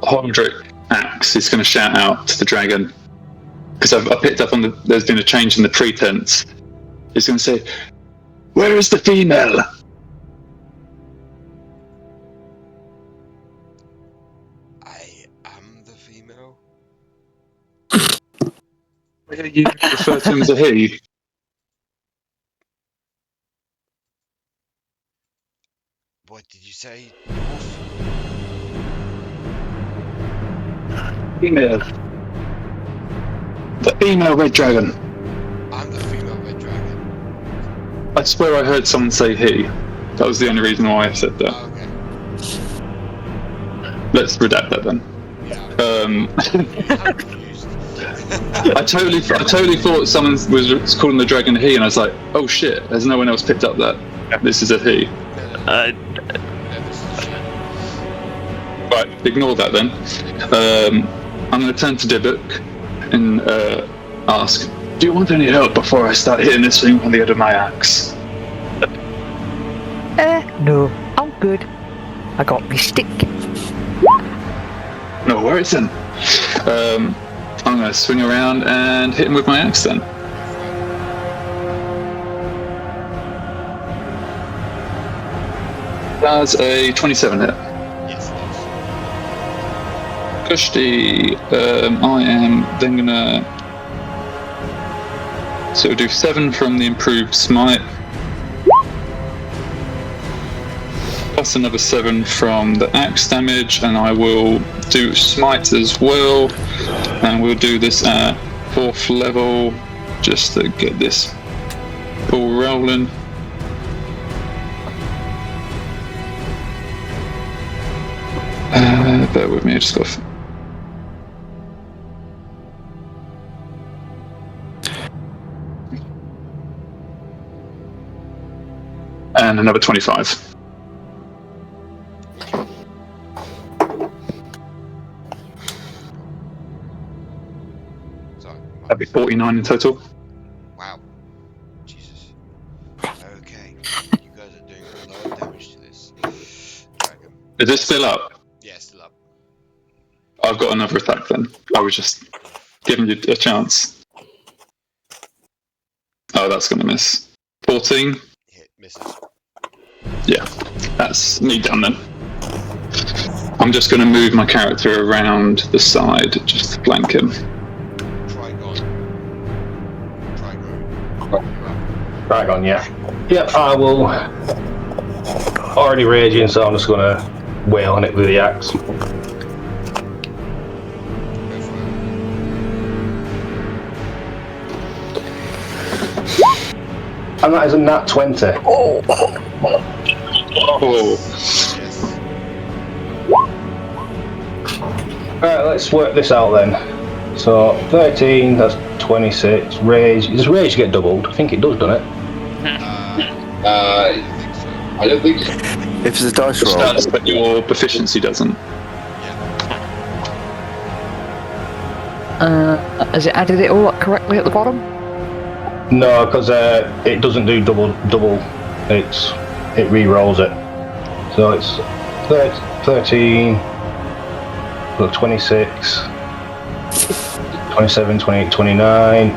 Holdrick Axe is going to shout out to the dragon, because I picked up on there's been a change in the pretense. He's going to say, "Where is the female?" I am the female. You refer to him as a he. What did you say? Female. The female red dragon. I'm the female red dragon. I swear I heard someone say he. That was the only reason why I said that. Oh, okay. Let's redact that then. Yeah. I'm confused. I totally thought someone was calling the dragon he, and I was like, oh shit, has no one else picked up that this is a he? No, this is shit. Right, ignore that then. I'm going to turn to Dibbuk and ask, do you want any help before I start hitting this thing on the end of my axe? No, I'm good. I got me stick. No worries then. I'm going to swing around and hit him with my axe then. That's a 27 hit. Yes, it Kushti, I am then gonna. So we'll do 7 from the improved smite. Plus another 7 from the axe damage, and I will do smite as well. And we'll do this at 4th level just to get this ball rolling. Bear with me, I just got. And another 25. Sorry. That'd be 49 in total. Wow. Jesus. Okay. You guys are doing a lot of damage to this dragon. Is this still up? Yeah, still up. I've got another attack then. I was just giving you a chance. Oh, that's gonna miss. 14. Hit, misses. Yeah, that's me done then. I'm just gonna move my character around the side just to flank him. Tygron. Beregond, yeah. Yep, I will. Already raging, so I'm just gonna wail on it with the axe. And that is a nat 20. Oh. Yes. Right, let's work this out then. So 13, that's 26. Rage. Does rage get doubled? I think it does, doesn't it? I don't think so. If it's a dice roll, That's but your proficiency doesn't. Has it added it all up correctly at the bottom? No, because it doesn't do double. It re-rolls it. So it's 13, 26, 27, 28, 29.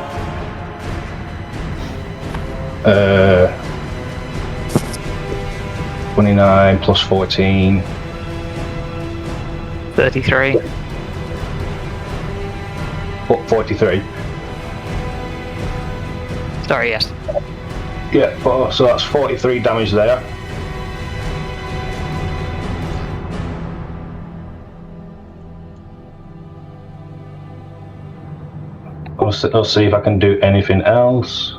29 plus 14. 33. 43. Sorry, yes. Yeah, so that's 43 damage there. I'll see if I can do anything else.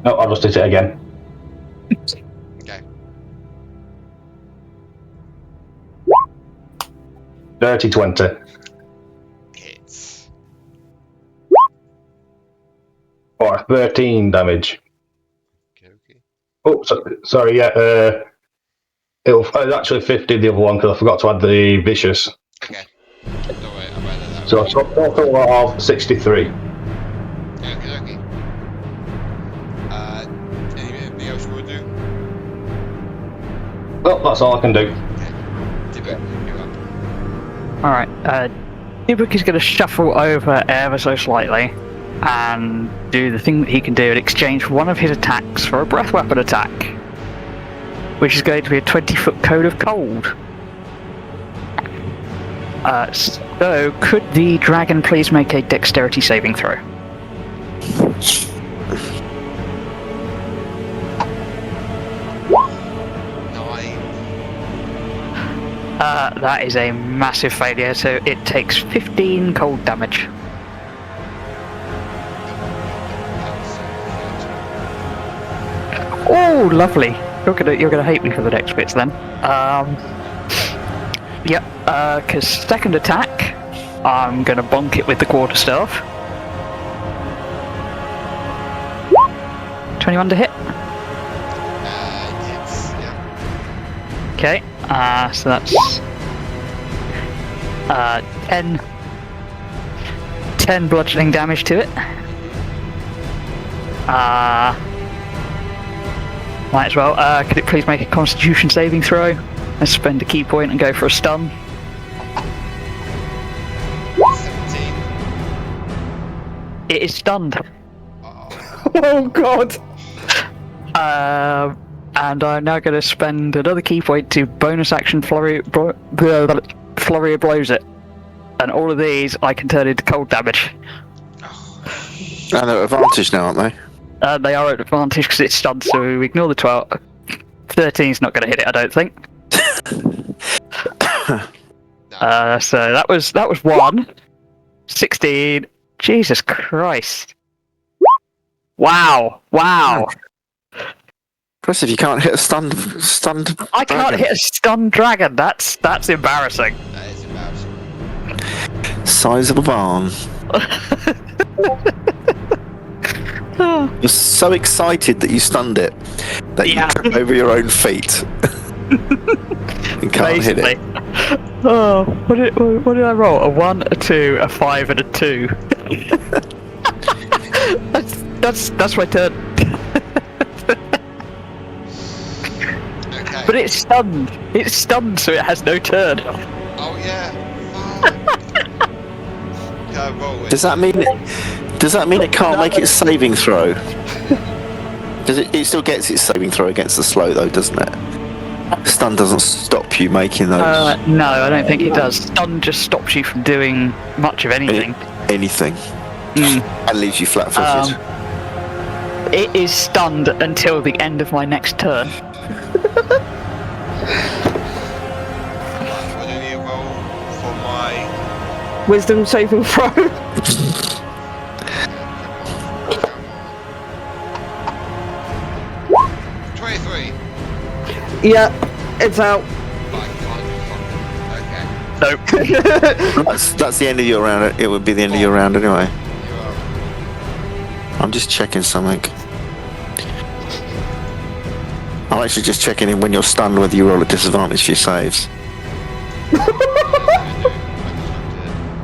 No, I just did it again. Okay. Dirty 20. Hits. Or 13 damage. Okay. Oh, sorry, yeah. It's actually 50 the other one because I forgot to add the vicious. Okay. Don't worry, I'll write that down. So total of 63. Okay. Anything else you want to do? Well, that's all I can do. Dibbuk, you're up. Alright, Dibbuk is going to shuffle over ever so slightly and do the thing that he can do and exchange one of his attacks for a breath weapon attack, which is going to be a 20-foot cone of cold. So, could the dragon please make a dexterity saving throw? That is a massive failure, so it takes 15 cold damage. Oh, lovely. You're gonna hate me for the next bits then. Yep. Because second attack, I'm gonna bonk it with the quarterstaff. 21 to hit. Yes, yeah. Okay. So that's 10 bludgeoning damage to it. Might as well. Could it please make a Constitution saving throw? Let's spend a key point and go for a stun. 17. It is stunned. Oh god. And I'm now going to spend another key point to bonus action flurry of blows it. And all of these I can turn into cold damage. And they're at advantage now, aren't they? They are at advantage because it's stunned, so we ignore the 12. 13's not going to hit it, I don't think. So that was 1. 16. Jesus Christ. Wow. Impressive, you can't hit a stunned I can't hit a stunned dragon. That's embarrassing. That is embarrassing. Size of a barn. You're so excited that you stunned it that you trip over your own feet and can't hit it. Oh, what did I roll? A 1, a 2, a 5, and a 2. that's my turn. Okay. But it's stunned. It's stunned, so it has no turn. Oh yeah. Can I roll it? Does that mean it can't make its saving throw? Does it still gets its saving throw against the slow though, doesn't it? Stun doesn't stop you making those. No, I don't think it does. Stun just stops you from doing much of anything. Anything. And leaves you flat-footed. It is stunned until the end of my next turn. What do you roll for my... Wisdom saving throw. 23. Yeah, it's out. Okay. That's the end of your round. It would be the end of your round anyway. I'm just checking something. I'm actually just checking in when you're stunned whether you roll a disadvantage for your saves.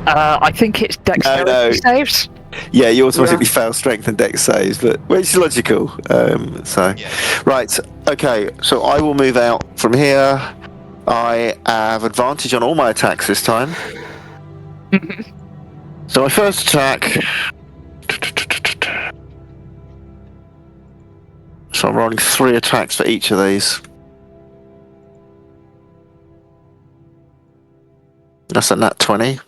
I think it's dexterity saves. Yeah, you automatically fail strength and dex saves, but which is logical. Right, okay. So I will move out from here. I have advantage on all my attacks this time. So my first attack. So I'm rolling 3 attacks for each of these. That's a nat 20.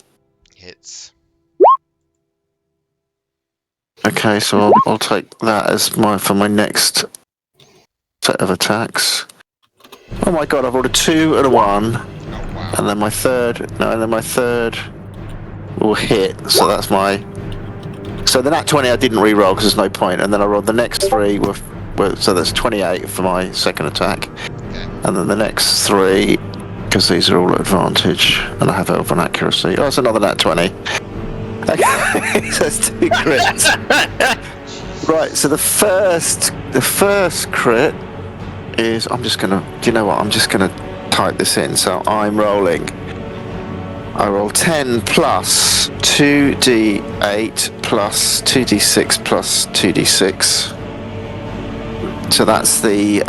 Hits. Okay, so I'll take that as for my next set of attacks. Oh my god, I've rolled a 2 and a 1. Oh, wow. And then my third will hit, so that's my... So the nat 20 I didn't re-roll because there's no point, and then I rolled the next 3, so that's 28 for my second attack. Okay. And then the next 3, because these are all at advantage, and I have over an accuracy. Oh, it's another nat 20. Okay, so that's 2 crits. Right, so the first crit is, I'm just gonna type this in. So I roll 10 plus 2d8 plus 2d6 plus 2d6. So that's the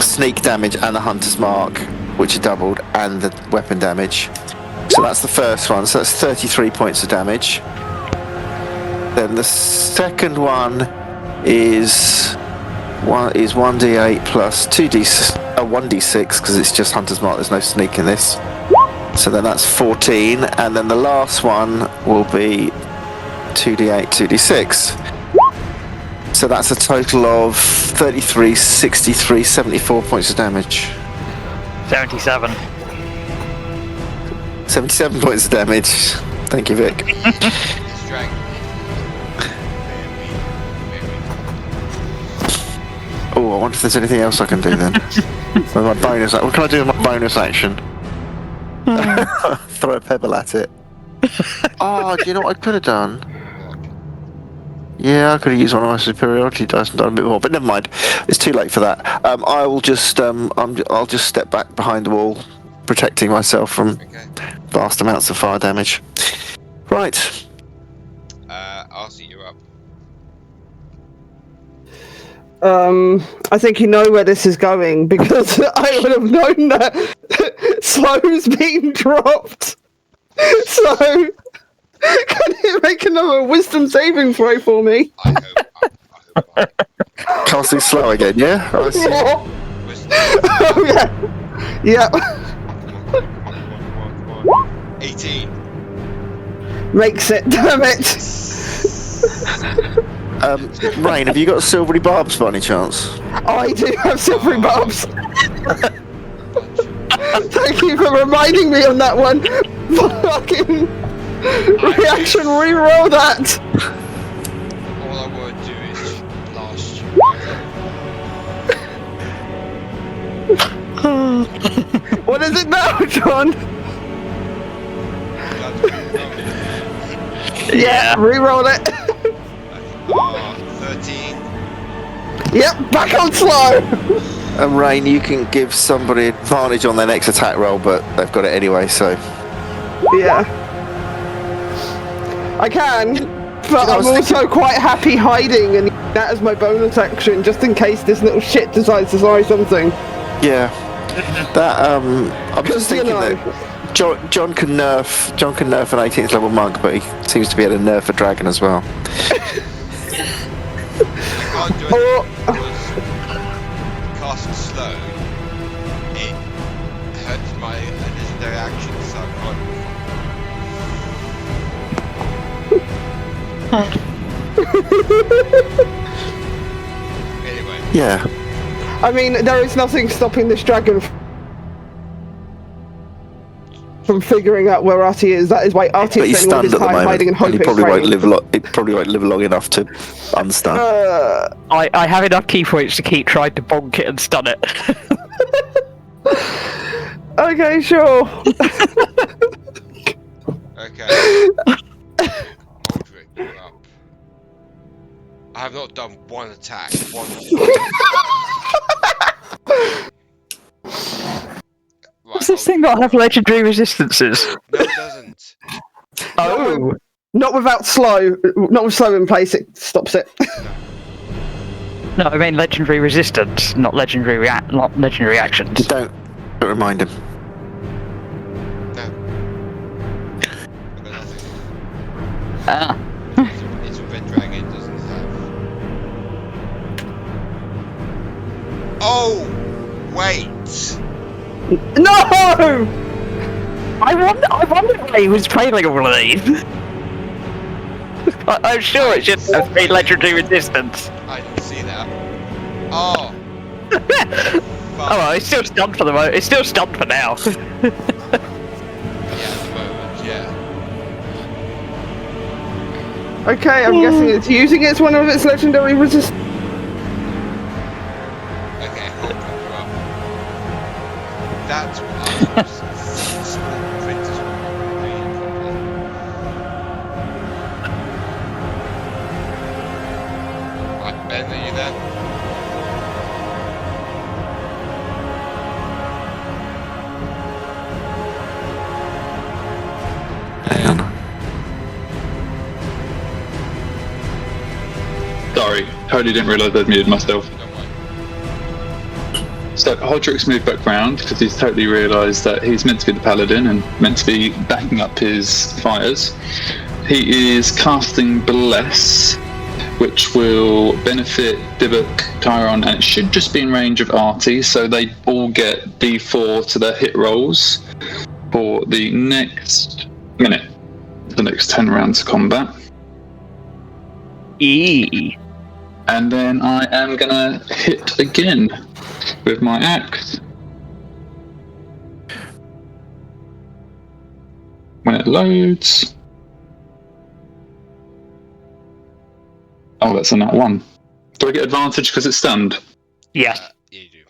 sneak damage and the hunter's mark, which are doubled, and the weapon damage. So that's the first one. So that's 33 points of damage. Then the second one is 1d8 plus 1d6 because it's just hunter's mark. There's no sneak in this. So then that's 14, and then the last one will be 2d8, 2d6. So that's a total of 33, 63, 74 points of damage. 77. 77 points of damage. Thank you, Vic. This dragon. Oh, I wonder if there's anything else I can do then. With my bonus. What can I do with my bonus action? Throw a pebble at it. Oh, do you know what I could have done? Yeah, I could have used one of my superiority dice and done a bit more, but never mind. It's too late for that. I'll just step back behind the wall, protecting myself from vast amounts of fire damage. Right. Artie, you're up. I think you know where this is going because I would have known that Slow's been dropped. So, can you make another wisdom saving throw for me? I hope. Casting slow again, yeah? I see. Oh, yeah. Yeah. Come on. 18. Makes it, damn it. Rain, have you got silvery barbs by any chance? I do have silvery barbs. Thank you for reminding me on that one. Fucking reaction, reroll that. All I want to do is blast you. What is it now, John? Yeah, reroll it. 13. Yep, back on slow. And Rain, you can give somebody advantage on their next attack roll, but they've got it anyway, so... Yeah. I can, but I'm also quite happy hiding and that as my bonus action, just in case this little shit decides to try something. Yeah. That, I'm just thinking that John can nerf an 18th level monk, but he seems to be able to nerf a dragon as well. I can't do it because casting slow, it hurts my legendary action, so I can't. Anyway. Yeah. I mean, there is nothing stopping this dragon from figuring out where Artie is. That is why Artie is spending all his time hiding and hoping. He probably won't live long enough to unstun. I have enough key points to keep trying to bonk it and stun it. Okay, sure. Okay. Holdrick, you're up. I have not done one attack. Does this thing not have legendary resistances? No, it doesn't. Oh. Not without slow. Not with slow in place, it stops it. No, I mean legendary resistance, not legendary actions. Don't remind him. No. I've got nothing. Ah. It's a red dragon, it doesn't have. Oh! Wait! No! I wonder why he was failing all of these. I'm sure it should have been legendary resistance. I didn't see that. Oh! Oh well, it's still stunned for the moment. It's still stunned for now. Yeah, at the moment, yeah. Okay, I'm guessing it's using it as one of its legendary resist. Okay, hold on, you're up. That's what I was small printers were reading properly. Right, Ben, are you there? Hang on. Sorry, totally didn't realise I'd muted myself. Don't worry. So Holdrick's moved back round because he's totally realised that he's meant to be the paladin and meant to be backing up his fighters. He is casting Bless, which will benefit Dibbuk, Tygron, and it should just be in range of Artie, so they all get D4 to their hit rolls for the next minute, the next 10 rounds of combat. And then I am gonna hit again with my axe. when it loads. Oh, that's a nat 1. Do I get advantage because it's stunned? Yeah. Yeah, you do.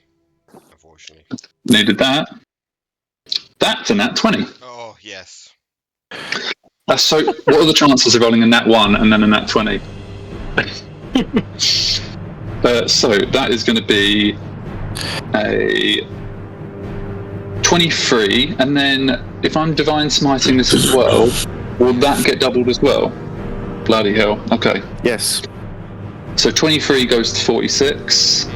Unfortunately. Needed that. That's a nat 20. Oh, yes. So, what are the chances of rolling a nat 1 and then a nat 20? So, that is going to be a 23, and then if I'm Divine Smiting this as well, will that get doubled as well? Bloody hell. Okay. Yes. So 23 goes to 46,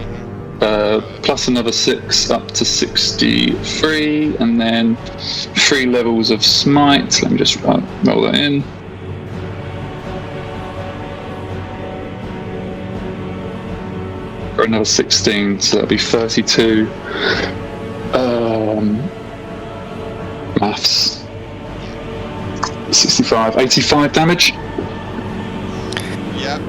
plus another 6 up to 63, and then 3 levels of smite. Let me just roll that in. For another 16, so that'll be 32. Maths. 65, 85 damage. Yep.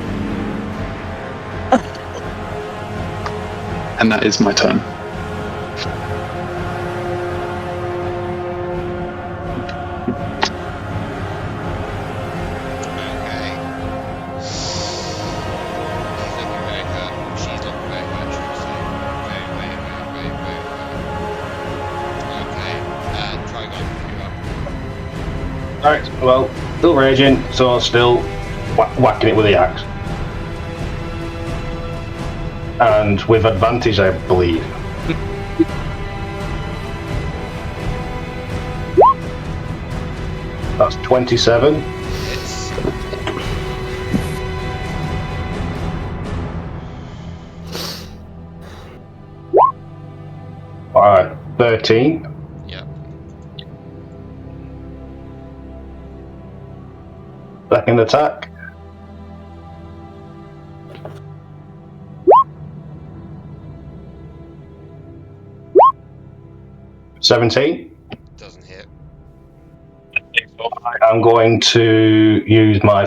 And that is my turn. Okay. She's looking very hurt. She's looking very hurt, should we say. Very hurt. Okay. Tygron, you're up. Alright, well, still raging, so still whacking it with the axe. And with advantage, I believe. That's 27. Hits. Alright, 13. Yep. Second attack. $17. Doesn't hit. I'm going to use my...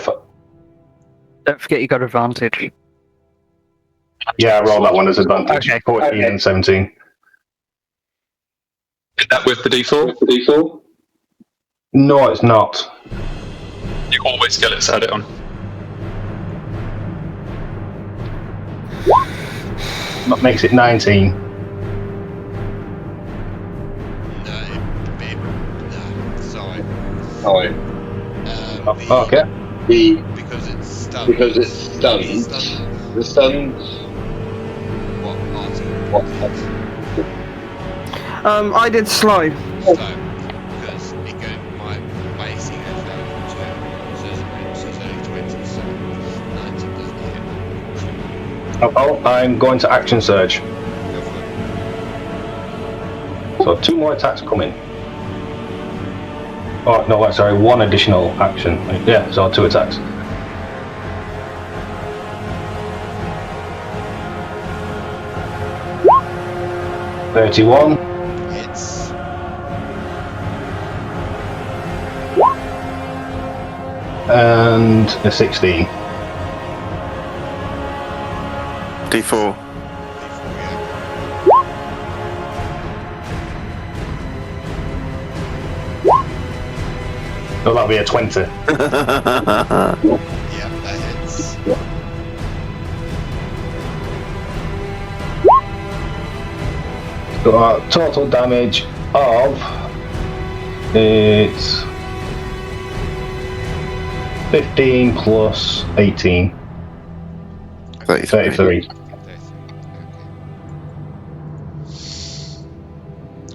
Don't forget you got advantage. Yeah, I rolled that one as advantage. Okay. 14 and 17. Is that with the D4? No, it's not. You always get it, so add it on. That makes it 19. Sorry. Okay. Because it's stunned. The stunned. What, Artie? I did slow. So, because it goes, my AC goes down to 2, so it's only 20, so 19 doesn't hit. Oh, I'm going to action surge. Go for it. So 2 more attacks coming. Oh, no, sorry, 1 additional action. Yeah, so 2 attacks. $31. Hits. And a 16. D4. So that'll be a 20. Yeah, that hits. So total damage of... It's... 15 plus 18. 33.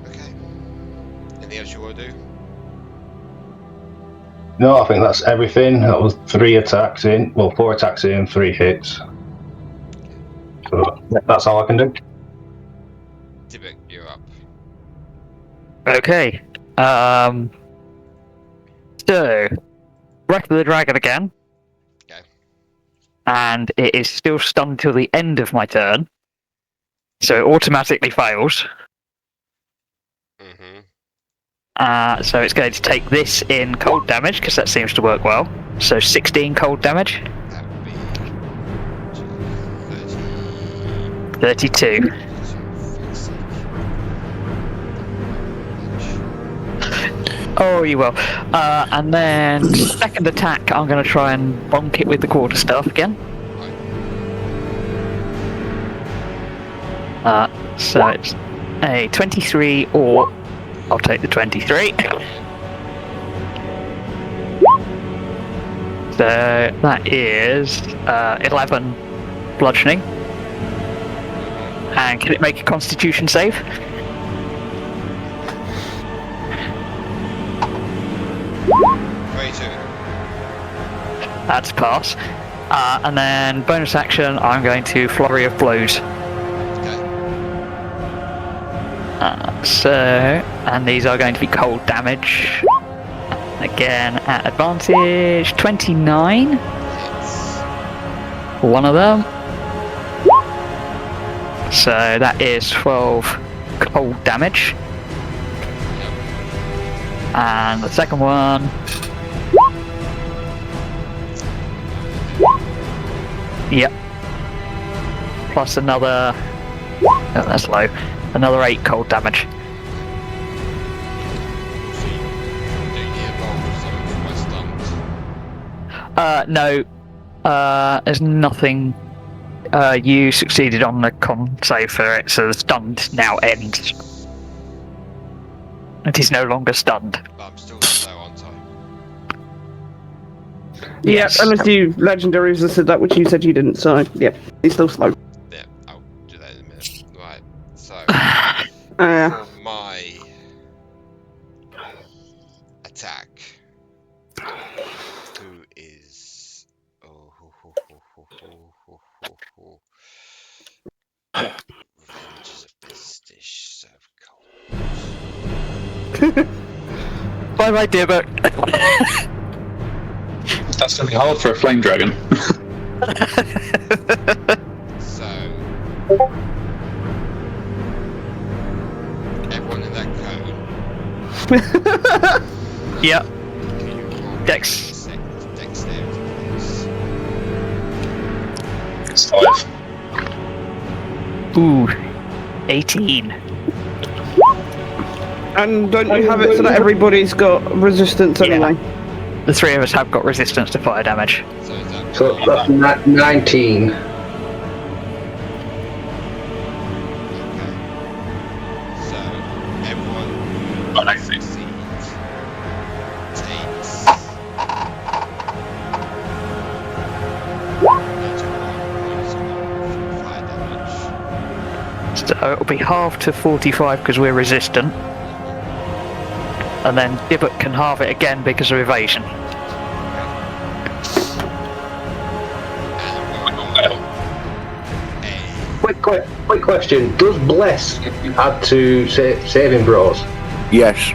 Okay. Anything else you want to do? No, I think that's everything. That was 3 attacks in. Well, 4 attacks in, 3 hits. So that's all I can do. Dibbuk, you're up. Okay. So, Wreck of the Dragon again. Okay. And it is still stunned till the end of my turn. So it automatically fails. Mm-hmm. So it's going to take this in cold damage, because that seems to work well. So 16 cold damage. That would be 32. Oh, you will. And then second attack, I'm going to try and bonk it with the quarterstaff again. So it's a 23, or I'll take the 23. So that is 11 bludgeoning. And can it make a Constitution save? That's a pass. And then bonus action, I'm going to Flurry of Blows. And these are going to be cold damage. Again, at advantage, 29. One of them. So that is 12 cold damage. And the second one. Yep. Plus another. Oh, that's low. Another 8 cold damage. No. There's nothing. You succeeded on the con save for it, so the stunned now ends. It is no longer stunned. But I'm still slow on time. Yes. Yeah, unless you legendary resisted that, which you said you didn't, so yeah, he's still slow. Yeah, I'll do that in a minute. Right, so Yeah. for my attack, who is Revenge is a pastiche, serve cold. Bye bye, Dibbuk. That's going to be hard for a flame dragon. So everyone in that cone. Yep. Can you roll Dex. Dexterity, please? It's 5. Ooh. 18. And don't you have it so that everybody's got resistance anyway? The three of us have got resistance to fire damage. So is that So that's 19. okay? So everyone who succeeds takes 81 fire damage. So it'll be half to 45 because we're resistant. And then Dibbuk can halve it again because of evasion. Quick question. Does Bless add to saving throws? Yes.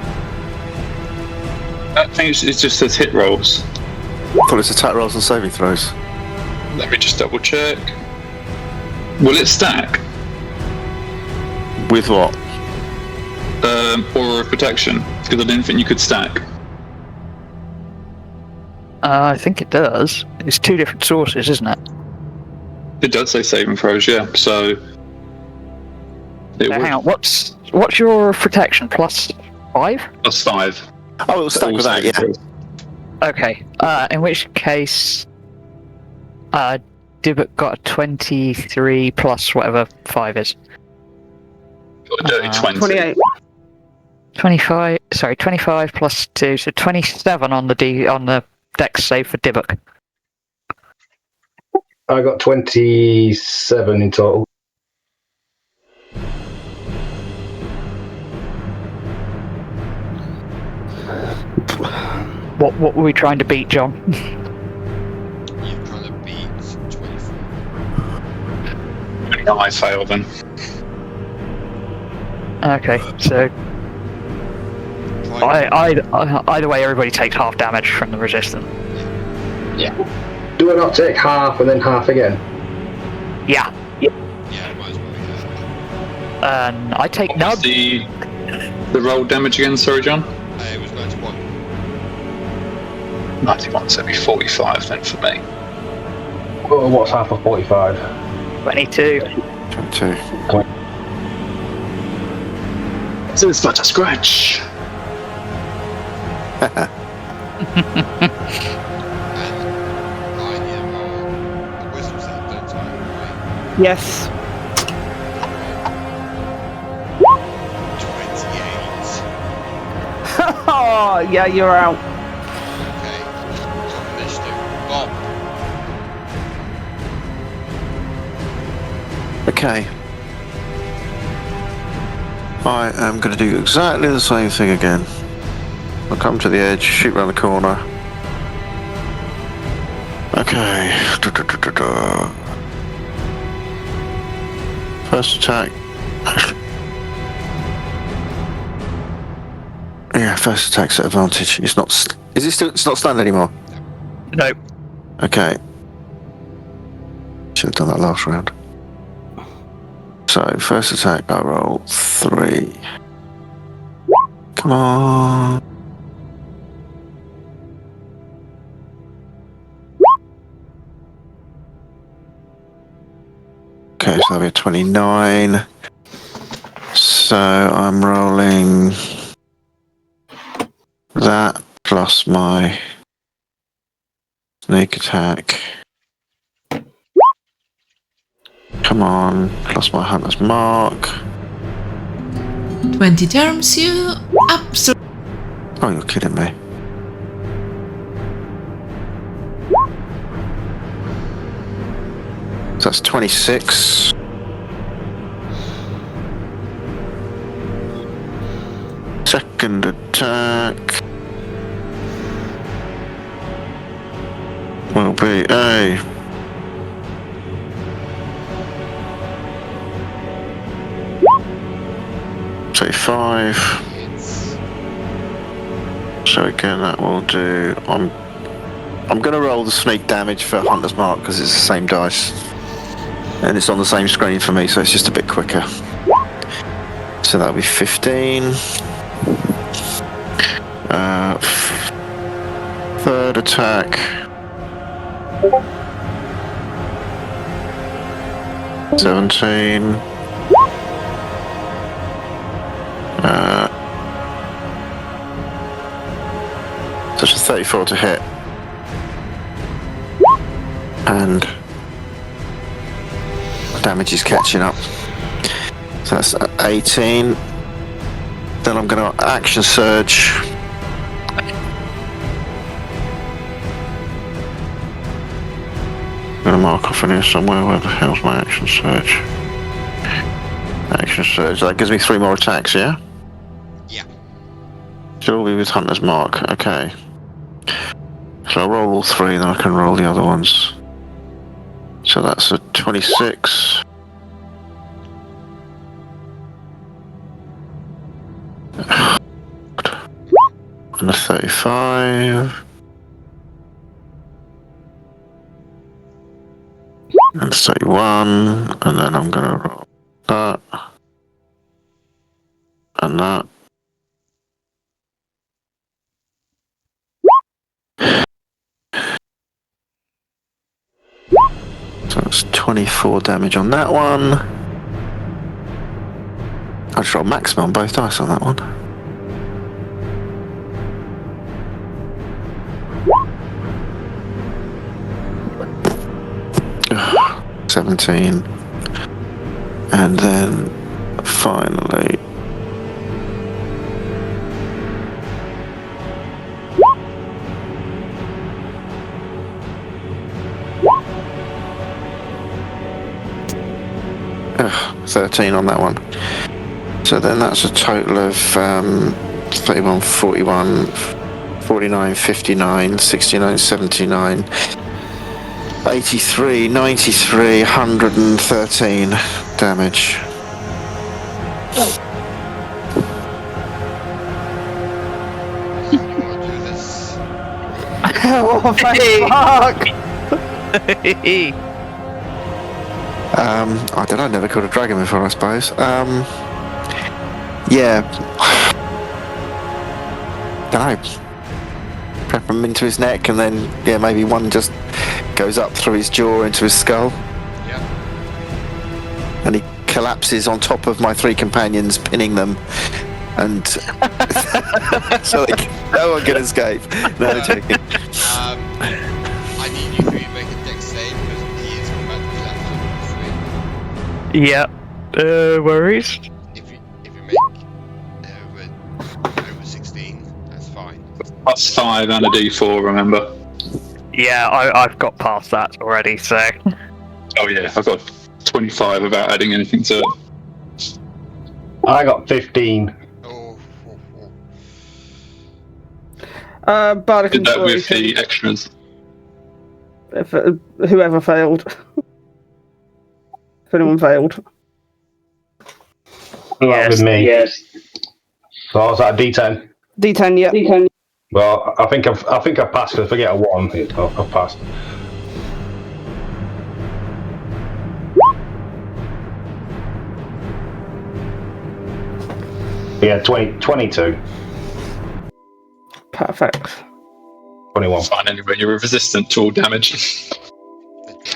I think it just says hit rolls. I thought it's attack rolls and saving throws. Let me just double check. Will it stack? With what? Aura of protection? Because I didn't think you could stack. I think it does. It's two different sources, isn't it? It does say saving throws, yeah. So it Hang would on, what's your protection? +5? plus 5. Oh, it'll stack with that, yeah. Okay. In which case, Dibbuk got a 23 plus whatever 5 is. Got a dirty 20. 28. 25 plus 2, so 27 on the dex save for Dibbuk. I got 27 in total. What were we trying to beat, John? You're trying to beat 24. No, I fail then. Okay, so either way, everybody takes half damage from the resistance. Do I not take half and then half again? Yeah, Yeah, might as well. Yeah. and I take What none. was the roll damage again, sorry, John? It was 91. 91, so it'd be 45 then for me. Oh, what's half of 45? 22. 22. So it's not a scratch. I am a wisdom save, don't I? Right? Yes. 28. Oh, yeah, you're out. Okay. Top initiative. Bob. Okay. I am going to do exactly the same thing again. I'll come to the edge, shoot round the corner. Okay. First attack. Yeah, first attack's at advantage. It's not. Is it still? It's not stunned anymore. No. Okay. Should have done that last round. So first attack, I roll 3. Come on. Okay, so that'll be a 29. So I'm rolling that plus my sneak attack. Come on, plus my hunter's mark. 20 terms, you absolutely. Oh, you're kidding me. So that's 26. Second attack will be a 5. So again, that will do. I'm going to roll the sneak damage for Hunter's Mark because it's the same dice, and it's on the same screen for me, so it's just a bit quicker. So that'll be 15. Third attack. 17. So it's a 34 to hit. And damage is catching up. So that's 18. Then I'm going to action surge. I'm going to mark off in here somewhere. Where the hell's my action surge? Action surge. That gives me 3 more attacks, yeah? Yeah. Should all be with Hunter's Mark. Okay. So I'll roll all 3, then I can roll the other ones. So that's a 26. And a 35. And 31. And then I'm going to roll that. And that. So that's 24 damage on that one. I just rolled maximum on both dice on that one. Ugh, 17. And then finally. Ugh, 13 on that one. So then that's a total of 31, 41, 49, 59, 69, 79, 83, 93, 113 damage. Oh, thank fuck! I don't know, I never killed a dragon before, I suppose. Yeah. Don't know. Prep him into his neck and then, yeah, maybe one just goes up through his jaw into his skull. Yeah. And he collapses on top of my 3 companions, pinning them. And so they No one can escape. No, I'm joking. I need you three to make a dex save because he is about to collapse on three. Yeah. Worries. If you make over 16, that's fine. +5 and a D4, remember? Yeah, I've got past that already, so. Oh yeah, I've got 25 without adding anything to it. I got 15. Bardic Did that with Inspiration. the extras. If whoever failed. If anyone failed. That with me. Yes. So was that a D10? D10, yeah. D10. Well, I think I've passed. Because if I get a 1, I've passed. Yeah, 22. Perfect. 21. Fine anyway, you're resistant to all damage.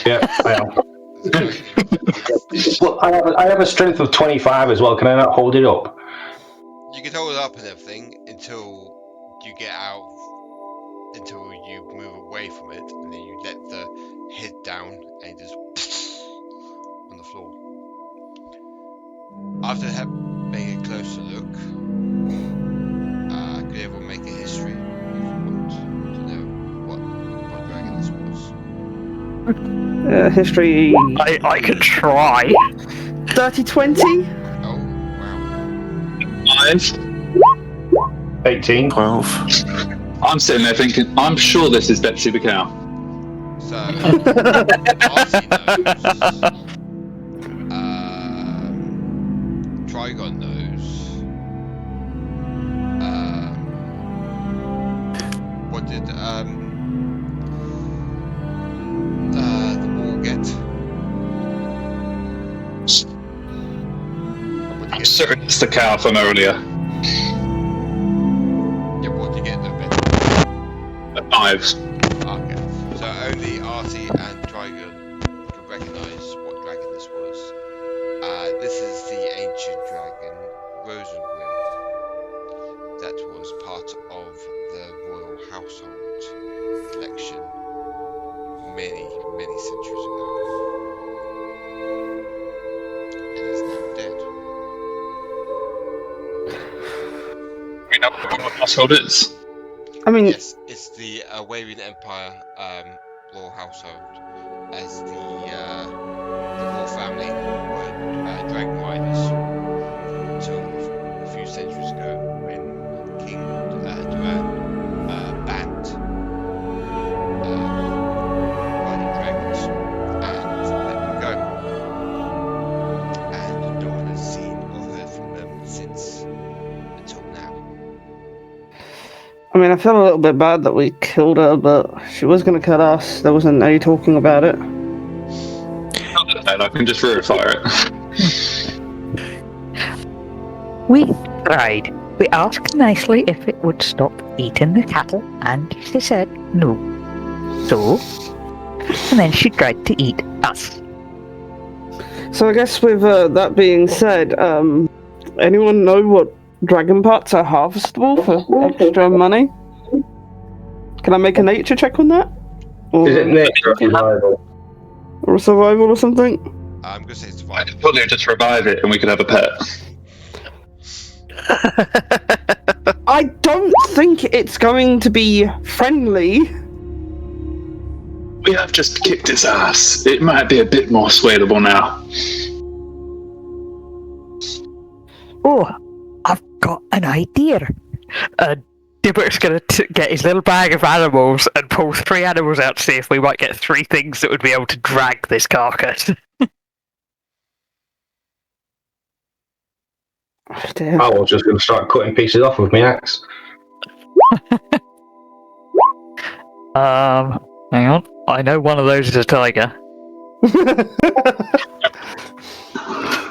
Yeah, I am. Well, I have a strength of 25 as well. Can I not hold it up? You can hold it up and everything until you get out, until you move away from it, and then you let the head down and just on the floor. After making a closer look, could everyone make a history if you want to know what dragon this was? History. I can try. 30-20? Oh, wow. 5. 18. 12. I'm sitting there thinking, I'm sure this is Betsy the cow. So, Artie knows. Tygron knows. What did the wall get? I'm certain it's the cow from earlier. Yeah, what did you get though, Ben? 5. Okay. So only Artie and Tygron can recognise what dragon this was. This is the ancient dragon, Rosengrim, that was part of the royal household collection many centuries ago. And is now dead. We know what the household is. I mean, Yes, it's the Wavian Empire royal household, as the royal family were dragon riders until a few centuries ago when King Duran banned riding dragons and let them go. And no one has seen or heard from them since until now. I mean, I feel a little bit bad that we killed her, but she was going to kill us. There wasn't any talking about it. And I can just verify it. We tried. We asked nicely if it would stop eating the cattle, and she said no. So, and then she tried to eat us. So I guess with that being said, anyone know what dragon parts are harvestable for extra money? Can I make a nature check on that? Or, Is it nature or survival? or survival or something? I'm gonna say it's I fine. could probably just revive it and we could have a pet. I don't think it's going to be friendly. We have just kicked its ass. It might be a bit more swayable now. Oh, I've got an idea. Dibbuk's gonna get his little bag of animals and pull 3 animals out to see if we might get 3 things that would be able to drag this carcass. Oh, dear. I was just going to start cutting pieces off with my axe. Hang on. I know one of those is a tiger.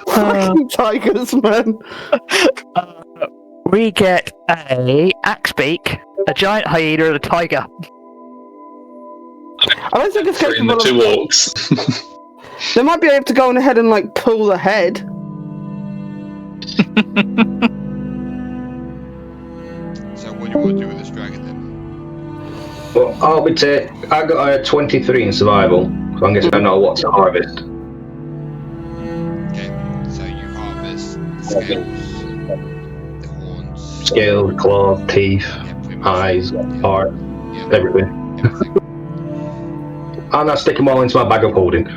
Fucking tigers, man. We get a axe beak, a giant hyena, and a tiger. I don't think it's In the capable 2 of... orcs. They might be able to go on ahead and, like, pull the head. So what do you want to do with this I'll be I got a 23 in survival, so I'm guessing I know what to harvest. Okay, so you harvest the scales, the horns, Scales, claws, teeth, pretty much. eyes, heart, Yeah, everything. everything. And I stick them all into my bag of holding.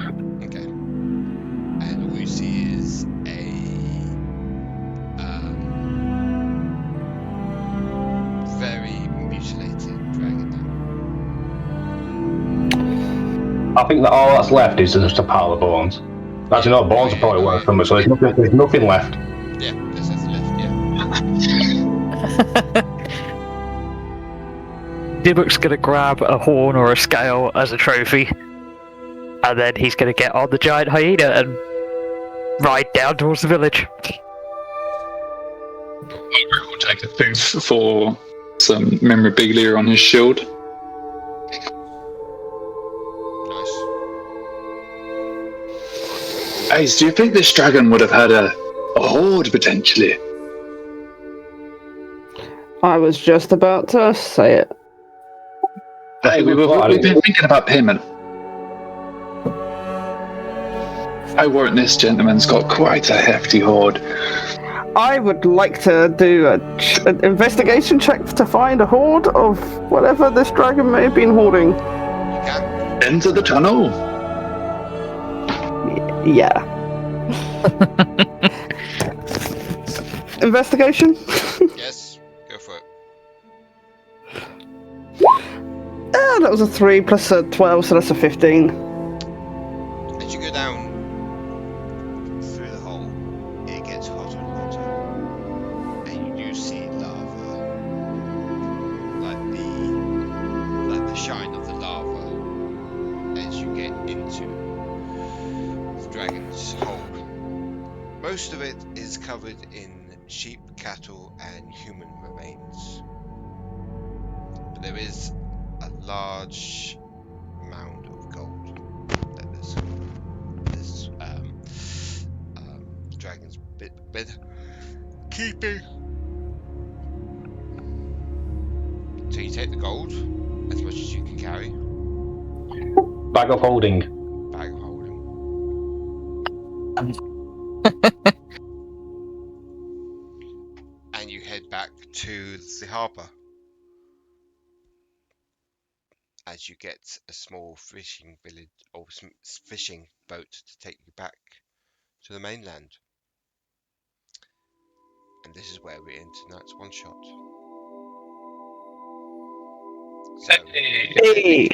Okay. And all you see is a very mutilated dragon now. I think that all that's left is just a pile of bones. Actually, no, bones are probably worth something, so there's nothing left. Yeah, there's nothing left, yeah. Dibbuk's gonna grab a horn or a scale as a trophy, and then he's gonna get on the giant hyena and ride down towards the village. We'll take a poof for some memorabilia on his shield. Nice. Ace, do you think this dragon would have had a horde potentially? I was just about to say it. Hey, we've been thinking about payment. I warrant this gentleman's got quite a hefty horde. I would like to do an investigation check to find a hoard of whatever this dragon may have been hoarding. You can. Into the tunnel. Yeah. Investigation? Yes, go for it. That was a 3 plus a 12, so that's a 15. As you go down through the hole, it gets hotter and hotter, and you do see lava, like the shine of the lava as you get into the dragon's hole. Most of it is covered in sheep, cattle, and human remains, but there is a large mound of gold that this dragon's been keeping. So you take the gold, as much as you can carry. Bag of holding. Bag of holding. And you head back to the harbour. As you get a small fishing village or fishing boat to take you back to the mainland. And this is where we end tonight's one shot. So, Hey.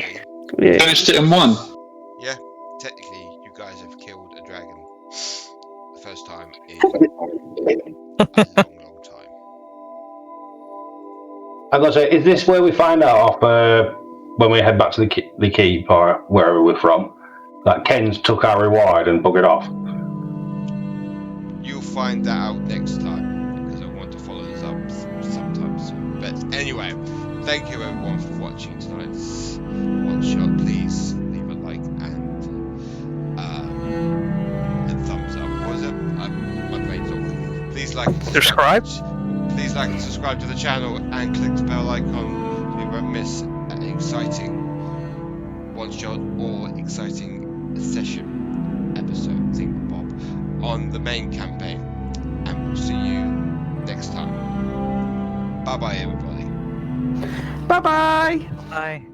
Yeah. Finished it in one. yeah, technically you guys have killed a dragon. The first time in a long time. I'm gonna say, is this where we find out when we head back to the keep or wherever we're from, that Ken's took our reward and buggered off? You'll find that out next time, because I want to follow this up sometimes. But anyway, thank you everyone for watching tonight's one shot. Please leave a like and thumbs up. What was it? My brain's off. Please like and Subscribe. Please like and subscribe to the channel and click the bell icon so you won't miss an exciting one shot or exciting session episode thingamabob on the main campaign. And we'll see you next time. Bye bye everybody. Bye-bye! Bye.